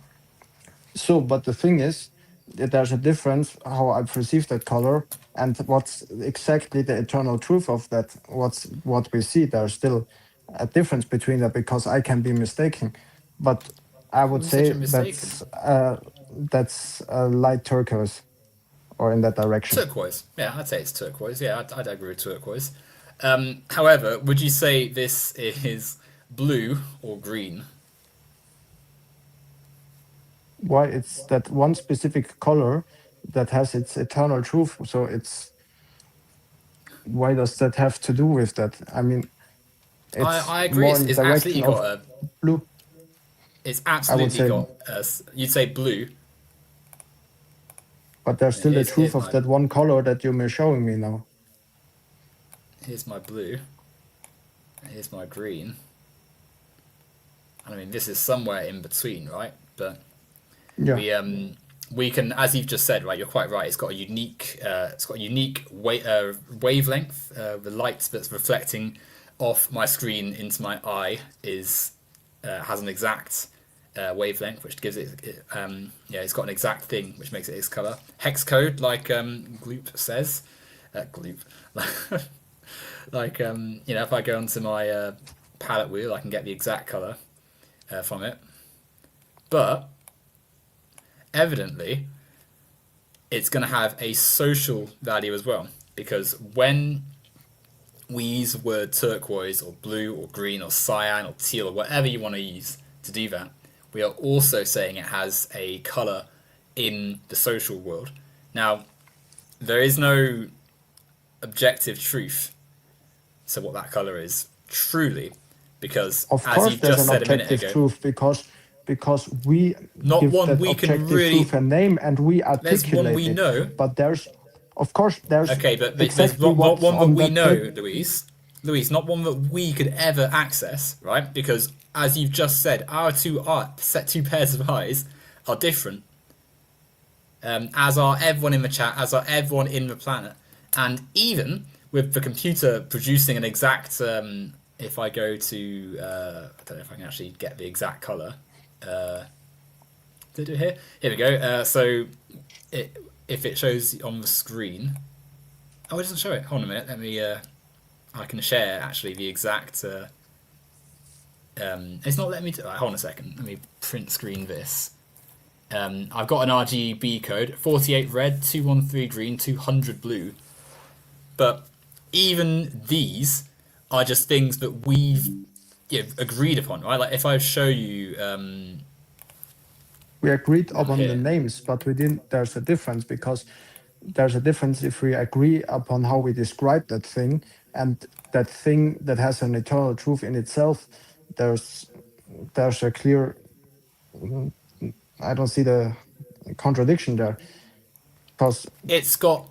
So, but the thing is, that there's a difference how I perceive that color and what's exactly the eternal truth of that. What we see. There's still a difference between that because I can be mistaken, but I would Who said say you're mistaken? that's light turquoise or in that direction. Turquoise. Yeah, I'd say it's turquoise. Yeah, I'd agree with turquoise. However, would you say this is blue or green? Why it's that one specific color that has its eternal truth. So it's why does that have to do with that? I mean, it's I agree. more in the It's absolutely direction got of a. blue. It's I would absolutely say, got. You'd say blue. but there's still the truth Here's of my that one color that you're showing me now. here's my blue. Here's my green. I mean, this is somewhere in between, right? But Yeah, we can, as you've just said, right? You're quite right. It's got a unique wavelength. The light that's reflecting off my screen into my eye is has an exact wavelength, which gives yeah, it's got an exact thing, which makes it its color. Hex code, like Gloop says, Gloop, like if I go onto my palette wheel, I can get the exact color from it. But evidently, it's going to have a social value as well, because when we use the word turquoise or blue or green or cyan or teal or whatever you want to use to do that, we are also saying it has a color in the social world. Now, there is no objective truth to what that color is truly, because of as course you've there's just an said a minute objective ago, truth because we not give one that we can objective really. truth a name and we There's one articulate we it. know. But there's, of course, there's Okay, but there's exactly not what's one that on we that know, paper. Louise. Louise, not one that we could ever access, right? Because as you've just said, our two pairs of eyes are different. As are everyone in the chat, as are everyone in the planet, and even with the computer producing an exact. If I go to, I don't know if I can actually get the exact color. Did it here? Here we go. If it shows on the screen, oh, it doesn't show it. Hold on a minute. Let me. I can share actually the exact. It's not letting me. Hold on a second. Let me print screen this. I've got an RGB code: 48 red, 213 green, 200 blue. But even these are just things that we've agreed upon, right? Like if I show you We agreed upon the here, names, but we didn't. There's a difference because there's a difference if we agree upon how we describe that thing and that thing that has an eternal truth in itself. There's there's a clear. I don't see the contradiction there because it's got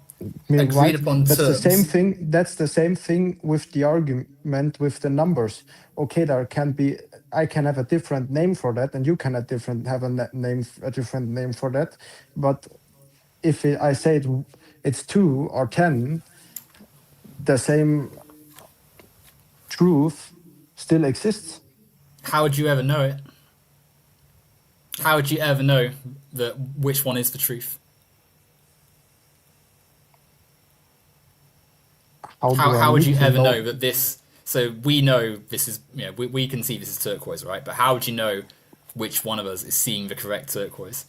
I mean, agreed right? upon That's the same terms. thing. That's the same thing with the argument with the numbers. Okay, there can be. I can have a different name for that, and you can have a different name for that. But if I say it's 2 or 10, the same truth still exists. How would you ever know it? How would you ever know that which one is the truth? How How do I how would need you to ever know know? that this? So we know this is we can see this is turquoise, right? But how would you know which one of us is seeing the correct turquoise?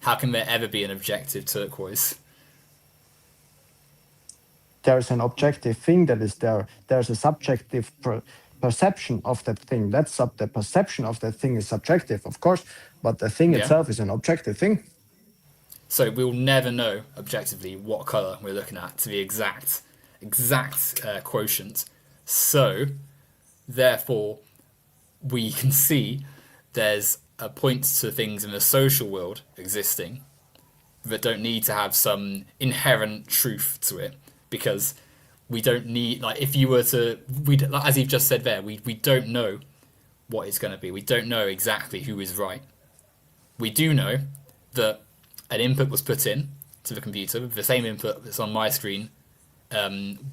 How can there ever be an objective turquoise? There's an objective thing that is there. There's a subjective perception of that thing. The perception of that thing is subjective, of course, but the thing Yeah. itself is an objective thing. So we'll never know objectively what color we're looking at to the exact quotient. So therefore, we can see there's a point to things in the social world existing that don't need to have some inherent truth to it, because we don't need, like, if you were to like, as you've just said there, we don't know what it's going to be. We don't know exactly who is right. We do know that an input was put in to the computer. The same input that's on my screen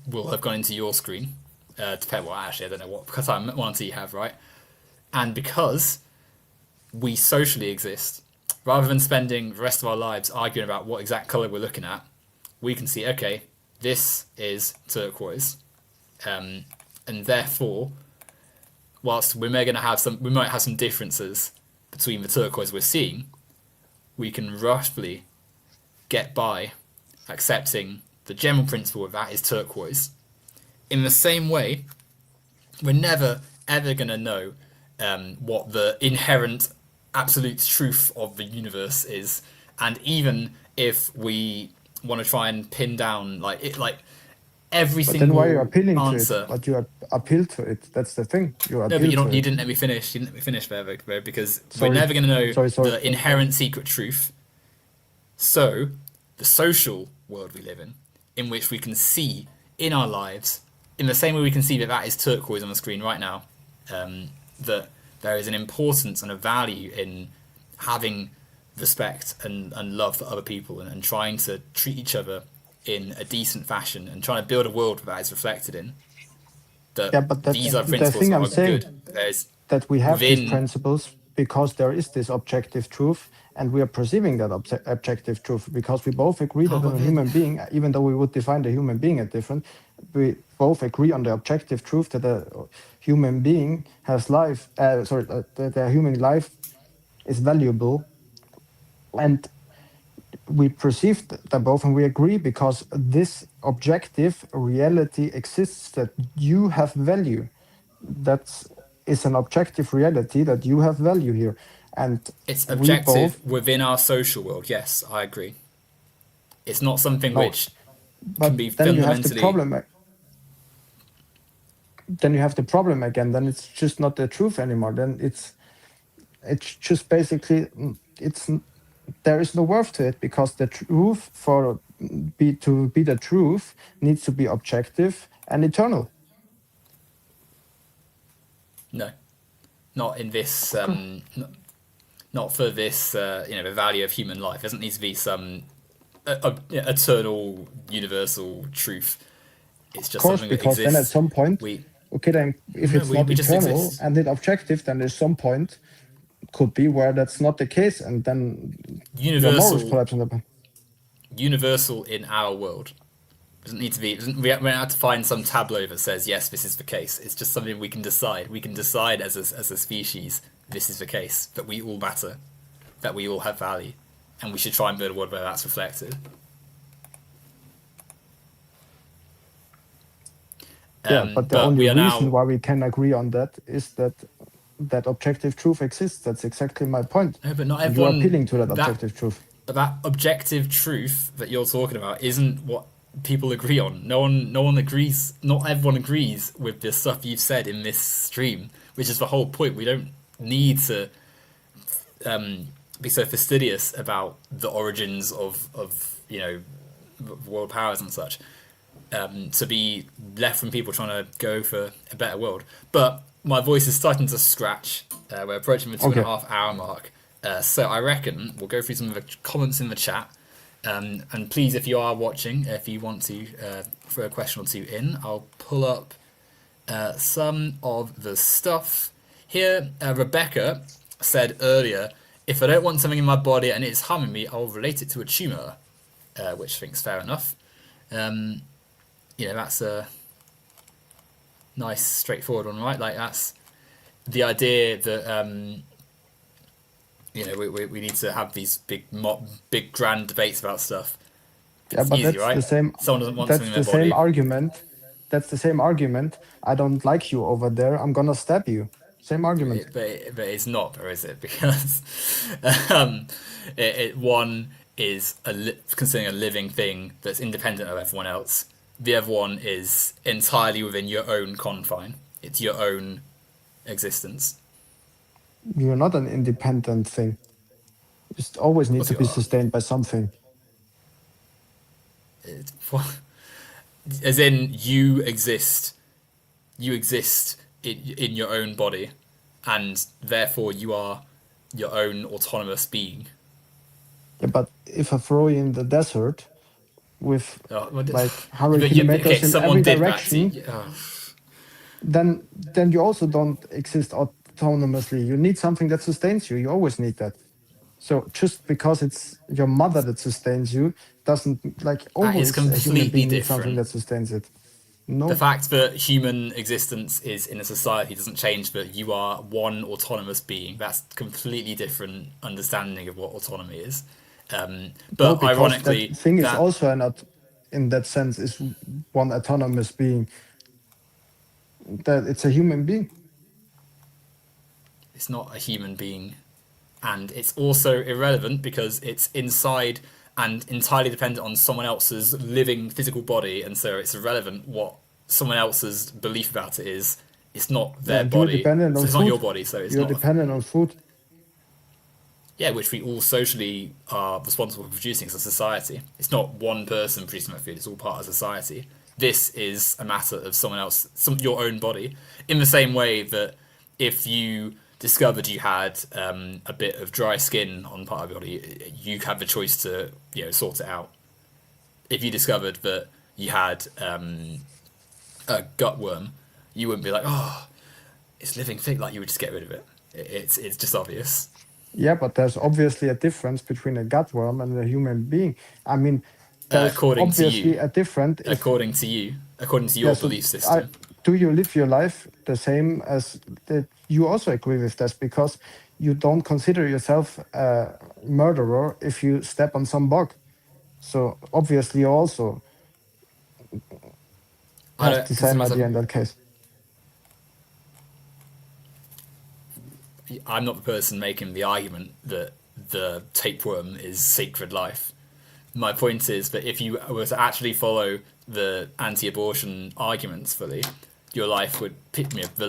will have gone into your screen. Depend. Well, actually, I don't know what time one you have, right? And because we socially exist, rather than spending the rest of our lives arguing about what exact color we're looking at, we can see, okay, this is turquoise, and therefore, whilst we might have some differences between the turquoise we're seeing, we can roughly get by accepting the general principle of that is turquoise. In the same way, we're never ever going to know what the inherent absolute truth of the universe is, and even if we want to try and pin down like every But then why are you single appealing to it? answer. But you appeal to it. That's the thing. You No, appeal but to you it. didn't let me finish. You didn't let me finish there, because we're Sorry. never going to know Sorry. the inherent secret truth. So, the social world we live in which we can see in our lives, in the same way we can see that that is turquoise on the screen right now, that there is an importance and a value in having respect and love for other people, and trying to treat each other in a decent fashion, and trying to build a world that is reflected in. That Yeah, but these are the principles thing that I'm are saying, good. There's that we have these within principles because there is this objective truth, and we are perceiving that objective truth because we both agree that a human being, even though we would define the human being as different, we both agree on the objective truth that a human being has life. That a human life is valuable, and we perceive them both, and we agree because this objective reality exists, that you have value. That is an objective reality, that you have value here, and it's we both objective within our social world. Yes, I agree. It's not something know. which can But be then you have the fundamentally. problem. Then you have the problem again. Then it's just not the truth anymore. Then it's just basically it's there is no worth to it, because the truth to be the truth needs to be objective and eternal. No, not in this. Okay. Not for this. The value of human life. It doesn't need to be some eternal, universal truth. It's Of just course, something that because then at exists. some point, We okay, then if no, it's not we just eternal exist. and it objective, then there's some point could be where that's not the case, and then your morals Universal, collapse on that. universal in our world. Doesn't need to be. We don't have to find some tableau that says yes, this is the case. It's just something we can decide. We can decide as a species, this is the case, that we all matter, that we all have value, and we should try and build a world where that's reflected. Yeah, but the But only we are reason now. why we can agree on that is that objective truth exists. That's exactly my point. No, but not And you are everyone. appealing to that That objective truth. that objective truth that you're talking about isn't what people agree on. No one agrees. Not everyone agrees with the stuff you've said in this stream, which is the whole point. We don't need to be so fastidious about the origins of world powers and such, to be left from people trying to go for a better world. But my voice is starting to scratch. We're approaching the 2.5 hour mark. So I reckon we'll go through some of the comments in the chat. And please, if you are watching, if you want to throw a question or two in, I'll pull up some of the stuff here. Rebecca said earlier, if I don't want something in my body and it's harming me, I'll relate it to a tumour, which I think is fair enough. That's a nice, straightforward one, right? Like, that's the idea that we need to have these big grand debates about stuff. Yeah, It's but easy, that's right? the same. Someone doesn't want That's something in the their same body. argument. That's the same argument. I don't like you over there. I'm gonna stab you. Same argument. But it's not, or is it? Because one is considering a living thing that's independent of everyone else. The other one is entirely within your own confine. It's your own existence. You're not an independent thing. You just always Of need course to you be are. sustained by something. It's, as in, you exist. You exist in your own body, and therefore you are your own autonomous being. Yeah, but if I throw you in the desert with Well, like but 100 kilometers okay, in someone every did that to direction, you. then you also don't exist autonomously. You need something that sustains you. You always need that. So just because it's your mother that sustains you doesn't, like, That is always a human completely being needs something different. that sustains it. The No, fact that human existence is in a society doesn't change that you are one autonomous being. That's completely different understanding of what autonomy is. no, But because that ironically, thing is that also an in that sense is one autonomous being. That it's a human being. it's not a human being, and it's also irrelevant because it's inside and entirely dependent on someone else's living physical body, and so it's irrelevant what someone else's belief about it is. It's not their And you're body, dependent so on it's not your food. body, so it's You're not. dependent on food. Yeah, which we all socially are responsible for producing as a society. It's not one person producing that food; it's all part of society. This is a matter of someone else, your own body. In the same way that if you discovered you had a bit of dry skin on part of your body, you have the choice to sort it out. If you discovered that you had a gut worm, you wouldn't be like, oh, it's living thing. Like you would just get rid of it. It's just obvious. Yeah, but there's obviously a difference between a gut worm and a human being. I mean, there's According to you, obviously a difference if according to yeah. your So belief system. do you live your life the same as that? You also agree with this because you don't consider yourself a murderer if you step on some bug. So obviously, you also I have don't the consider same myself. idea in that case. I'm not the person making the argument that the tapeworm is sacred life. My point is that if you were to actually follow the anti-abortion arguments fully, your life would pick me up. The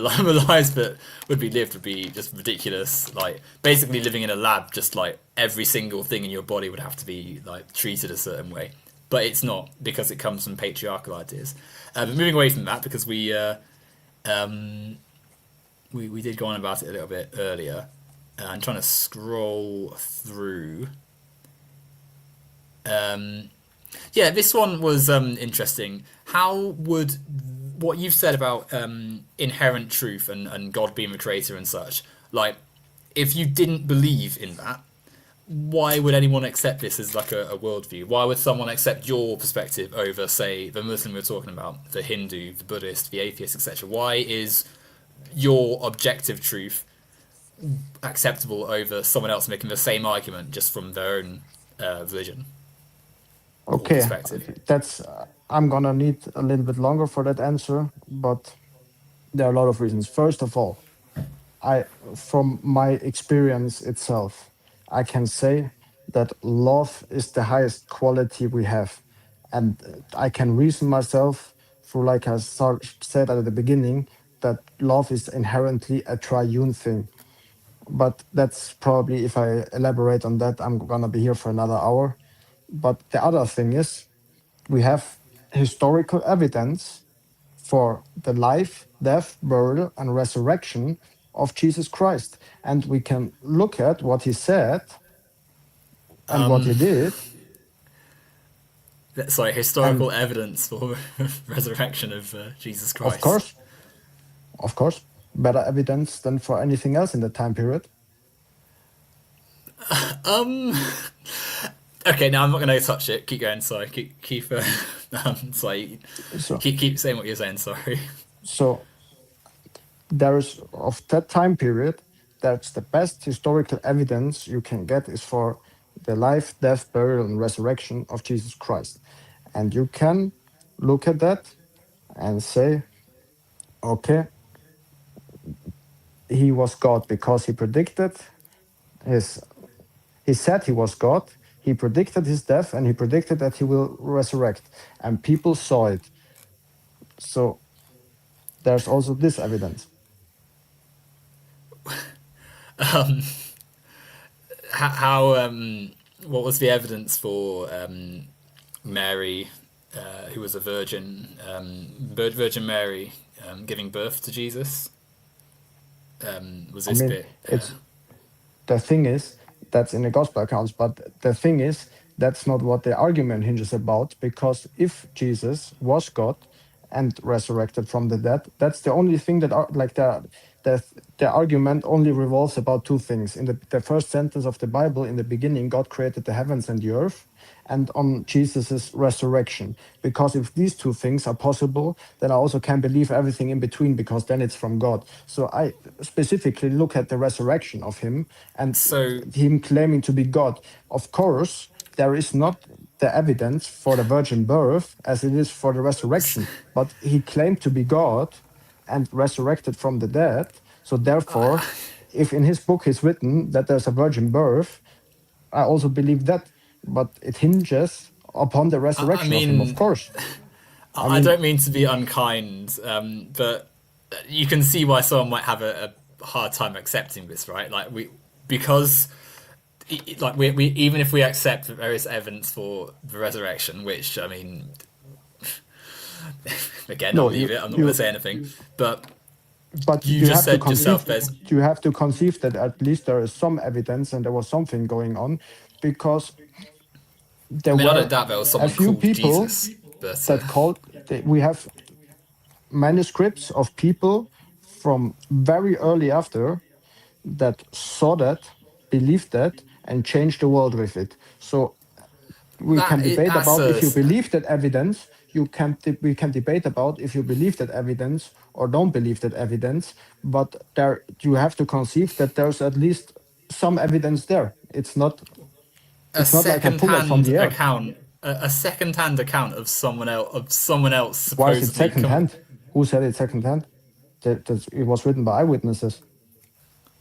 lives that would be lived would be just ridiculous. Like basically living in a lab, just like every single thing in your body would have to be like treated a certain way. But it's not because it comes from patriarchal ideas. But moving away from that, because um, we did go on about it a little bit earlier. I'm trying to scroll through. Um, yeah, this one was interesting. How would what you've said about inherent truth and God being the creator and such, like, if you didn't believe in that, why would anyone accept this as like a worldview? Why would someone accept your perspective over, say, the Muslim we were talking about, the Hindu, the Buddhist, the atheist, etc.? Why is your objective truth acceptable over someone else making the same argument just from their own religion or Okay, perspective? that's I'm gonna need a little bit longer for that answer, but there are a lot of reasons. First of all, I from my experience itself, I can say that love is the highest quality we have, and I can reason myself through, like I said at the beginning, that love is inherently a triune thing. But that's probably, if I elaborate on that, I'm gonna be here for another hour. But the other thing is, we have historical evidence for the life, death, burial, and resurrection of Jesus Christ. And we can look at what he said and what Um, he did. sorry, And historical evidence for resurrection of Jesus of Christ. course, of course, better evidence than for anything else in that time period. Um, okay, now I'm not going to touch it. Keep going. Sorry, keep sorry, So, keep saying what you're saying. Sorry. so there is of that time period. That's the best historical evidence you can get is for the life, death, burial, and resurrection of Jesus Christ. And you can look at that and say, okay, he was God because he predicted his, he said he was God, he predicted his death, and he predicted that he will resurrect. And people saw it. So there's also this evidence. How what was the evidence for Mary, who was a virgin, Virgin Mary, giving birth to Jesus? Was I this mean, bit? it's the thing is that's in the gospel accounts, but the thing is that's not what the argument hinges about, because if Jesus was God and resurrected from the dead, that's the only thing that are like the argument only revolves about two things. In the first sentence of the Bible, in the beginning, God created the heavens and the earth, and on Jesus's resurrection. Because if these two things are possible, then I also can believe everything in between, because then it's from God. So I specifically look at the resurrection of him and So him claiming to be God. Of course, there is not the evidence for the virgin birth as it is for the resurrection, but he claimed to be God and resurrected from the dead. So therefore, if in his book is written that there's a virgin birth, I also believe that, but it hinges upon the I resurrection of him, of mean, course. I I mean, don't mean to be unkind, but you can see why someone might have a hard time accepting this, right? Like because like we even if we accept that there is evidence for the resurrection, which I mean, again, I'll no, leave it. I'm not going to say anything, but but you you just have to said yourself, conceive, there's you have to conceive that at least there is some evidence and there was something going on, because I there mean, I don't were doubt there was a someone few called people Jesus, but that called, we have manuscripts of people from very early after that saw that, believed that, and changed the world with it. So we can debate that's about a if you believe that evidence. We can debate about if you believe that evidence or don't believe that evidence. But there, you have to conceive that there's at least some evidence there. a It's not like I pull it from second-hand the air. account, a second-hand account of someone else Why is it supposedly second hand? Who said it's second hand? That it was written by eyewitnesses.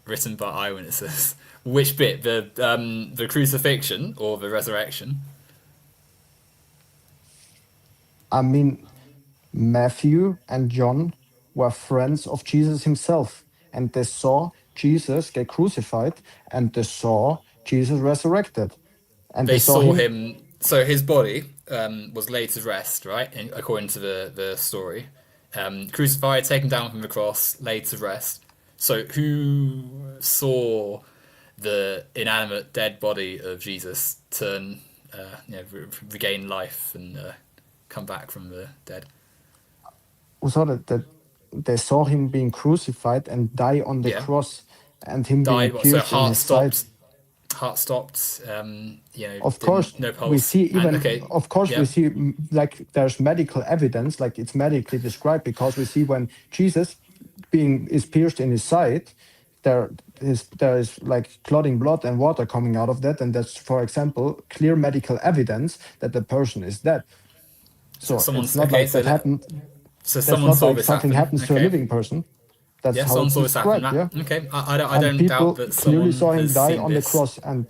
written by eyewitnesses. Which bit, the crucifixion or the resurrection? I mean, Matthew and John were friends of Jesus himself, and they saw Jesus get crucified, and they saw Jesus resurrected, and they They saw saw him. him. So his body was laid to rest, right? According to the story, crucified, taken down from the cross, laid to rest. So who saw the inanimate dead body of Jesus turn, regain life and come back from the dead? Who saw that they saw him being crucified and die on the Yeah, cross, and him being died. What? So pierced in his side. Heart stopped. Of course, Didn't no we pulse. see And even. okay, Of course, we yeah. see like there's medical evidence, like it's medically described, because we see when Jesus being is pierced in his side, there is like clotting blood and water coming out of that, and that's, for example, clear medical evidence that the person is dead. So So it's someone's not okay. like that happened. So That's someone not saw like this something happen. happens to a Okay. living person. That's Yeah, how someone it's saw this happen. described, yeah. Okay. I And don't doubt people that clearly someone saw him has die seen on the this. cross, and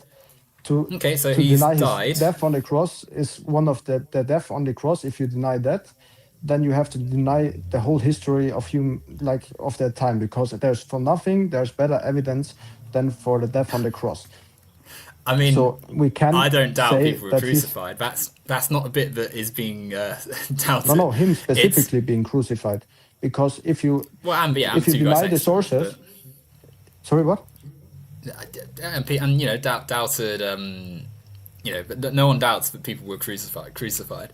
to Okay, so to he's deny his died. death on the cross is one of the death on the cross. If you deny that, then you have to deny the whole history of like of that time, because there's for nothing there's better evidence than for the death on the cross. I mean, So we I can don't doubt say people were that he's crucified. That's not a bit that is being doubted. no him It's specifically being crucified, because well, and yeah, and if you two guys deny the next to him, sources, but sorry, what? and doubted. But no one doubts that people were crucified.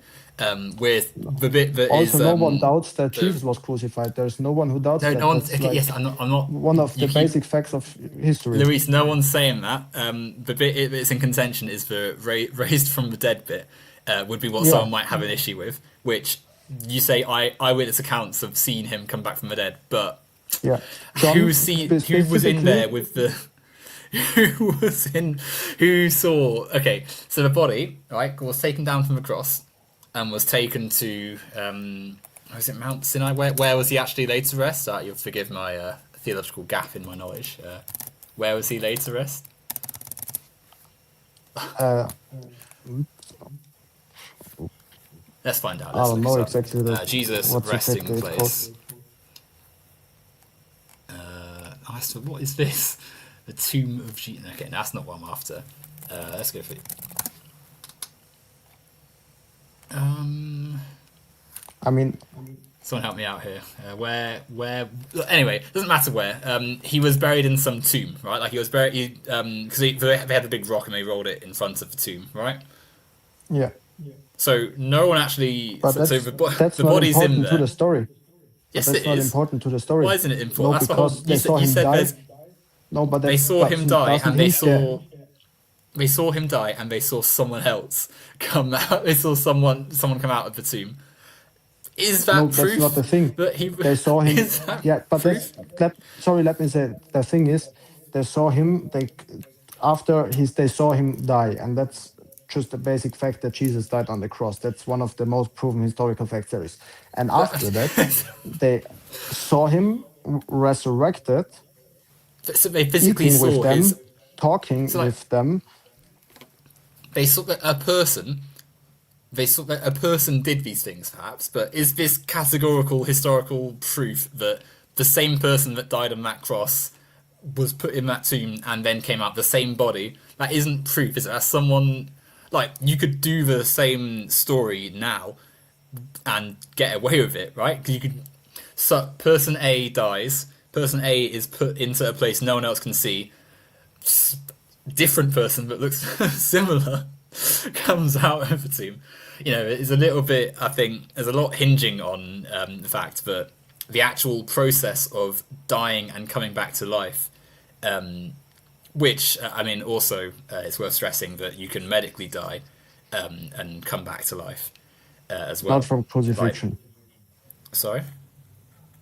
With the bit that Also, is no one doubts that the Jesus was crucified. There's no one who doubts no, no that. one's That's okay. Yes, like I'm not. one of You the keep basic facts of history. Luis, no one's saying that. The bit that's in contention is the raised from the dead bit. Would be what Yeah, someone might have an issue with, which you say eyewitness accounts have seen him come back from the dead, but yeah. John who was in specifically. there with the who saw? Okay, so the body right was taken down from the cross and was taken to was it Mount Sinai? Where was he actually laid to rest? You'll forgive my theological gap in my knowledge. Where was he laid to rest? Uh, Let's find out. I Let's don't look know this up. exactly Jesus what's resting exactly it's called. place. What is this? The tomb of Jesus. Okay, that's not what I'm after. Let's go for it. I mean, Someone help me out here. Where? Anyway, doesn't matter where. He was buried in some tomb, right? Like he was buried because they had a big rock and they rolled it in front of the tomb, right? yeah, So no one actually. but So that's the not body's in important to there. the story. But Yes, that's it not is. important to the Why story. isn't it important? No, That's the whole. because they saw You him said die. there's. No, but They that saw him die, doesn't and they hinge there. saw. They saw him die, and they saw someone else come out. They saw someone come out of the tomb. Is No, that that's not the proof thing. that he? They saw him. Is that Yeah, but proof? sorry, let me say the thing is, they saw him. They saw him die, and that's just a basic fact that Jesus died on the cross. That's one of the most proven historical facts there is. And after that, they saw him resurrected, So they physically eating with saw his. them, talking So like with them. they saw that a person. They saw that a person did these things, perhaps. But is this categorical historical proof that the same person that died on that cross was put in that tomb and then came out the same body? That isn't proof, is it? That's someone like you could do the same story now and get away with it, right? 'Cause you could. So person A dies. Person A is put into a place no one else can see. Different person that looks similar comes out of the tomb. You know, it's a little bit. I think there's a lot hinging on the fact that the actual process of dying and coming back to life, which I mean, also it's worth stressing that you can medically die and come back to life as well. Not from Like, crucifixion. sorry.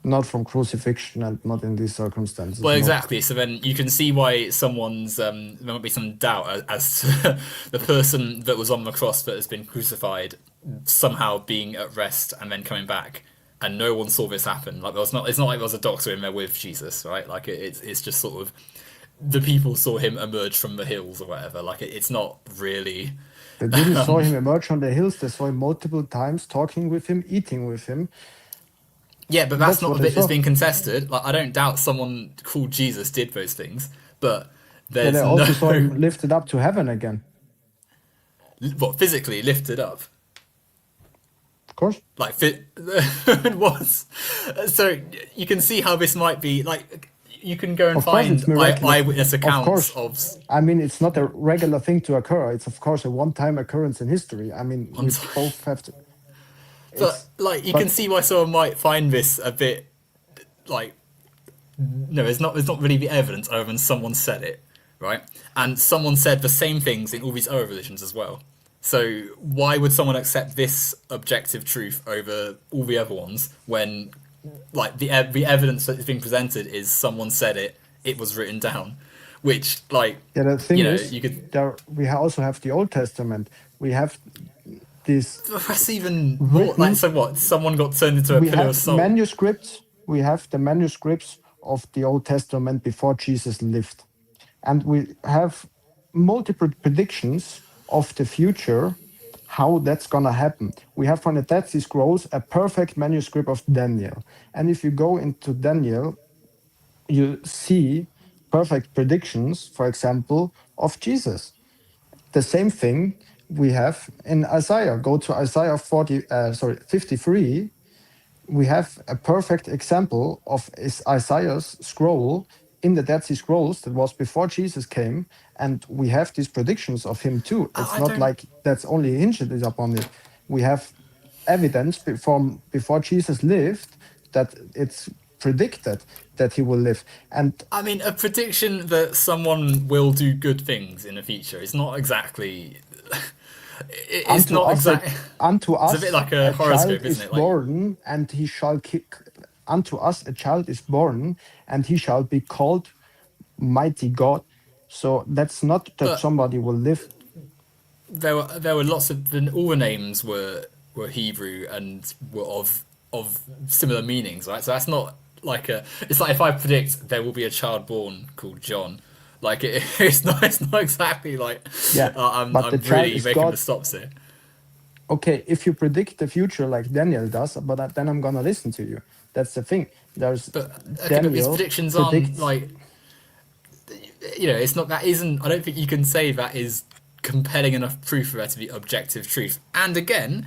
Not from crucifixion, and not in these circumstances. Well, No. exactly. So then you can see why someone's there might be some doubt as to the person that was on the cross that has been crucified somehow being at rest and then coming back, and no one saw this happen. Like it's not like there was a doctor in there with Jesus, right? Like it's just sort of the people saw him emerge from the hills or whatever. Like it's not really. They didn't saw him emerge on the hills. They saw him multiple times, talking with him, eating with him. Yeah, but that's That's not what the they bit that's saw. being contested. Like I don't doubt someone called Jesus did those things, but Yeah, they there's also saw no him lifted up to heaven again. what physically lifted up. Of course. Like it was. So you can see how this might be like. You can go and Of course, find it's miraculous. eyewitness Of accounts course. of I mean, it's not a regular thing to occur. It's, of course, a one-time occurrence in history. I mean, one we time. both have to. But It's, like you can but see why someone might find this a bit like no, there's not really the evidence other than someone said it, right? And someone said the same things in all these other religions as well. So why would someone accept this objective truth over all the other ones when like the evidence that is being presented is someone said it, it was written down, which like yeah, the thing you know is, you could we also have the Old Testament. We have this that's even more like written. so what someone got turned into a We pillar of have salt. manuscripts. We have the manuscripts of the Old Testament before Jesus lived, and we have multiple predictions of the future, how that's gonna happen. We have from the Dead Sea Scrolls a perfect manuscript of Daniel, and if you go into Daniel, you see perfect predictions, for example, of Jesus. The same thing we have in Isaiah. Go to Isaiah 53. We have a perfect example of Isaiah's scroll in the Dead Sea Scrolls that was before Jesus came, and we have these predictions of him too. It's I not don't like that's only hinged upon it. We have evidence from before Jesus lived that it's predicted that he will live. And I mean, a prediction that someone will do good things in the future is not exactly. It's unto not us exact. unto It's a bit us like a child horoscope, is isn't it? Like, born, and he shall kick. Unto us a child is born, and he shall be called mighty God. So that's not that but somebody will live. there were lots of all the names were Hebrew and were of similar meanings, right? So that's not like a. It's like if I predict there will be a child born called John. Like it's not exactly like Yeah, but the I'm child really is making the God. stops here. Okay, if you predict the future like Daniel does, but then I'm gonna listen to you. That's the thing. There's But okay, but these Daniel predictions aren't predicts. like it's not that isn't. I don't think you can say that is compelling enough proof for there to be objective truth. And again,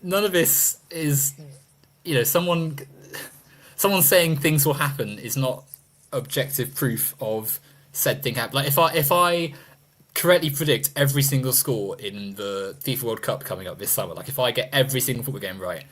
none of this is someone saying things will happen is not objective proof of said thing happen. Like if I correctly predict every single score in the FIFA World Cup coming up this summer, like if I get every single football game right,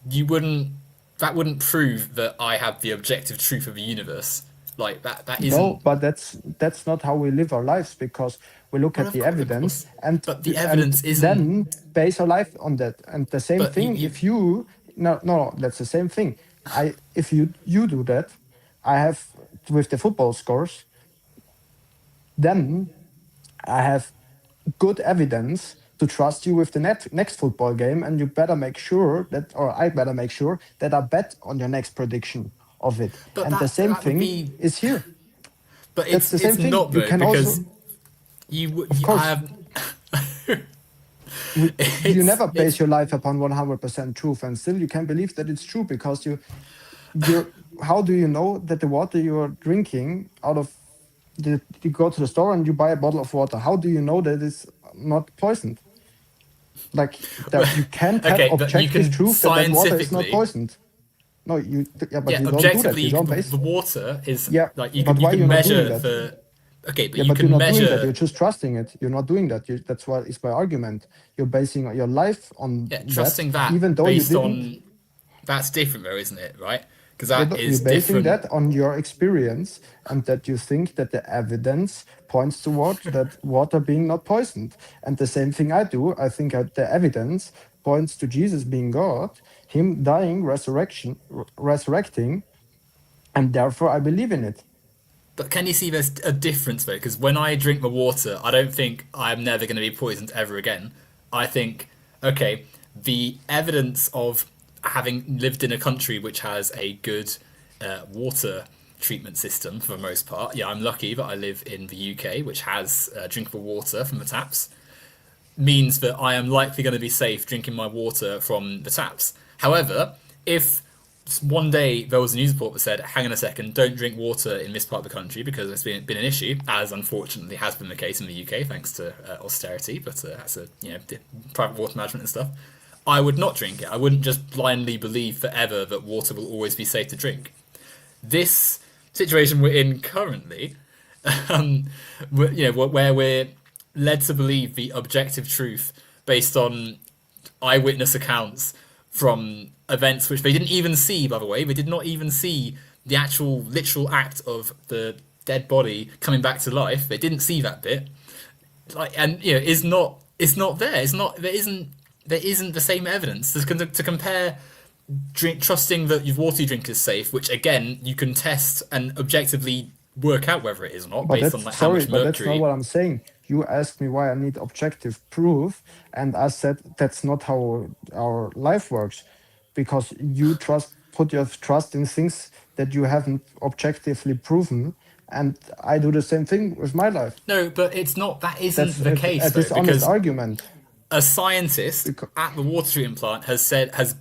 you wouldn't that wouldn't prove that I have the objective truth of the universe. Like that No, isn't. but that's not how we live our lives, because we look Well, at the of evidence course, and but the and evidence isn't. then base our life on that. And the same But thing, you if you no no no, that's the same thing. I if you do that, I have with the football scores, then I have good evidence to trust you with the next football game, and you better make sure that, or I better make sure that I bet on your next prediction of it. but And the same that would thing be. is here. But That's the it's same thing. not You though can because also, of I course, have. you it's never base it's your life upon 100% truth, and still you can believe that it's true, because you how do you know that the water you're drinking out of you go to the store and you buy a bottle of water, how do you know that it's not poisoned? Like that, you can't have okay, but you objective can truth that that water is not scientifically. poisoned. No, yeah, but Yeah, you don't do that. objectively, You don't the base. water is Yeah, like but you why can you're not doing measure that? the. Okay, but Yeah, you but you're can not doing that. You're measure. just trusting it. You're not doing that. That's why it's my argument. You're basing your life on Yeah, that, trusting that even though you based didn't. on that's different though, isn't it? Right? Because Yeah, that but you're is basing different. that on your experience, and that you think that the evidence points toward that water being not poisoned. And the same thing I do. I think the evidence points to Jesus being God, Him dying, resurrecting, and therefore I believe in it. But can you see there's a difference though? Because when I drink the water, I don't think I'm never going to be poisoned ever again. I think, okay, the evidence of having lived in a country which has a good water treatment system for the most part. Yeah, I'm lucky that I live in the UK, which has drinkable water from the taps, means that I am likely going to be safe drinking my water from the taps. However, if one day there was a news report that said, hang on a second, don't drink water in this part of the country because it's been an issue, as unfortunately has been the case in the UK thanks to austerity, but that's a private water management and stuff. I would not drink it. I wouldn't just blindly believe forever that water will always be safe to drink. This situation we're in currently, um, where we're led to believe the objective truth based on eyewitness accounts from events which they didn't even see, by the way. They did not even see the actual literal act of the dead body coming back to life. They didn't see that bit. Like, and it's not there. It's not there isn't the same evidence to compare trusting that your water you drink is safe, which again you can test and objectively work out whether it is or not But based on that's like how sorry, much but that's not mercury. what I'm saying. You asked me why I need objective proof, and I said that's not how our life works, because you put your trust in things that you haven't objectively proven, and I do the same thing with my life. No, but it's not. That That's isn't the a case though, dishonest because argument. a scientist Because, at the water treatment plant has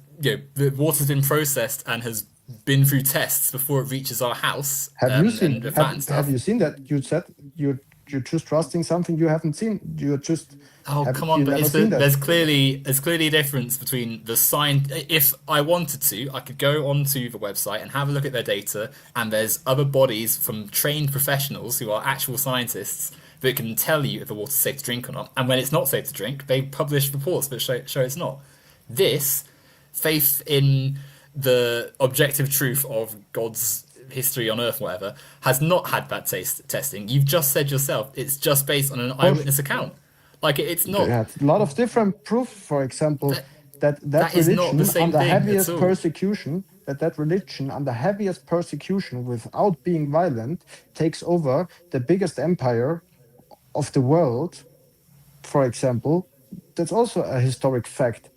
the water's been processed and has been through tests before it reaches our house and with that and have stuff. you seen that? You said you're just trusting something you haven't seen. You're just Oh have come on! you But never seen that? there's clearly a difference between the science. If I wanted to, I could go onto the website and have a look at their data, and there's other bodies from trained professionals who are actual scientists that can tell you if the water's safe to drink or not. And when it's not safe to drink, they publish reports that show it's not. This faith in the objective truth of God's history on Earth, whatever, has not had that testing. You've just said yourself it's just based on an Of course, eyewitness account. Like it's they not had a lot of different proof. For example, that that that is not the religion same under thing at heaviest all. persecution, that religion under heaviest persecution without being violent takes over the biggest empire of the world. For example, that's also a historic fact.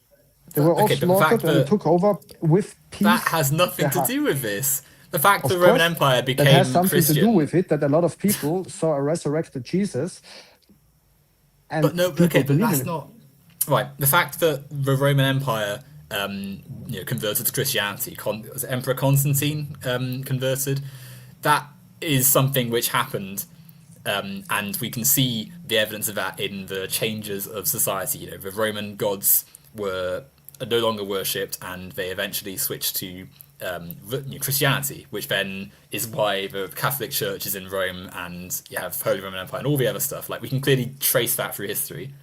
They were But all okay, but the slaughtered fact and they that took over with that peace. has The nothing to ha- do with this. The fact the of Roman course, Empire that has became something to do Christian. with it, that a lot of people saw a resurrected Jesus But and no, people okay, but believe in that's it. not right. The fact that the Roman Empire, converted to Christianity, was it Emperor Constantine converted. That is something which happened, and we can see the evidence of that in the changes of society. The Roman gods were no longer worshipped, and they eventually switched to Christianity, which then is why the Catholic Church is in Rome, and you have Holy Roman Empire and all the other stuff. Like we can clearly trace that through history.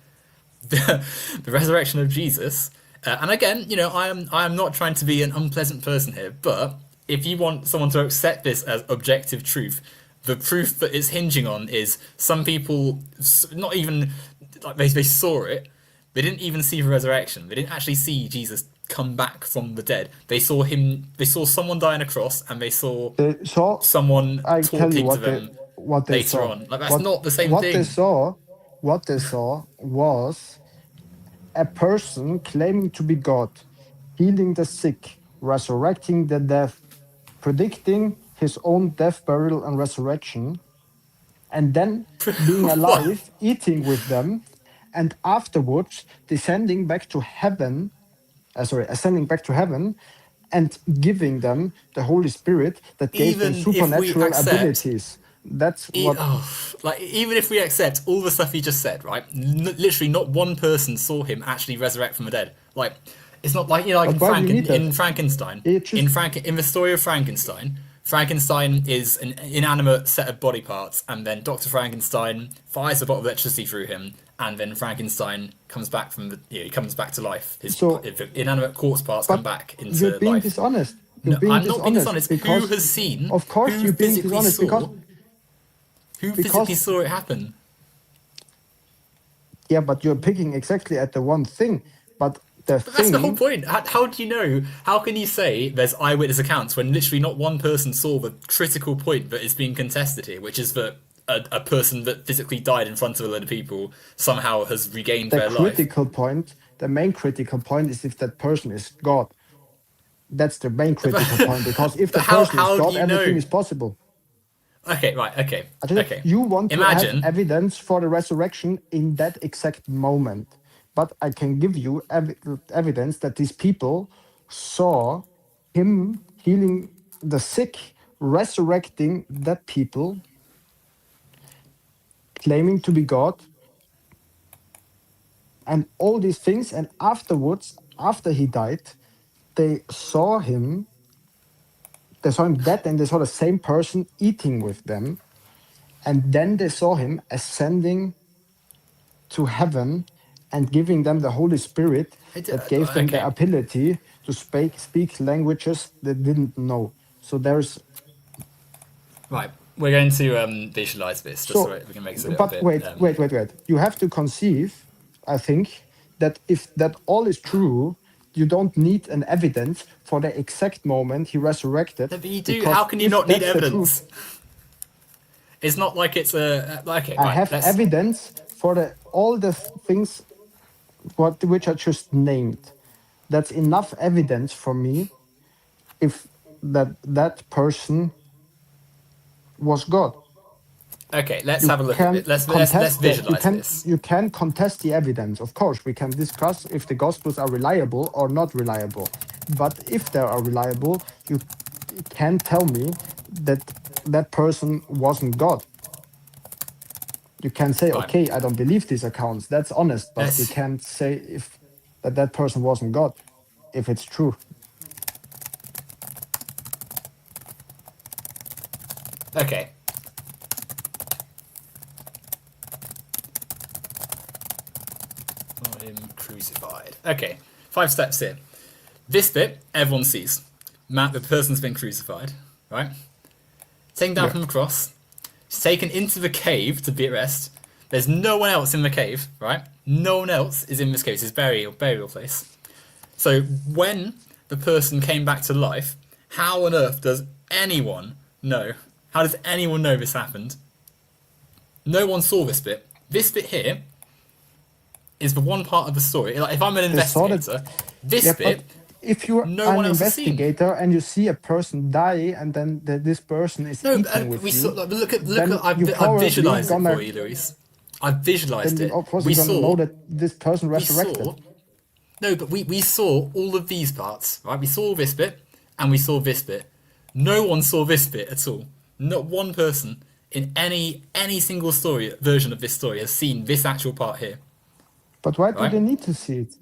The resurrection of Jesus And again, I am not trying to be an unpleasant person here, but if you want someone to accept this as objective truth, the proof that it's hinging on is some people not even like they saw it. They didn't even see the resurrection. They didn't actually see Jesus come back from the dead. They saw him. They saw someone die on a cross, and they saw So someone I tell you talking to them what they later saw. on. Like that's What not the same what thing. they saw, what they saw was a person claiming to be God, healing the sick, resurrecting the dead, predicting his own death, burial, and resurrection, and then being What? alive, eating with them, and afterwards descending back to heaven, ascending back to heaven, and giving them the Holy Spirit that gave them Even if we supernatural accept abilities. That's what. like even if we accept all the stuff he just said, right? Literally, not one person saw him actually resurrect from the dead. Like, it's not like like But why do you need that? In Frankenstein, It just in the story of Frankenstein, Frankenstein is an inanimate set of body parts, and then Doctor Frankenstein fires a bottle of electricity through him, and then Frankenstein comes back from he comes back to life. His so. inanimate corpse parts come But back you're into being life. dishonest. You're No, being I'm not being dishonest dishonest. Who because, has seen? of course, Who you're being physically dishonest saw? Who physically because saw it happen? yeah, but you're picking exactly at the one thing. But the But that's the whole thing, point. How do you know? How can you say there's eyewitness accounts when literally not one person saw the critical point that is being contested here, which is that a person that physically died in front of a load of people somehow has regained the their life? critical point, the main critical point is if that person is God. That's the main critical point because if But the how person is how do God, you everything know? is possible. Okay, right. Okay, I tell you, okay. you want to have Imagine. evidence for the resurrection in that exact moment. But I can give you evidence that these people saw him healing the sick, resurrecting dead people, claiming to be God, and all these things. And afterwards, after he died, they saw him dead, and they saw the same person eating with them. And then they saw him ascending to heaven and giving them the Holy Spirit that gave them the Okay, ability to speak languages they didn't know. So there's right. We're going to visualize this just so so, we can make this a little but bit. wait. You have to conceive, I think, that if that all is true, you don't need an evidence for the exact moment he resurrected, But you do. How because can you if not need that's the truth, evidence? It's not like it's a. Okay, I right. have Let's. evidence for the all the things which I just named. That's enough evidence for me if that person was God. Okay, let's You have a look at can it. Let's contest the visualize this. you can contest the evidence. Of course, we can discuss if the gospels are reliable or not reliable. But if they are reliable, you can tell me that that person wasn't God. You can say, Right. okay, I don't believe these accounts. That's honest, but you Let's. can't say if that person wasn't God, if it's true. Okay. Saw him crucified. Okay. 5 steps here. This bit everyone sees. Matt, the person's been crucified, right? Taken down Yeah. from the cross. He's taken into the cave to be at rest. There's no one else in the cave, right? No one else is in this cave. It's his burial place. So when the person came back to life, how on earth does anyone know? How does anyone know this happened? No one saw this bit. This bit here is the one part of the story. Like if I'm an They saw that. investigator, this Yeah, bit but if you're no an one else has seen. investigator and you see a person die and then this person is No, eating with we saw. you, Like, look then at. you I've probably visualized it for gonna you, Luis. I've visualized then you it. obviously We gonna know saw. that this person We resurrected. saw. No, but we saw all of these parts, right? We saw this bit and we saw this bit. No one saw this bit at all. Not one person in any single story version of this story has seen this actual part here, But why do right? they need to see it?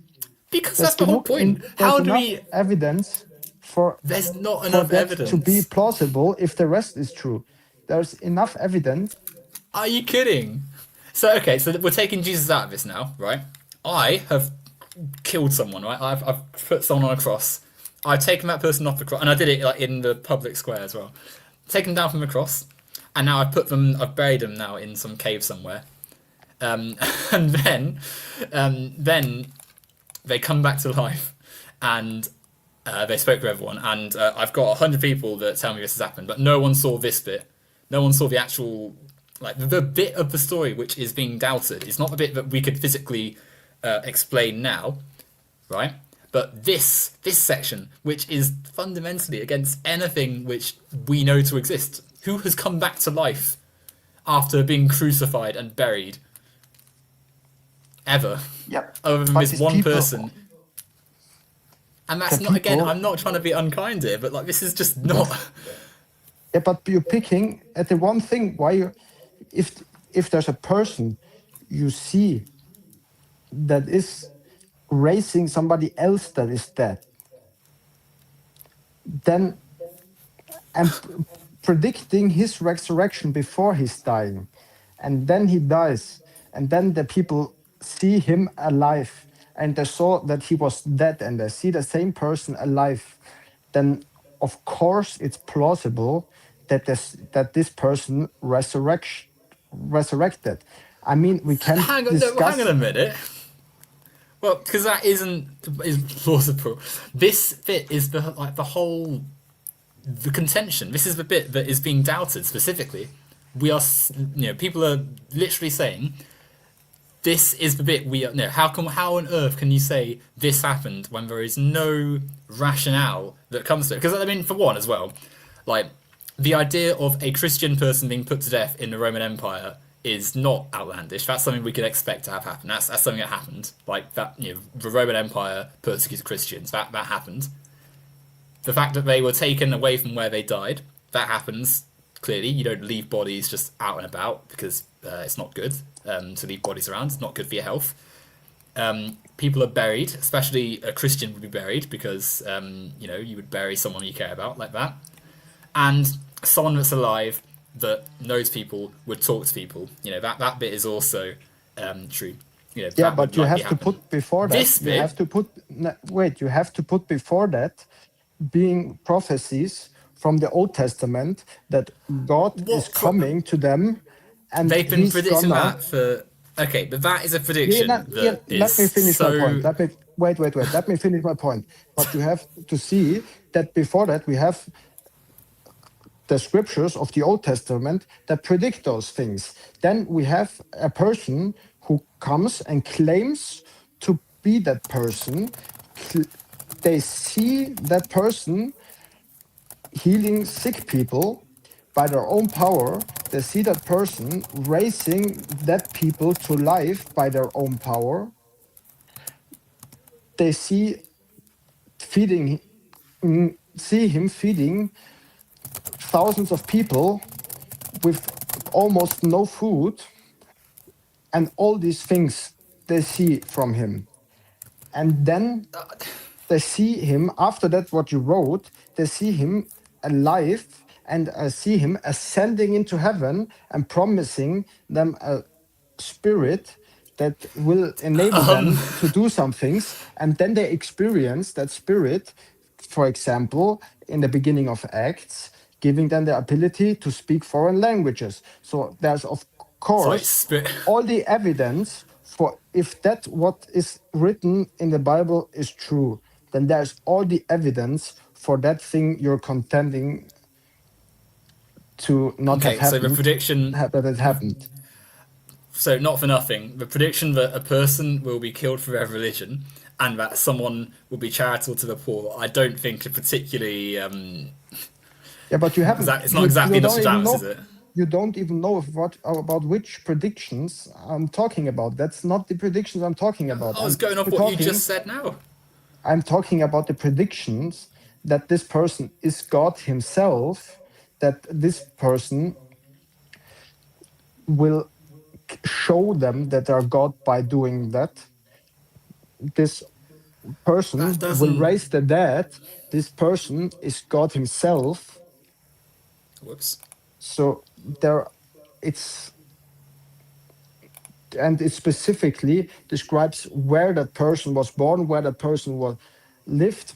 Because that's the whole point. There's How do enough we? evidence for There's not for enough that to be evidence. plausible if the rest is true. There's enough evidence. Are you kidding? So okay, so we're taking Jesus out of this now, right? I have killed someone, right? I've put someone on a cross. I've taken that person off the cross, and I did it like in the public square as well. Taken them down from the cross, and now I've buried them now in some cave somewhere. Um, and then they come back to life, and they spoke to everyone. And I've got 100 people that tell me this has happened, but no one saw this bit. No one saw the actual like the bit of the story which is being doubted. It's not the bit that we could physically explain now, right? But this section, which is fundamentally against anything which we know to exist. Who has come back to life after being crucified and buried? Ever. Yep. Other than But this these one people, person. And that's the not, again, people, I'm not trying to be unkind here, but like this is just not. yeah, but you're picking at the one thing why you, if there's a person you see that is raising somebody else that is dead, then and predicting his resurrection before he's dying, and then he dies, and then the people see him alive, and they saw that he was dead, and they see the same person alive, then of course it's plausible that this person resurrected. I mean, we can Hang on, no, hang on discuss. a minute. Well, because that is plausible. This bit is the whole the contention. This is the bit that is being doubted specifically. We are, people are literally saying this is the bit we are. No, how on earth can you say this happened when there is no rationale that comes to it? Because I mean, for one as well, like the idea of a Christian person being put to death in the Roman Empire is not outlandish. That's something we could expect to have happen. That's something that happened. Like that, the Roman Empire persecuted Christians. That happened. The fact that they were taken away from where they died, that happens. Clearly, you don't leave bodies just out and about because it's not good to leave bodies around. It's not good for your health. People are buried, especially a Christian would be buried because you would bury someone you care about like that, and someone that's alive that knows people would talk to people. That bit is also true. Yeah, That would but you likely have to happen. put before that. This You bit, have to put wait. You have to put before that being prophecies from the Old Testament that God is what coming to them, and they've been He's predicting gonna. that for. Okay, but that is a Yeah, prediction yeah, that is let me finish my point. so. Let me wait. Let me finish my point. But you have to see that before that we have the scriptures of the Old Testament that predict those things. Then we have a person who comes and claims to be that person. They see that person healing sick people by their own power. They see that person raising dead people to life by their own power. They feeding, see him feeding thousands of people with almost no food, and all these things they see from him. And then they see him after that, what you wrote, they see him alive, and see him ascending into heaven and promising them a spirit that will enable Um, them to do some things. And then they experience that spirit, for example, in the beginning of Acts, giving them the ability to speak foreign languages. So there's, of sorry, course, all the evidence for, if that what is written in the Bible is true, then there's all the evidence for that thing you're contending to not have Okay, so the happened, prediction. that it happened. So not for nothing, the prediction that a person will be killed for their religion and that someone will be charitable to the poor, I don't think are particularly. Yeah, but you haven't. It's not exactly You don't even Nostradamus, know. is it? You don't even know what about which predictions I'm talking about. That's not the predictions I'm talking about. I was going off what you just said now. I'm talking about the predictions that this person is God himself, that this person will show them that they're God by doing that. This That person will doesn't. raise the dead. This person is God himself. Whoops. So there, it's and it specifically describes where that person was born, where that person was lived,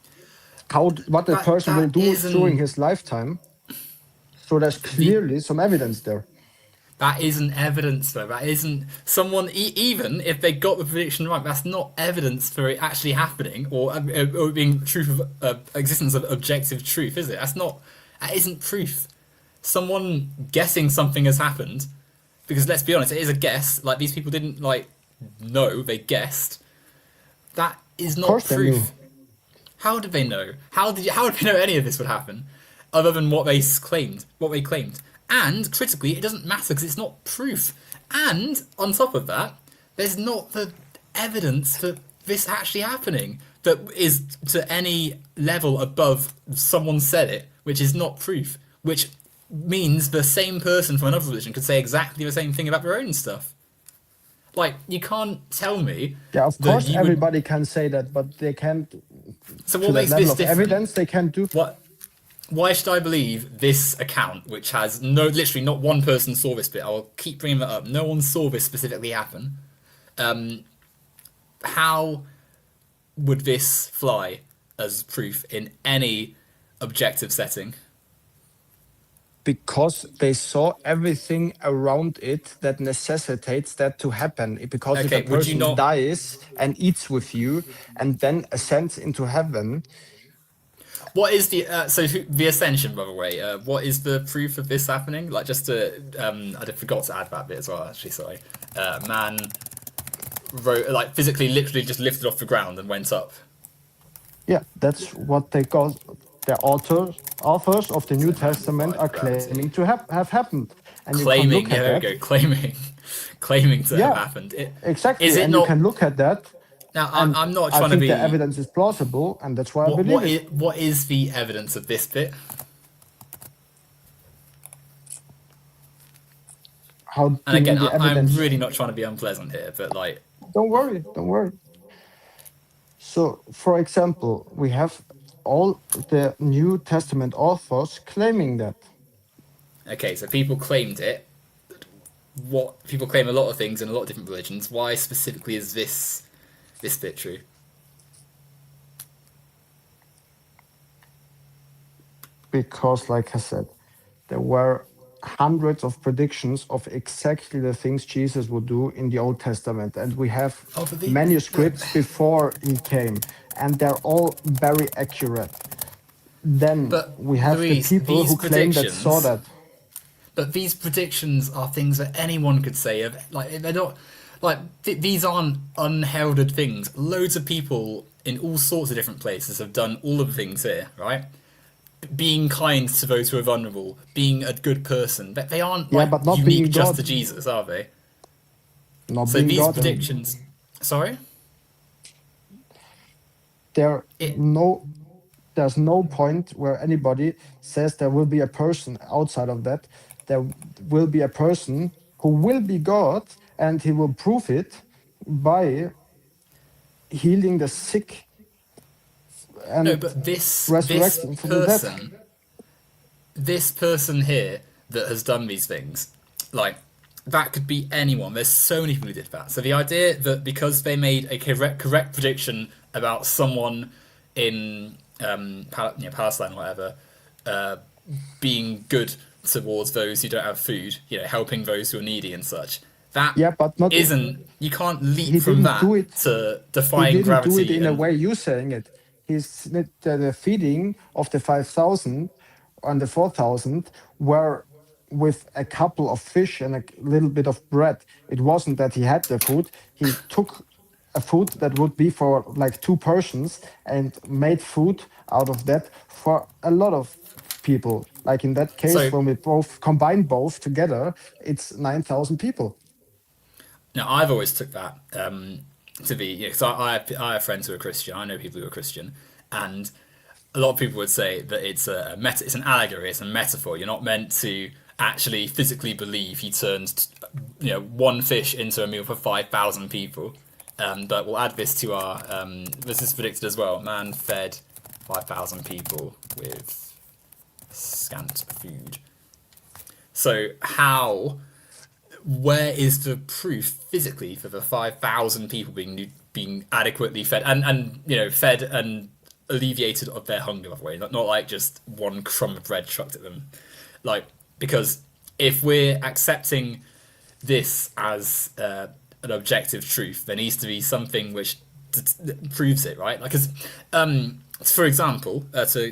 what that person will That do during isn't his lifetime. So there's the clearly some evidence there. that isn't evidence though. That isn't someone even if they got the prediction right. That's not evidence for it actually happening or being truth of existence of objective truth, is it? That's not. That isn't proof. Someone guessing something has happened, because let's be honest, it is a guess. Like these people didn't like know, they guessed. That is Of not course they knew. proof. How did they know? How did they know any of this would happen, other than what they claimed? What they claimed. And critically, it doesn't matter because it's not proof. And on top of that, there's not the evidence for this actually happening that is to any level above someone said it, which is not proof. Which means the same person from another religion could say exactly the same thing about their own stuff. Like, you can't tell me Yeah, of that course, you would. everybody can say that, but they can't, So to what that makes level this of different? evidence, they can't do. What? Why should I believe this account, which has no, literally not one person saw this bit? I will keep bringing that up. No one saw this specifically happen. How would this fly as proof in any objective setting? Because they saw everything around it that necessitates that to happen. Because if a Okay, would you person not? dies and eats with you and then ascends into heaven, What is the the ascension, by the way? What is the proof of this happening? Like, just to I forgot to add that bit as well. Actually, sorry. Man wrote like physically, literally, just lifted off the ground and went up. yeah, that's what they got. The authors of the New So man Testament defied are claiming gravity. to have happened, and you can Claiming, look yeah, at there we that. go. Claiming, claiming to have Yeah, happened. Is exactly, it and you not? can look at that, Now, and I'm not I trying to think the be. evidence is plausible, and that's why I believe it. What is the evidence of this bit? How do And you mean again, the I'm evidence? really not trying to be unpleasant here, but like, Don't worry, don't worry. So, for example, we have all the New Testament authors claiming that. okay, so people claimed it. What people claim a lot of things in a lot of different religions. Why specifically is this bit true? Because, like I said, there were hundreds of predictions of exactly the things Jesus would do in the Old Testament. And we have Oh, but manuscripts before he came, and they're all very accurate. Then but we have the Luis, people who claim that saw that. but these predictions are things that anyone could say. Of like they're not like these aren't unheralded things. Loads of people in all sorts of different places have done all of the things here, right? Being kind to those who are vulnerable, being a good person. They aren't Yeah, like but not unique being just God. to Jesus, are they? Not So being these God. predictions, sorry, There it no there's no point where anybody says there will be a person outside of that. There will be a person who will be God, and he will prove it by healing the sick no, and but this resurrecting from the dead. person, this person here that has done these things, like that could be anyone. There's so many people who did that. So the idea that because they made a correct prediction about someone in Palestine or whatever, uh, being good towards those who don't have food, helping those who are needy and such. That Yeah, but not isn't. You can't leap he from didn't that do it. to He defying didn't do it gravity in a and way you saying it. He's the feeding of the 5,000 and the 4,000 were with a couple of fish and a little bit of bread. It wasn't that he had the food. He took a food that would be for like two persons and made food out of that for a lot of people. Like in that case, so. when we both combine both together, it's 9,000 people. Now, I've always took that to be, because I have friends who are Christian. I know people who are Christian, and a lot of people would say that it's it's an allegory, it's a metaphor. You're not meant to actually physically believe he turned, one fish into a meal for 5,000 people. But we'll add this to our. This is predicted as well. Man fed 5,000 people with scant food. So how? where is the proof physically for the 5,000 people being adequately fed and fed and alleviated of their hunger, by the way, not like just one crumb of bread chucked at them, like, because if we're accepting this as an objective truth, there needs to be something which proves it, right? Like, because for example,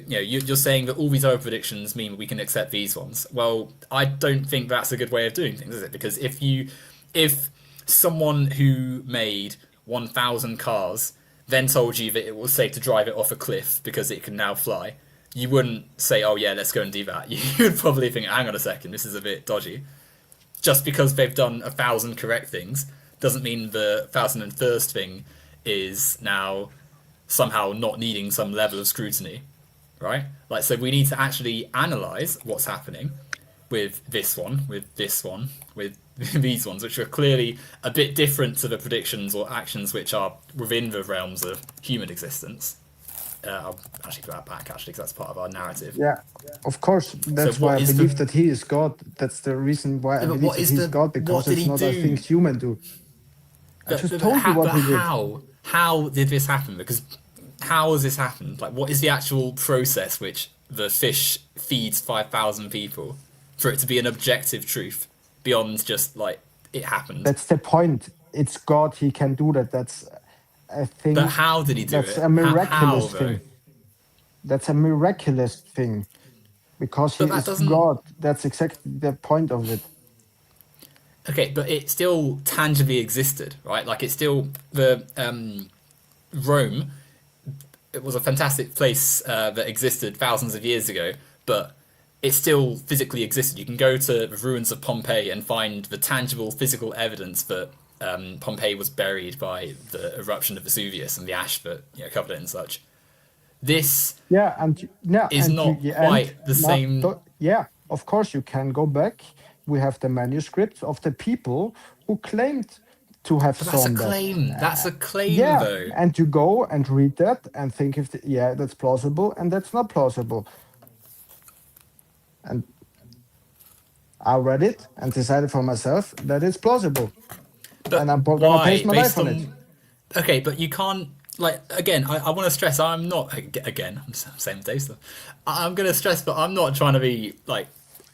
you're saying that all these other predictions mean we can accept these ones. Well, I don't think that's a good way of doing things, is it? Because if someone who made 1,000 cars then told you that it was safe to drive it off a cliff because it can now fly, you wouldn't say, "Oh yeah, let's go and do that." You would probably think, "Hang on a second, this is a bit dodgy." Just because they've done 1,000 correct things doesn't mean the 1,001st thing is now somehow not needing some level of scrutiny, right? Like, so we need to actually analyze what's happening with this one, with this one, with these ones, which are clearly a bit different to the predictions or actions which are within the realms of human existence. I'll actually put that back, actually, because that's part of our narrative. Yeah, of course. That's why I believe that he is God. That's the reason why I believe that he's God, because it's not a thing humans do. I just told you what he did. How did this happen? Because how has this happened? Like, what is the actual process which the fish feeds 5,000 people for it to be an objective truth beyond just like it happened? That's the point. It's God. He can do that. That's a thing. But how did he do it? That's a miraculous thing. That's a miraculous thing, because he is God. That's exactly the point of it. Okay, but it still tangibly existed, right? Like, it's still the Rome. It was a fantastic place that existed thousands of years ago, but it still physically existed. You can go to the ruins of Pompeii and find the tangible physical evidence that Pompeii was buried by the eruption of Vesuvius and the ash that covered it and such. This is not quite the same. Yeah, of course you can go back. We have the manuscripts of the people who claimed to have but sawn that's a claim. that. That's a claim, though. And you go and read that and think if that's plausible and that's not plausible. And I read it and decided for myself that it's plausible. But and I'm gonna base my life on it. Okay, but you can't. Like, again, I want to stress, I'm not, again, I'm saying Dave stuff. I'm going to stress, but I'm not trying to be like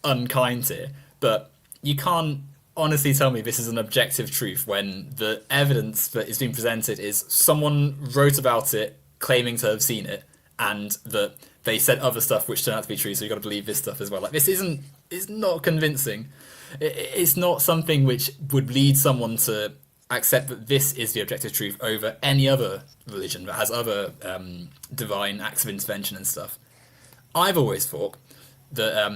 unkind here. But you can't honestly tell me this is an objective truth when the evidence that is being presented is someone wrote about it claiming to have seen it, and that they said other stuff which turned out to be true, so you've got to believe this stuff as well. Like, it's not convincing. It's not something which would lead someone to accept that this is the objective truth over any other religion that has other divine acts of intervention and stuff. I've always thought that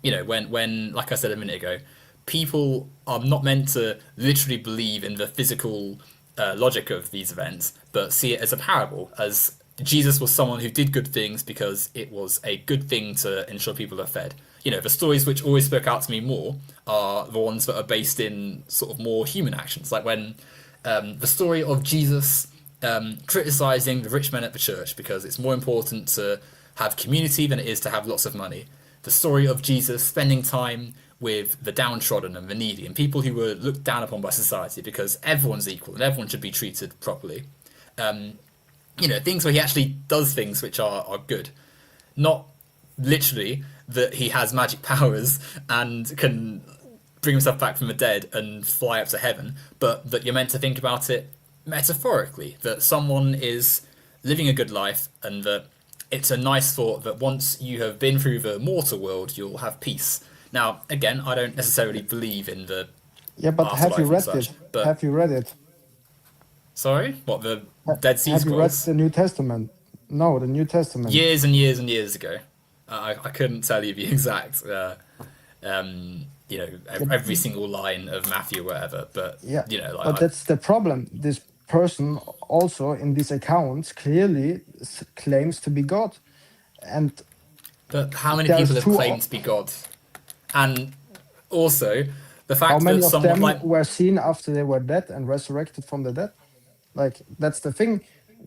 when like I said a minute ago, people are not meant to literally believe in the physical logic of these events, but see it as a parable, as Jesus was someone who did good things because it was a good thing to ensure people are fed. The stories which always spoke out to me more are the ones that are based in sort of more human actions, like when the story of Jesus criticizing the rich men at the church because it's more important to have community than it is to have lots of money. The story of Jesus spending time with the downtrodden and the needy and people who were looked down upon by society because everyone's equal and everyone should be treated properly. Things where he actually does things which are good. Not literally that he has magic powers and can bring himself back from the dead and fly up to heaven, but that you're meant to think about it metaphorically, that someone is living a good life and that it's a nice thought that once you have been through the mortal world, you'll have peace. Now, again, I don't necessarily believe in the but have you read it? Have you read it? Sorry? What, the Dead Sea Scrolls? Have you read the New Testament? No, the New Testament. Years and years and years ago. I couldn't tell you the exact, every single line of Matthew or whatever, but, but that's the problem. This person also in these accounts clearly claims to be God. But how many people have claimed to be God? And also, the fact how many that of someone them were seen after they were dead and resurrected from the dead? Like, that's the thing.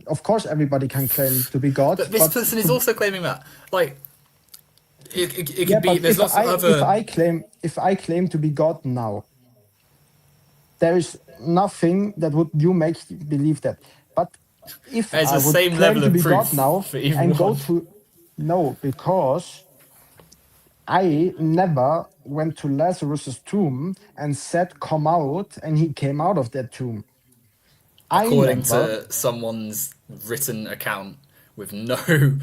Of course, everybody can claim to be God. But this person is also claiming that. Like, it could be. There's lots of other. If I claim to be God now, there is nothing that would you make believe that. But if There's I the would same claim level to of be God proof now for even and go one. to no, because I never went to Lazarus's tomb and said, "Come out," and he came out of that tomb. I According never. to someone's written account with no,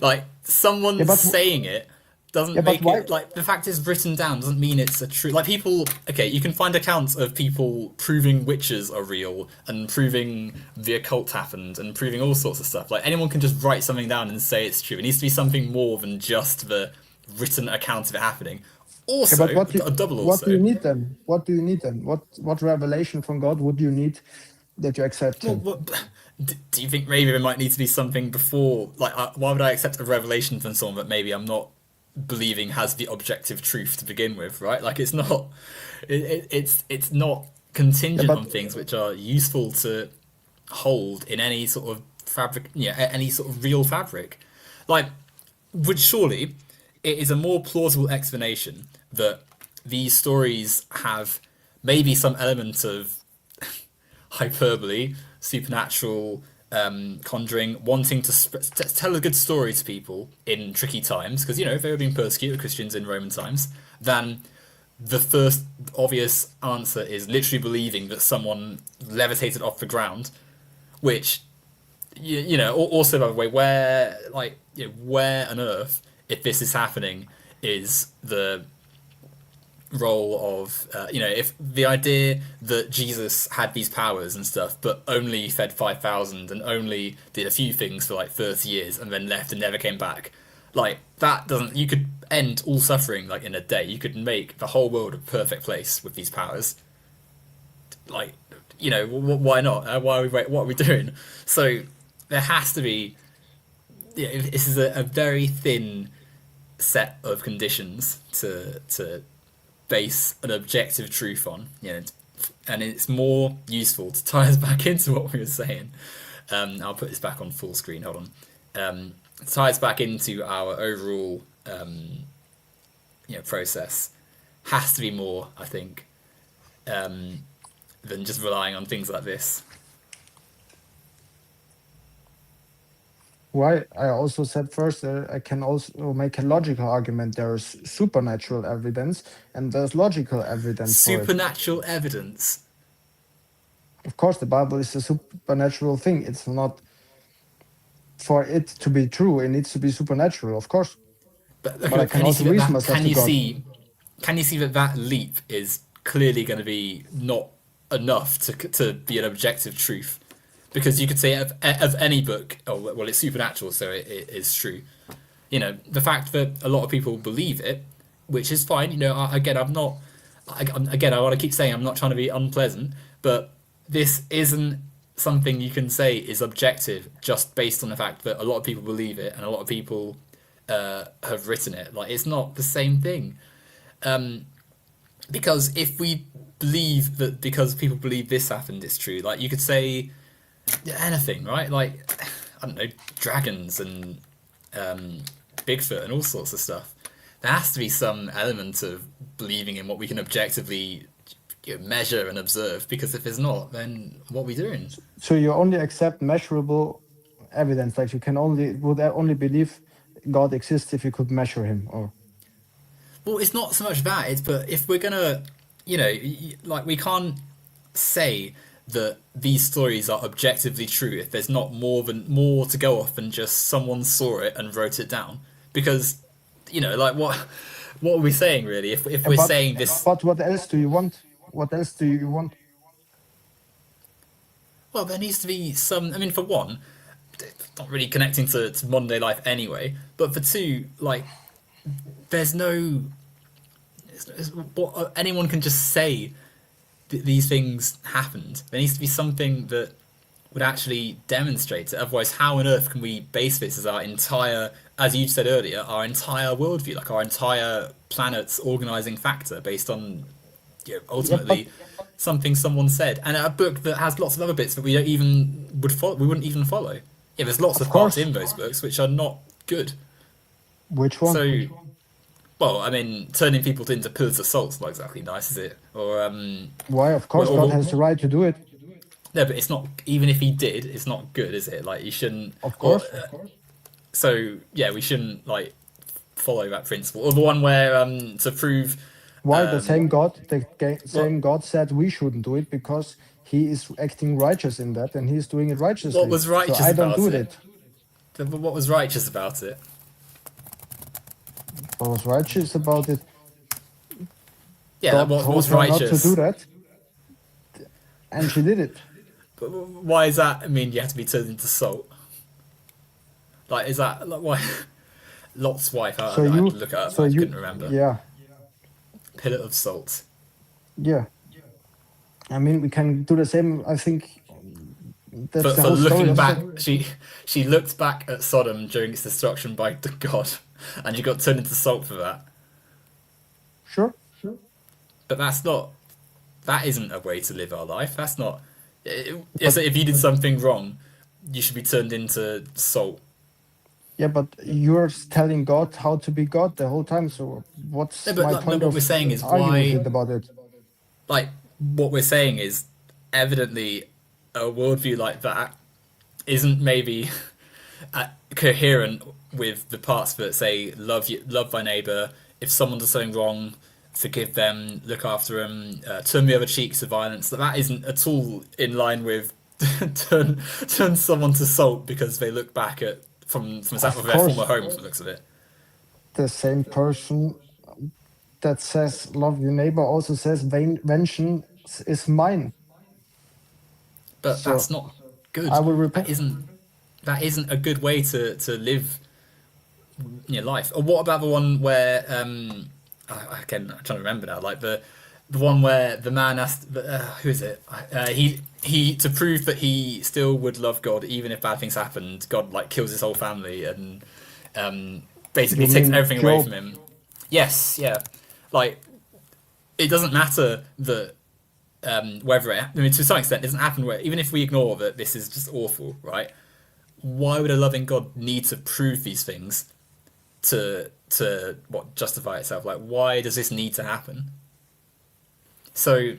like, someone Yeah, but saying it yeah, doesn't but make why? it, like, the fact it's written down doesn't mean it's a true, like, people, okay, you can find accounts of people proving witches are real and proving the occult happened and proving all sorts of stuff. Like, anyone can just write something down and say it's true. It needs to be something more than just the written account of it happening. Yeah, but Also, a double what do you also, need then? What do you need then? What revelation from God would you need that you accept well, Him? what, do you think maybe there might need to be something before? Like, why would I accept a revelation from someone that maybe I'm not believing has the objective truth to begin with, right? Like, it's not, it's not Yeah, contingent on but things which are useful to hold in any sort of fabric, any sort of real fabric. Like, would surely it is a more plausible explanation that these stories have maybe some element of hyperbole, supernatural, conjuring, wanting to tell a good story to people in tricky times, because they were being persecuted, Christians in Roman times, than the first obvious answer is literally believing that someone levitated off the ground, which also by the way, where on earth, if this is happening, is the role of if the idea that Jesus had these powers and stuff but only fed 5,000 and only did a few things for like 30 years and then left and never came back, like, that doesn't, you could end all suffering like in a day. You could make the whole world a perfect place with these powers. Like, why not? What are we doing? So there has to be, this is a very thin set of conditions to base an objective truth on, and it's more useful to tie us back into what we were saying. I'll put this back on full screen. Hold on. To tie us back into our overall, process. Has to be more, I think, than just relying on things like this. why I also said first, I can also make a logical argument. There's supernatural evidence and there's logical evidence for it. Supernatural evidence. Of course, the Bible is a supernatural thing. It's not for it to be true. It needs to be supernatural, of course. But But I okay, can can you also see that, reason myself to God. can you see that leap is clearly going to be not enough to be an objective truth? Because you could say of any book, oh well, it's supernatural, so it is true. The fact that a lot of people believe it, which is fine. Again, I'm not. Again, I want to keep saying I'm not trying to be unpleasant, but this isn't something you can say is objective just based on the fact that a lot of people believe it and a lot of people have written it. Like, it's not the same thing. Because if we believe that because people believe this happened, it's true. Like, you could say anything, right? Like, I don't know, dragons and Bigfoot and all sorts of stuff. There has to be some element of believing in what we can objectively measure and observe, because if there's not, then what are we doing? So you only accept measurable evidence. Like you can would only believe God exists if you could measure him, or Well, it's not so much that, but if we're gonna, like, we can't say that these stories are objectively true if there's not more to go off than just someone saw it and wrote it down. Because, like, what are we saying really? If we're saying this, but what else do you want? What else do you want? well, there needs to be some. I mean, for one, not really connecting to modern day life anyway. But for two, like, there's no. What anyone can just say these things happened. There needs to be something that would actually demonstrate it. Otherwise, how on earth can we base this as our entire, as you said earlier, our entire worldview, like our entire planet's organizing factor, based on Yeah, ultimately something someone said, and a book that has lots of other bits that we don't even would follow. We wouldn't even follow. There's lots of of parts course. in those books which are not good. Which one? So, Well, I mean, turning people into pillars of salt's not exactly nice, is it? Or Why? Of course, God has the right to do it. no, but it's not. Even if he did, it's not good, is it? Like you shouldn't. Of Or course. so yeah, we shouldn't like follow that principle. Or the one where to prove Why the same God, what same God said we shouldn't do it because he is acting righteous in that and he's doing it what righteously. was So righteous I don't about do it? it. But what was righteous about it? What was righteous about it? Yeah, God what told was her not to do righteous? that, and she did it. But why is that? I mean, you have to be turned into salt. Like, is that like why? Lot's wife. So I had to you, look it up. so I you, couldn't remember. yeah, Pillar of salt. yeah. I mean, we can do the same. I think that's the For whole story looking of back, Sodom. she looked back at Sodom during its destruction by the God, and she got turned into salt for that. Sure. But that's not. That isn't a way to live our life. That's not. But So if you did something wrong, you should be turned into salt. yeah, but you're telling God how to be God the whole time. So No, what's but my like, no, point what we're of saying is arguing with it why. about it? Like what we're saying is evidently a worldview like that isn't maybe coherent with the parts that say love thy neighbor. If someone does something wrong, forgive them, look after them, turn the other cheek to violence. That isn't at all in line with turn someone to salt because they look back at from Of their former course, home. From the looks of it, the same person that says love your neighbor also says vengeance is mine. but So that's not I good. will That repay. isn't that isn't a good way to live your life. Or what about the one where again I'm trying to remember now, like the one where the man asked who is it? He to prove that he still would love God even if bad things happened. God like kills his whole family and basically You takes mean everything away from Job? him. Yes, yeah. Like it doesn't matter that whether it, I mean to some extent it doesn't happen where even if we ignore that this is just awful, right? Why would a loving God need to prove these things to what justify itself? Like why does this need to happen? So,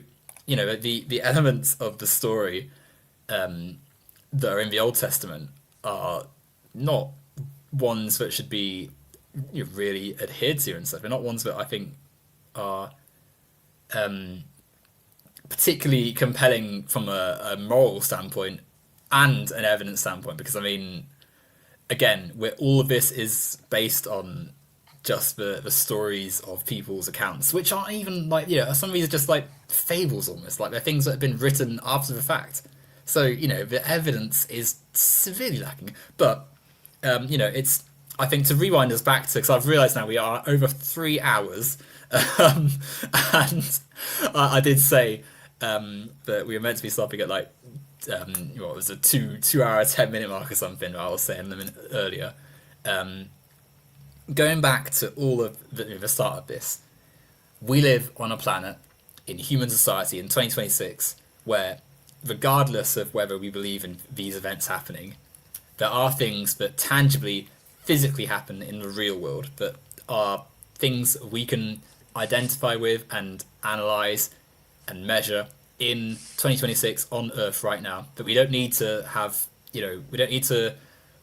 the elements of the story that are in the Old Testament are not ones that should be really adhered to and stuff. They're not ones that I think are particularly compelling from a moral standpoint and an evidence standpoint. Because I mean, again, where all of this is based on just the stories of people's accounts, which aren't even like some of these are just like fables almost, like they're things that have been written after the fact. So the evidence is severely lacking. But it's I think to rewind us back to because I've realised now we are over 3 hours, um, and I did say that we were meant to be stopping at like what was a 2 hour 10 minute mark or something. I was saying a minute earlier. Going back to all of the start of this, we live on a planet in human society in 2026 where, regardless of whether we believe in these events happening, there are things that tangibly, physically happen in the real world that are things we can identify with and analyze and measure in 2026 on Earth right now. That we don't need to have, we don't need to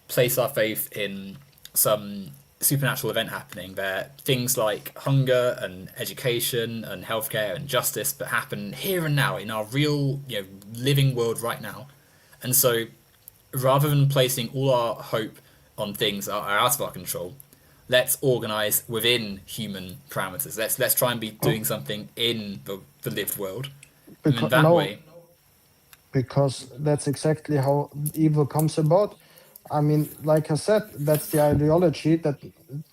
place our faith in some supernatural event happening. There things like hunger and education and healthcare and justice that happen here and now in our real living world right now. And so rather than placing all our hope on things that are out of our control, let's organize within human parameters. Let's try and be Oh, doing something in the lived world, and in because that no, way because that's exactly how evil comes about. I mean, like I said, that's the ideology that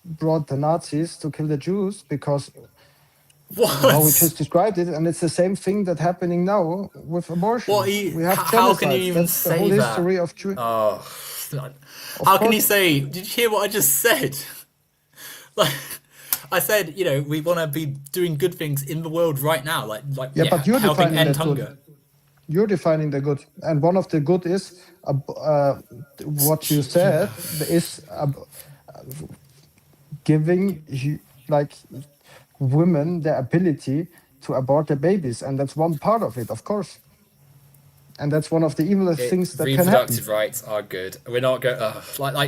brought the Nazis to kill the Jews because how we what just described it, and it's the same thing that happening now with what are abortions. you We have how can you genocides. even That's the say whole that? history of Jew. Oh, Of how can you course, say? Did you hear what I just said? Like, I said, we want to be doing good things in the world right now, yeah, but you're helping defining end that good. hunger. You're defining the good, and one of the good is what you said is giving like women their ability to abort their babies, and that's one part of it, of course. And that's one of the evilest things that can happen. Reproductive rights are good. We're not going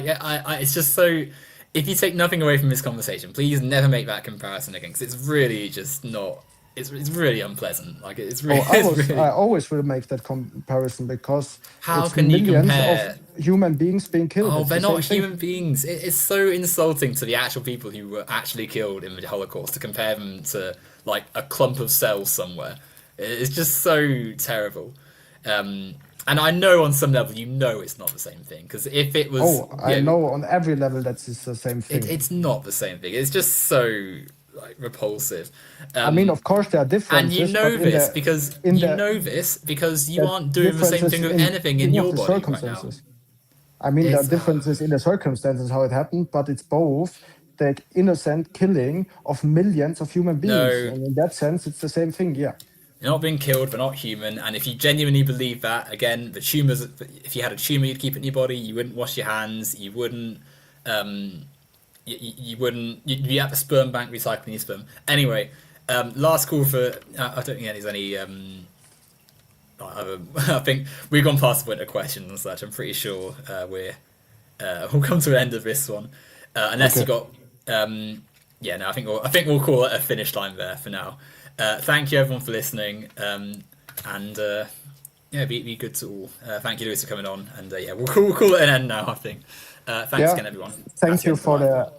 yeah, it's just so. If you take nothing away from this conversation, please never make that comparison again, because it's really just not. It's really unpleasant. Like it's really, Oh, it's I really. always will make that comparison because How it's can you millions compare? of human beings being killed. Oh, It's they're the not same thing. human beings. It's so insulting to the actual people who were actually killed in the Holocaust to compare them to like a clump of cells somewhere. It's just so terrible. Um, and I know on some level you know it's not the same thing, because if it was, Oh, I know on every level that it's the same thing. it's not the same thing. It's just so like repulsive. I mean, Um, of course there are and differences, but in the you the aren't doing the same differences thing with in anything in of your the body right now. circumstances. I mean, there are It's differences in the circumstances how it happened, but it's both the innocent killing of millions of human beings, no. and in that sense, it's the same thing. Yeah. You're not being killed, they're not human, and if you genuinely believe that, again, the tumors, if you had a tumor you'd keep it in your body, you wouldn't wash your hands, you wouldn't, you wouldn't, you'd be at the sperm bank recycling your sperm. Anyway, last call for, I don't think there's any, I think we've gone past the winter questions and such. I'm pretty sure we'll come to an end of this one, unless you Okay. got yeah, no, I think we'll call it a finish line there for now. Thank you everyone for listening, and yeah, be good to all. Thank you, Lewis, for coming on, and yeah, we'll call it an end now. I think. Thanks Yeah. again, everyone. That's Thank the you end of the for line. the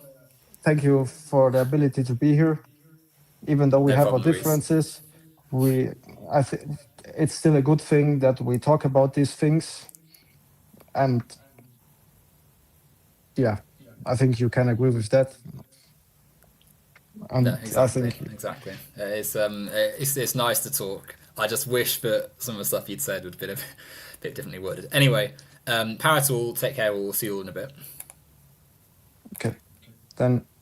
thank you for the ability to be here, even though we No have our problem, Louise. differences. We I think it's still a good thing that we talk about these things, and yeah, I think you can agree with that. No, And I exactly, think exactly. It's nice to talk. I just wish that some of the stuff you'd said would have been a bit differently worded. Anyway, Parrot all, take care. We'll see you all in a bit. okay, then